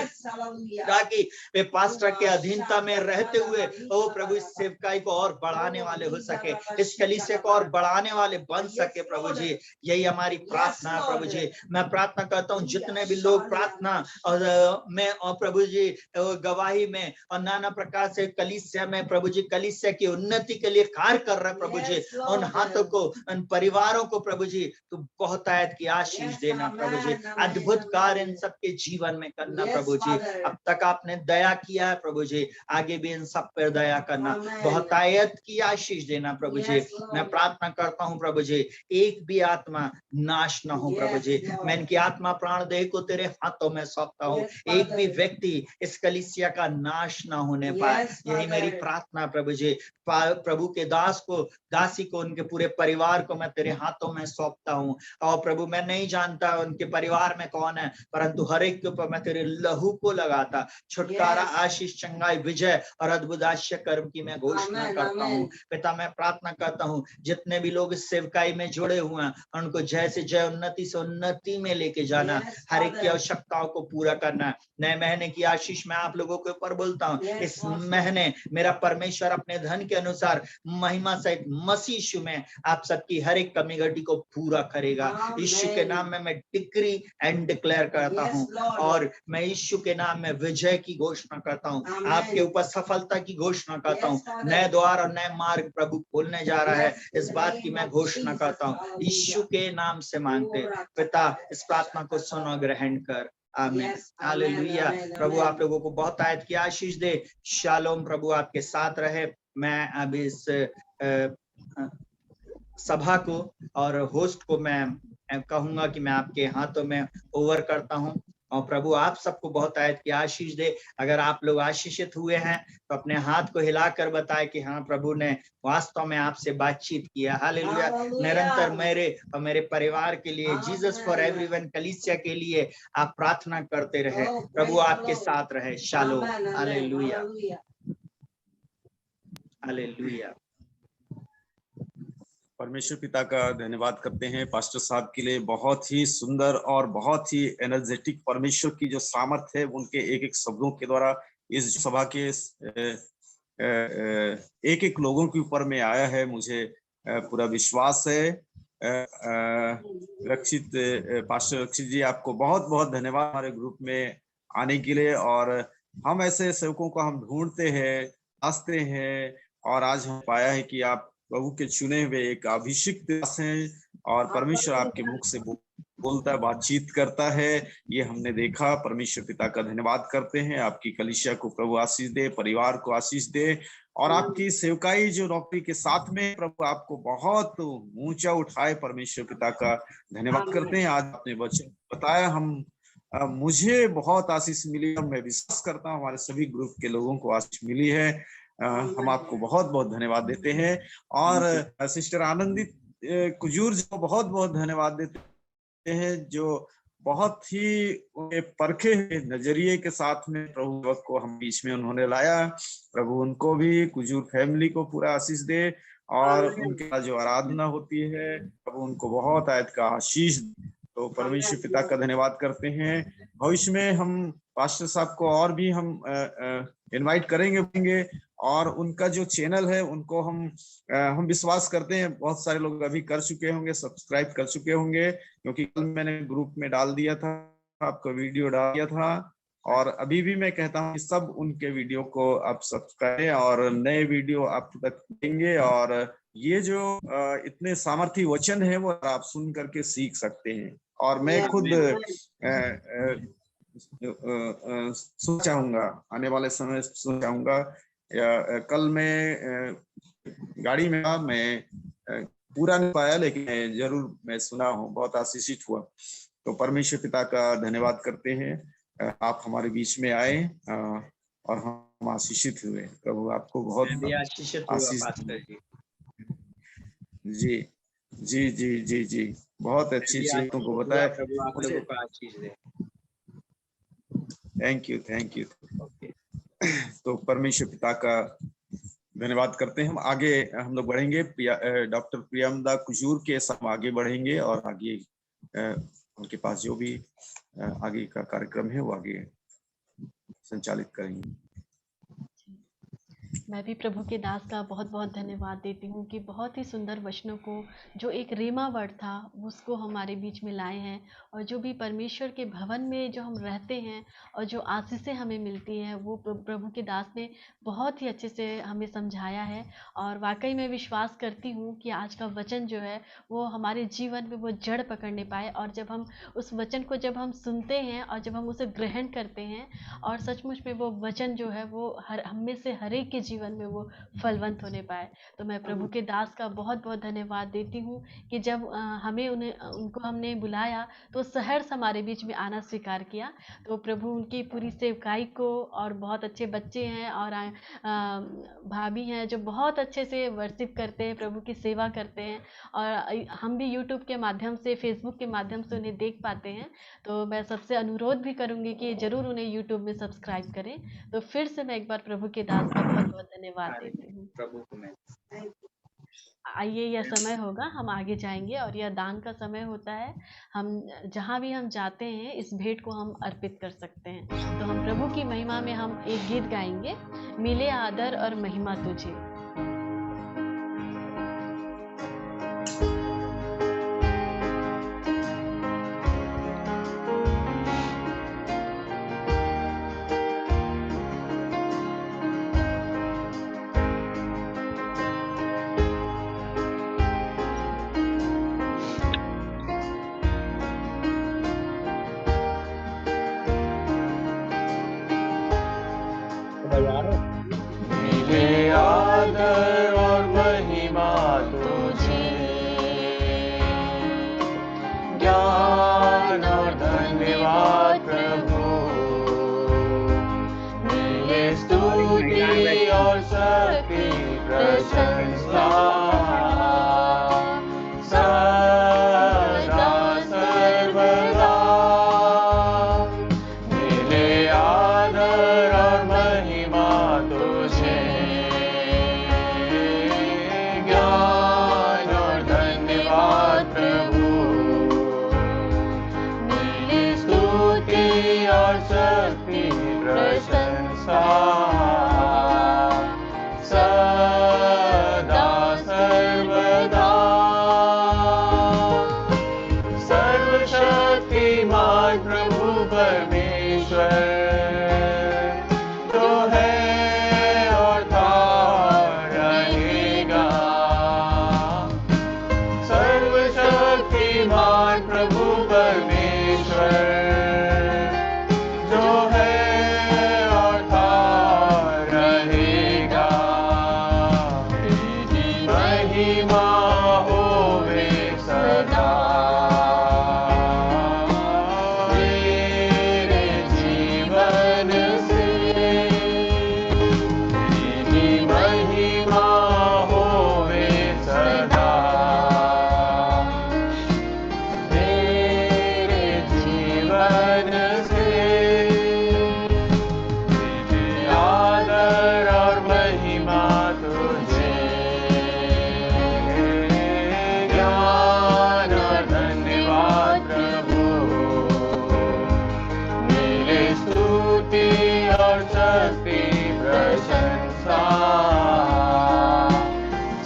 ताकि वे पास्टर के अधीनता में रहते हुए ओ प्रभु इस सेवकाई को और बढ़ाने वाले हो सके, इस कलीसिया को और बढ़ाने वाले बन सके प्रभु जी। यही हमारी प्रार्थना है प्रभु जी। मैं प्रार्थना करता हूँ जितने भी लोग प्रार्थना में और प्रभु जी गवाही में और नाना प्रकार से कलीसिया में प्रभु जी, कलीसिया की उन्नति के लिए कार्य कर रहे प्रभु जी, उन हाथों को, उन परिवारों को प्रभु जी तू बहुत आयत की आशीष देना प्रभु जी, अद्भुत कार्य इन सबके जीवन में करना प्रभु जी। अब तक आपने दया किया है प्रभु जी, आगे भी इन सब पर दया करना, बहुत आयत की आशीष देना प्रभु जी। मैं प्रार्थना करता हूँ प्रभु जी, एक भी आत्मा नाश न हो प्रभु जी। मैं इनकी आत्मा प्राण देह को तेरे हाथों में सौंपता हूँ, एक भी व्यक्ति इस कलीसिया का नाश ना होने पाए, यही मेरी प्रार्थना प्रभु जी। प्रभु के दास को, दासी को, उनके पूरे परिवार को मैं तेरे हाथों में सौंपता हूँ। और प्रभु मैं नहीं जानता उनके परिवार में कौन है, परंतु हर एक के ऊपर मैं तेरे लहू को लगाता, छुटकारा, आशीष, चंगाई, विजय और अद्भुत आश्चर्य कर्म की मैं घोषणा करता हूँ। पिता मैं प्रार्थना करता हूँ जितने भी लोग इस सेवकाई में जुड़े हुए हैं उनको जय से जय, उन्नति से उन्नति में लेके जाना, हर एक की आवश्यकताओं को पूरा करना। नए महीने की आशीष मैं आप लोगों के ऊपर बोलता हूँ, इस महीने मेरा परमेश्वर अपने धन के अनुसार महिमा सहित मसीह यीशु में आप सबकी हर एक कमी घटी को पूरा करेगा। यीशु के नाम में मैं डिक्री एंड डिक्लेयर करता हूँ और मैं यीशु के नाम में विजय की घोषणा करता हूँ, आपके ऊपर सफलता की घोषणा करता हूँ। नए द्वार और नए मार्ग प्रभु खोलने जा रहा है, इस बात की मैं घोषणा करता हूँ। यीशु के नाम से मांगते पिता, इस प्रार्थना को सुन और ग्रहण कर। आमीन। हालेलुया। प्रभु आप लोगों को बहुत आयत की आशीष दे। शालोम प्रभु आपके साथ रहे। मैं अभी इस सभा को और होस्ट को मैं कहूंगा कि मैं आपके हाथों में ओवर करता हूं और प्रभु आप सबको बहुत आयत की आशीष दे। अगर आप लोग आशीषित हुए हैं तो अपने हाथ को हिलाकर बताएं कि हाँ, प्रभु ने वास्तव में आपसे बातचीत किया। हालेलुया। निरंतर मेरे और मेरे परिवार के लिए, जीसस फॉर एवरीवन कलीसिया के लिए आप प्रार्थना करते रहे। प्रभु आपके साथ रहे। शालोम। हालेलुया। हालेलुया। परमेश्वर पिता का धन्यवाद करते हैं पास्टर साहब के लिए। बहुत ही सुंदर और बहुत ही एनर्जेटिक परमेश्वर की जो सामर्थ है उनके एक एक शब्दों के द्वारा इस सभा के एक एक लोगों के ऊपर में आया है। मुझे पूरा विश्वास है। रक्षित पास्टर रक्षित जी, आपको बहुत बहुत धन्यवाद हमारे ग्रुप में आने के लिए। और हम ऐसे सेवकों को हम ढूंढते हैं, आसते हैं, और आज हम पाया है कि आप प्रभु के चुने हुए एक अभिषिक्त दास हैं और परमेश्वर आपके मुख से बोलता है, बातचीत करता है। ये हमने देखा। परमेश्वर पिता का धन्यवाद करते हैं। आपकी कलीसिया को प्रभु आशीष दे, परिवार को आशीष दे, और आपकी सेवकाई जो नौकरी के साथ में प्रभु आपको बहुत ऊंचा उठाए। परमेश्वर पिता का धन्यवाद करते हैं। आज आपने वचन बताया, मुझे बहुत आशीष मिली। मैं विश्वास करता हूँ हमारे सभी ग्रुप के लोगों को आशीष मिली है। हम आपको बहुत बहुत धन्यवाद देते हैं। और सिस्टर आनंदित कुजूर जी को बहुत बहुत धन्यवाद देते हैं, जो बहुत ही परखे नजरिए के साथ में प्रभु को हम बीच में उन्होंने लाया। प्रभु उनको भी, कुजूर फैमिली को पूरा आशीष दे, और उनके जो आराधना होती है प्रभु उनको बहुत आयत का आशीष। तो परमेश्वर पिता का धन्यवाद करते हैं। भविष्य में हम पास्टर साहब को और भी हम इनवाइट करेंगे, और उनका जो चैनल है उनको हम विश्वास करते हैं बहुत सारे लोग अभी कर चुके होंगे, सब्सक्राइब कर चुके होंगे, क्योंकि कल मैंने ग्रुप में डाल दिया था, आपका वीडियो डाल दिया था। और अभी भी मैं कहता हूँ कि सब उनके वीडियो को आप सब्सक्राइब करें और नए वीडियो आप तक देंगे। और ये जो इतने सामर्थी वचन है वो आप सुन करके सीख सकते हैं। और मैं खुद सोचाऊंगा, आने वाले समय सोचाऊंगा, या कल मैं गाड़ी में था, मैं पूरा नहीं पाया, लेकिन जरूर मैं सुना हूँ, बहुत आशीषित हुआ। तो परमेश्वर पिता का धन्यवाद करते हैं, आप हमारे बीच में आए और हम आशीषित हुए। प्रभु आपको बहुत आशीष। जी जी जी जी जी, बहुत अच्छी चीजों को बताया। Thank you, thank you. तो परमेश्वर पिता का धन्यवाद करते हैं। हम आगे हम लोग बढ़ेंगे। डॉक्टर प्रियमदा कुजूर के साथ आगे बढ़ेंगे और आगे उनके पास जो भी आगे का कार्यक्रम है वो आगे संचालित करेंगे। मैं भी प्रभु के दास का बहुत बहुत धन्यवाद देती हूँ कि बहुत ही सुंदर वचनों को, जो एक रेमा वर्ड था, उसको हमारे बीच में लाए हैं। और जो भी परमेश्वर के भवन में जो हम रहते हैं और जो आशीषें हमें मिलती हैं, वो प्रभु के दास ने बहुत ही अच्छे से हमें समझाया है। और वाकई में विश्वास करती हूँ कि आज का वचन जो है वो हमारे जीवन में वो जड़ पकड़ने पाए। और जब हम उस वचन को जब हम सुनते हैं और जब हम उसे ग्रहण करते हैं, और सचमुच में वो वचन जो है वो हम में से हर एक के जीवन में वो फलवंत होने पाए। तो मैं प्रभु के दास का बहुत बहुत धन्यवाद देती हूँ कि जब हमें उनको हमने बुलाया तो सहर्ष हमारे बीच में आना स्वीकार किया। तो प्रभु उनकी पूरी सेवकाई को, और बहुत अच्छे बच्चे हैं और भाभी हैं जो बहुत अच्छे से वर्शिप करते हैं, प्रभु की सेवा करते हैं। और हम भी यूट्यूब के माध्यम से, फेसबुक के माध्यम से उन्हें देख पाते हैं। तो मैं सबसे अनुरोध भी करूँगी कि ज़रूर उन्हें यूट्यूब में सब्सक्राइब करें। तो फिर से मैं एक बार प्रभु के दास का बहुत बहुत धन्यवाद देती हूँ। प्रभु को मैं आइए, यह समय होगा, हम आगे जाएंगे और यह दान का समय होता है। हम जहाँ भी हम जाते हैं इस भेंट को हम अर्पित कर सकते हैं। तो हम प्रभु की महिमा में हम एक गीत गाएंगे, मिले आदर और महिमा तुझे। मिले आदर और महिमा तुझे, ज्ञान और धन्यवाद प्रभु, मिले स्तुति और शक्ति प्रशंसा सदा सर्वदा, मिले आदर और महिमा तुझे, ज्ञान और धन्यवाद प्रभु, मिले स्तुति और शक्ति प्रशंसा सदा सर्वदा। सर्वशक्तिमान प्रभु परमेश्वर जो है और था रहेगा, सर्वशक्तिमान प्रभु परमेश्वर जो है और था रहेगा, तेरी महिमा होवे सदा, मेरे जीवन से तेरी महिमा होवे सदा, मेरे जीवन से तेरे आदर और महिमा तुझे, ज्ञान और धन्यवाद प्रभु, मिले स्तुति और शक्ति प्रशंसा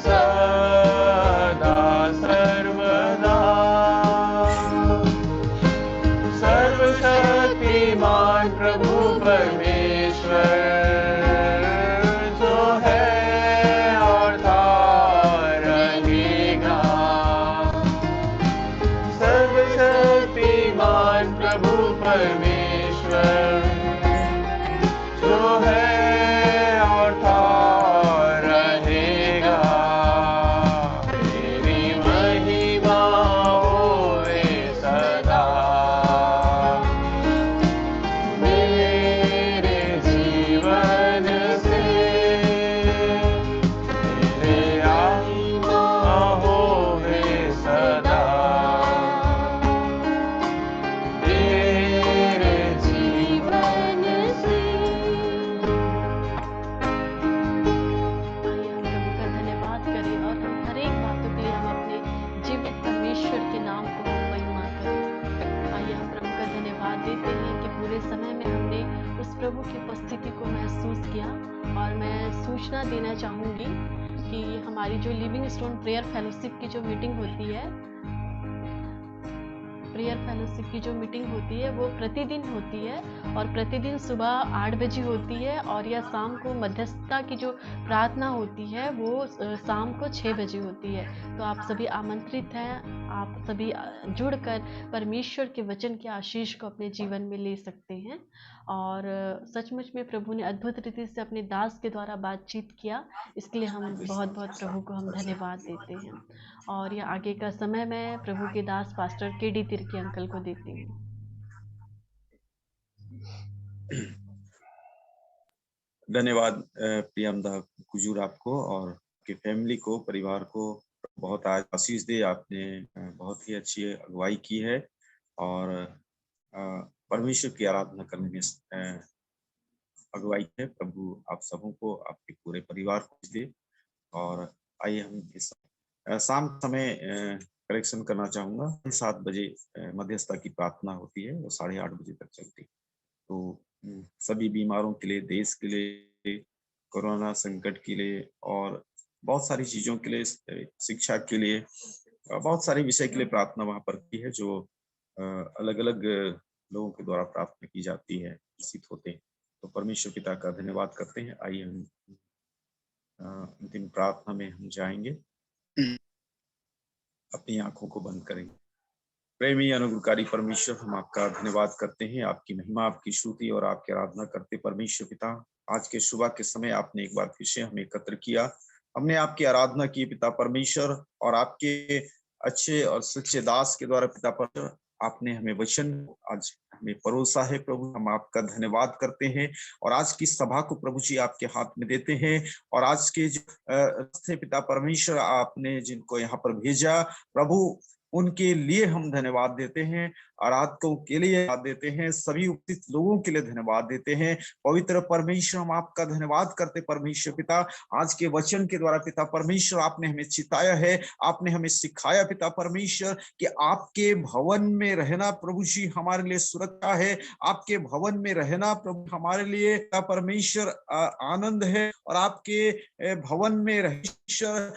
सदा सर्वदा। सर्वशक्तिमान प्रभु परमेश्वर जो है और था रहेगा, सर्वशक्तिमान प्रभु परमेश्वर जो है और था रहेगा, तेरी महिमा होवे सदा, मेरे जीवन से तेरे महिमा होवे सदा, मेरे जीवन से। आइए हम प्रभु का धन्यवाद करें और हम हर एक बातों के लिए हम अपने जीवित परमेश्वर के नाम को हम महिमा करें। आइए हम प्रभु का धन्यवाद देते हैं कि पूरे समय में हमने उस प्रभु की उपस्थिति को महसूस किया। और मैं सूचना देना चाहूँगी कि हमारी जो लिविंग स्टोन प्रेयर फेलोशिप की जो मीटिंग होती है, प्रेयर फेलोशिप की जो मीटिंग होती है वो प्रतिदिन होती है और प्रतिदिन सुबह 8 बजे होती है, और या शाम को मध्यस्थता की जो प्रार्थना होती है वो शाम को 6 बजे होती है। तो आप सभी आमंत्रित हैं, आप सभी जुड़कर परमेश्वर के वचन के आशीष को अपने जीवन में ले सकते हैं। और सचमुच में प्रभु ने अद्भुत रीति से अपने दास के द्वारा बातचीत किया, इसके लिए हम बहुत बहुत प्रभु को हम धन्यवाद देते हैं। और ये आगे का समय मैं प्रभु के दास पास्टर केडी तिर्की अंकल को देती हूँ। धन्यवाद प्रियमदा कुजूर आपको और आपकी फैमिली को, परिवार को बहुत आज आशीष दे। आपने बहुत ही अच्छी अगुवाई की है और परमेश्वर की आराधना करने में अगुवाई है। प्रभु आप सबों को, आपके पूरे परिवार को दे। और आइए हम इस शाम समय करेक्शन करना चाहूंगा, 7 बजे मध्यस्थता की प्रार्थना होती है, वो 8:30 बजे तक चलती है। तो सभी बीमारों के लिए, देश के लिए, कोरोना संकट के लिए और बहुत सारी चीजों के लिए, शिक्षा के लिए, बहुत सारे विषय के लिए प्रार्थना वहां पर की है, जो अलग अलग लोगों के द्वारा प्रार्थना की जाती है, सिद्ध होते हैं। तो परमेश्वर पिता का धन्यवाद करते हैं। आइए हम अंतिम प्रार्थना में हम जाएंगे, अपनी आंखों को बंद करेंगे। प्रेमी अनुग्रहकारी परमेश्वर, हम आपका धन्यवाद करते हैं, आपकी महिमा, आपकी स्तुति और आपकी आराधना करते परमेश्वर पिता। आज के सुबह के समय आपने एक बार फिर से हमें एकत्र किया, हमने आपकी आराधना की पिता परमेश्वर, और आपके अच्छे और सच्चे दास के द्वारा पिता परमेश्वर आपने हमें वचन आज हमें परोसा है। प्रभु हम आपका धन्यवाद करते हैं और आज की सभा को प्रभु जी आपके हाथ में देते हैं। और आज के जो पिता परमेश्वर आपने जिनको यहाँ पर भेजा प्रभु, उनके लिए हम धन्यवाद देते हैं, आराधकों के लिए धन्यवाद देते हैं, सभी उपस्थित लोगों के लिए धन्यवाद देते हैं। पवित्र परमेश्वर हम आपका धन्यवाद करते परमेश्वर पिता। आज के वचन के द्वारा पिता परमेश्वर आपने हमें चिताया है, आपने हमें सिखाया पिता परमेश्वर कि आपके भवन में रहना प्रभु जी हमारे लिए सुरक्षा है, आपके भवन में रहना प्रभु हमारे लिए पिता परमेश्वर आनंद है। और आपके भवन में रहना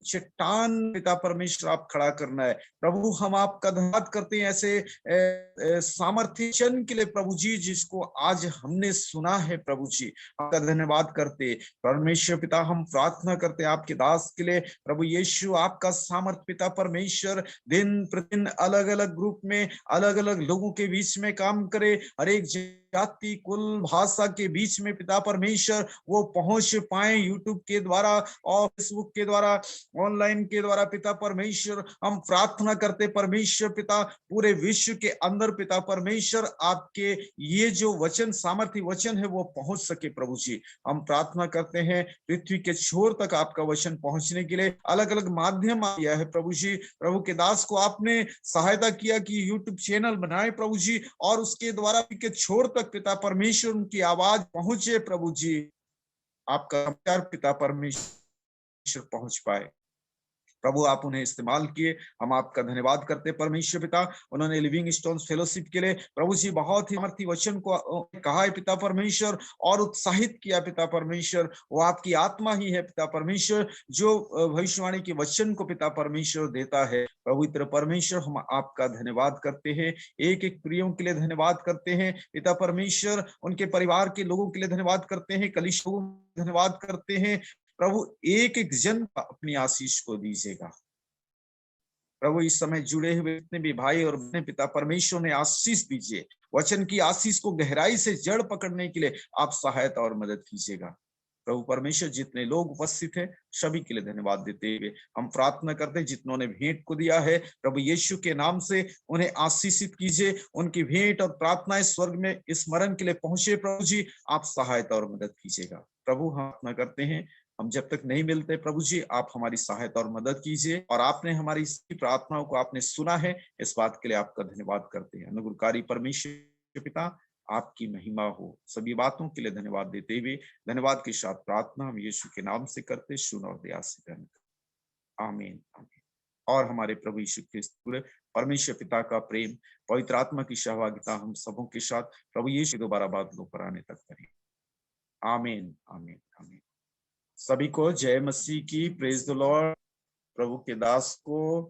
चट्टान पिता परमेश्वर आप खड़ा करना है प्रभु। हम आपका धन्यवाद करते हैं ऐसे सामर्थ्य वचन के लिए प्रभु जी, जिसको आज हमने सुना है प्रभु जी, आपका धन्यवाद करते परमेश्वर पिता। हम प्रार्थना करते हैं आपके दास के लिए प्रभु यीशु, आपका सामर्थ्य पिता परमेश्वर दिन प्रतिदिन अलग अलग ग्रुप में अलग अलग लोगों के बीच में काम करे, हर एक जाति कुल भाषा के बीच में पिता परमेश्वर वो पहुंच पाए, यूट्यूब के द्वारा और फेसबुक के द्वारा, ऑनलाइन के द्वारा पिता परमेश्वर। हम प्रार्थना करते परमेश्वर पिता पूरे विश्व के अंदर पिता परमेश्वर आपके ये जो वचन सामर्थ्य वचन है वो पहुंच सके प्रभु जी। हम प्रार्थना करते हैं पृथ्वी के छोर तक आपका वचन पहुंचने के लिए अलग अलग माध्यम दिया है प्रभु जी। प्रभु के दास को आपने सहायता किया कि यूट्यूब चैनल बनाए प्रभु जी, और उसके द्वारा के छोर तक पिता परमेश्वर उनकी आवाज पहुंचे प्रभु जी, आपका समाचार पिता परमेश्वर पहुंच पाए प्रभु। आप उन्हें इस्तेमाल किए, हम आपका धन्यवाद करते परमेश्वर पिता। उन्होंने लिविंग स्टोन्स फेलोशिप के लिए प्रभु जी बहुत ही सामर्थ्य वचन को कहा है पिता परमेश्वर, और उत्साहित किया पिता परमेश्वर। वो आपकी आत्मा ही है पिता परमेश्वर जो भविष्यवाणी के वचन को पिता परमेश्वर देता है। पवित्र परमेश्वर हम आपका धन्यवाद करते हैं, एक एक प्रियों के लिए धन्यवाद करते हैं पिता परमेश्वर, उनके परिवार के लोगों के लिए धन्यवाद करते हैं, कलीसिया को धन्यवाद करते हैं प्रभु। एक एक जन अपनी आशीष को दीजिएगा प्रभु। इस समय जुड़े हुए जितने भी भाई और बहनें पिता परमेश्वर ने आशीष दीजिए, वचन की आशीष को गहराई से जड़ पकड़ने के लिए आप सहायता और मदद कीजिएगा प्रभु परमेश्वर। जितने लोग उपस्थित हैं सभी के लिए धन्यवाद देते हुए हम प्रार्थना करते हैं, जितनों ने भेंट को दिया है प्रभु यीशु के नाम से उन्हें आशीषित कीजिए, उनकी भेंट और प्रार्थनाएं स्वर्ग में स्मरण के लिए पहुंचे प्रभु जी, आप सहायता और मदद कीजिएगा प्रभु। हम प्रार्थना करते हैं, हम जब तक नहीं मिलते प्रभु जी आप हमारी सहायता और मदद कीजिए, और आपने हमारी प्रार्थनाओं को आपने सुना है, इस बात के लिए आपका धन्यवाद करते हैं। अनुग्रहकारी परमेश्वर पिता आपकी महिमा हो, सभी बातों के लिए धन्यवाद देते हुए धन्यवाद के साथ प्रार्थना हम यीशु के नाम से करते, सुन और दया से करते, आमीन आमीन। और हमारे प्रभु यीशु क्रिस्त परमेश्वर पिता का प्रेम, पवित्र आत्मा की सहभागिता हम सबों के साथ प्रभु यीशु दोबारा बादलों पर आने तक करें, आमीन आमीन आमीन। सभी को जय मसीह की, प्रेज द लॉर्ड। प्रभु के दास को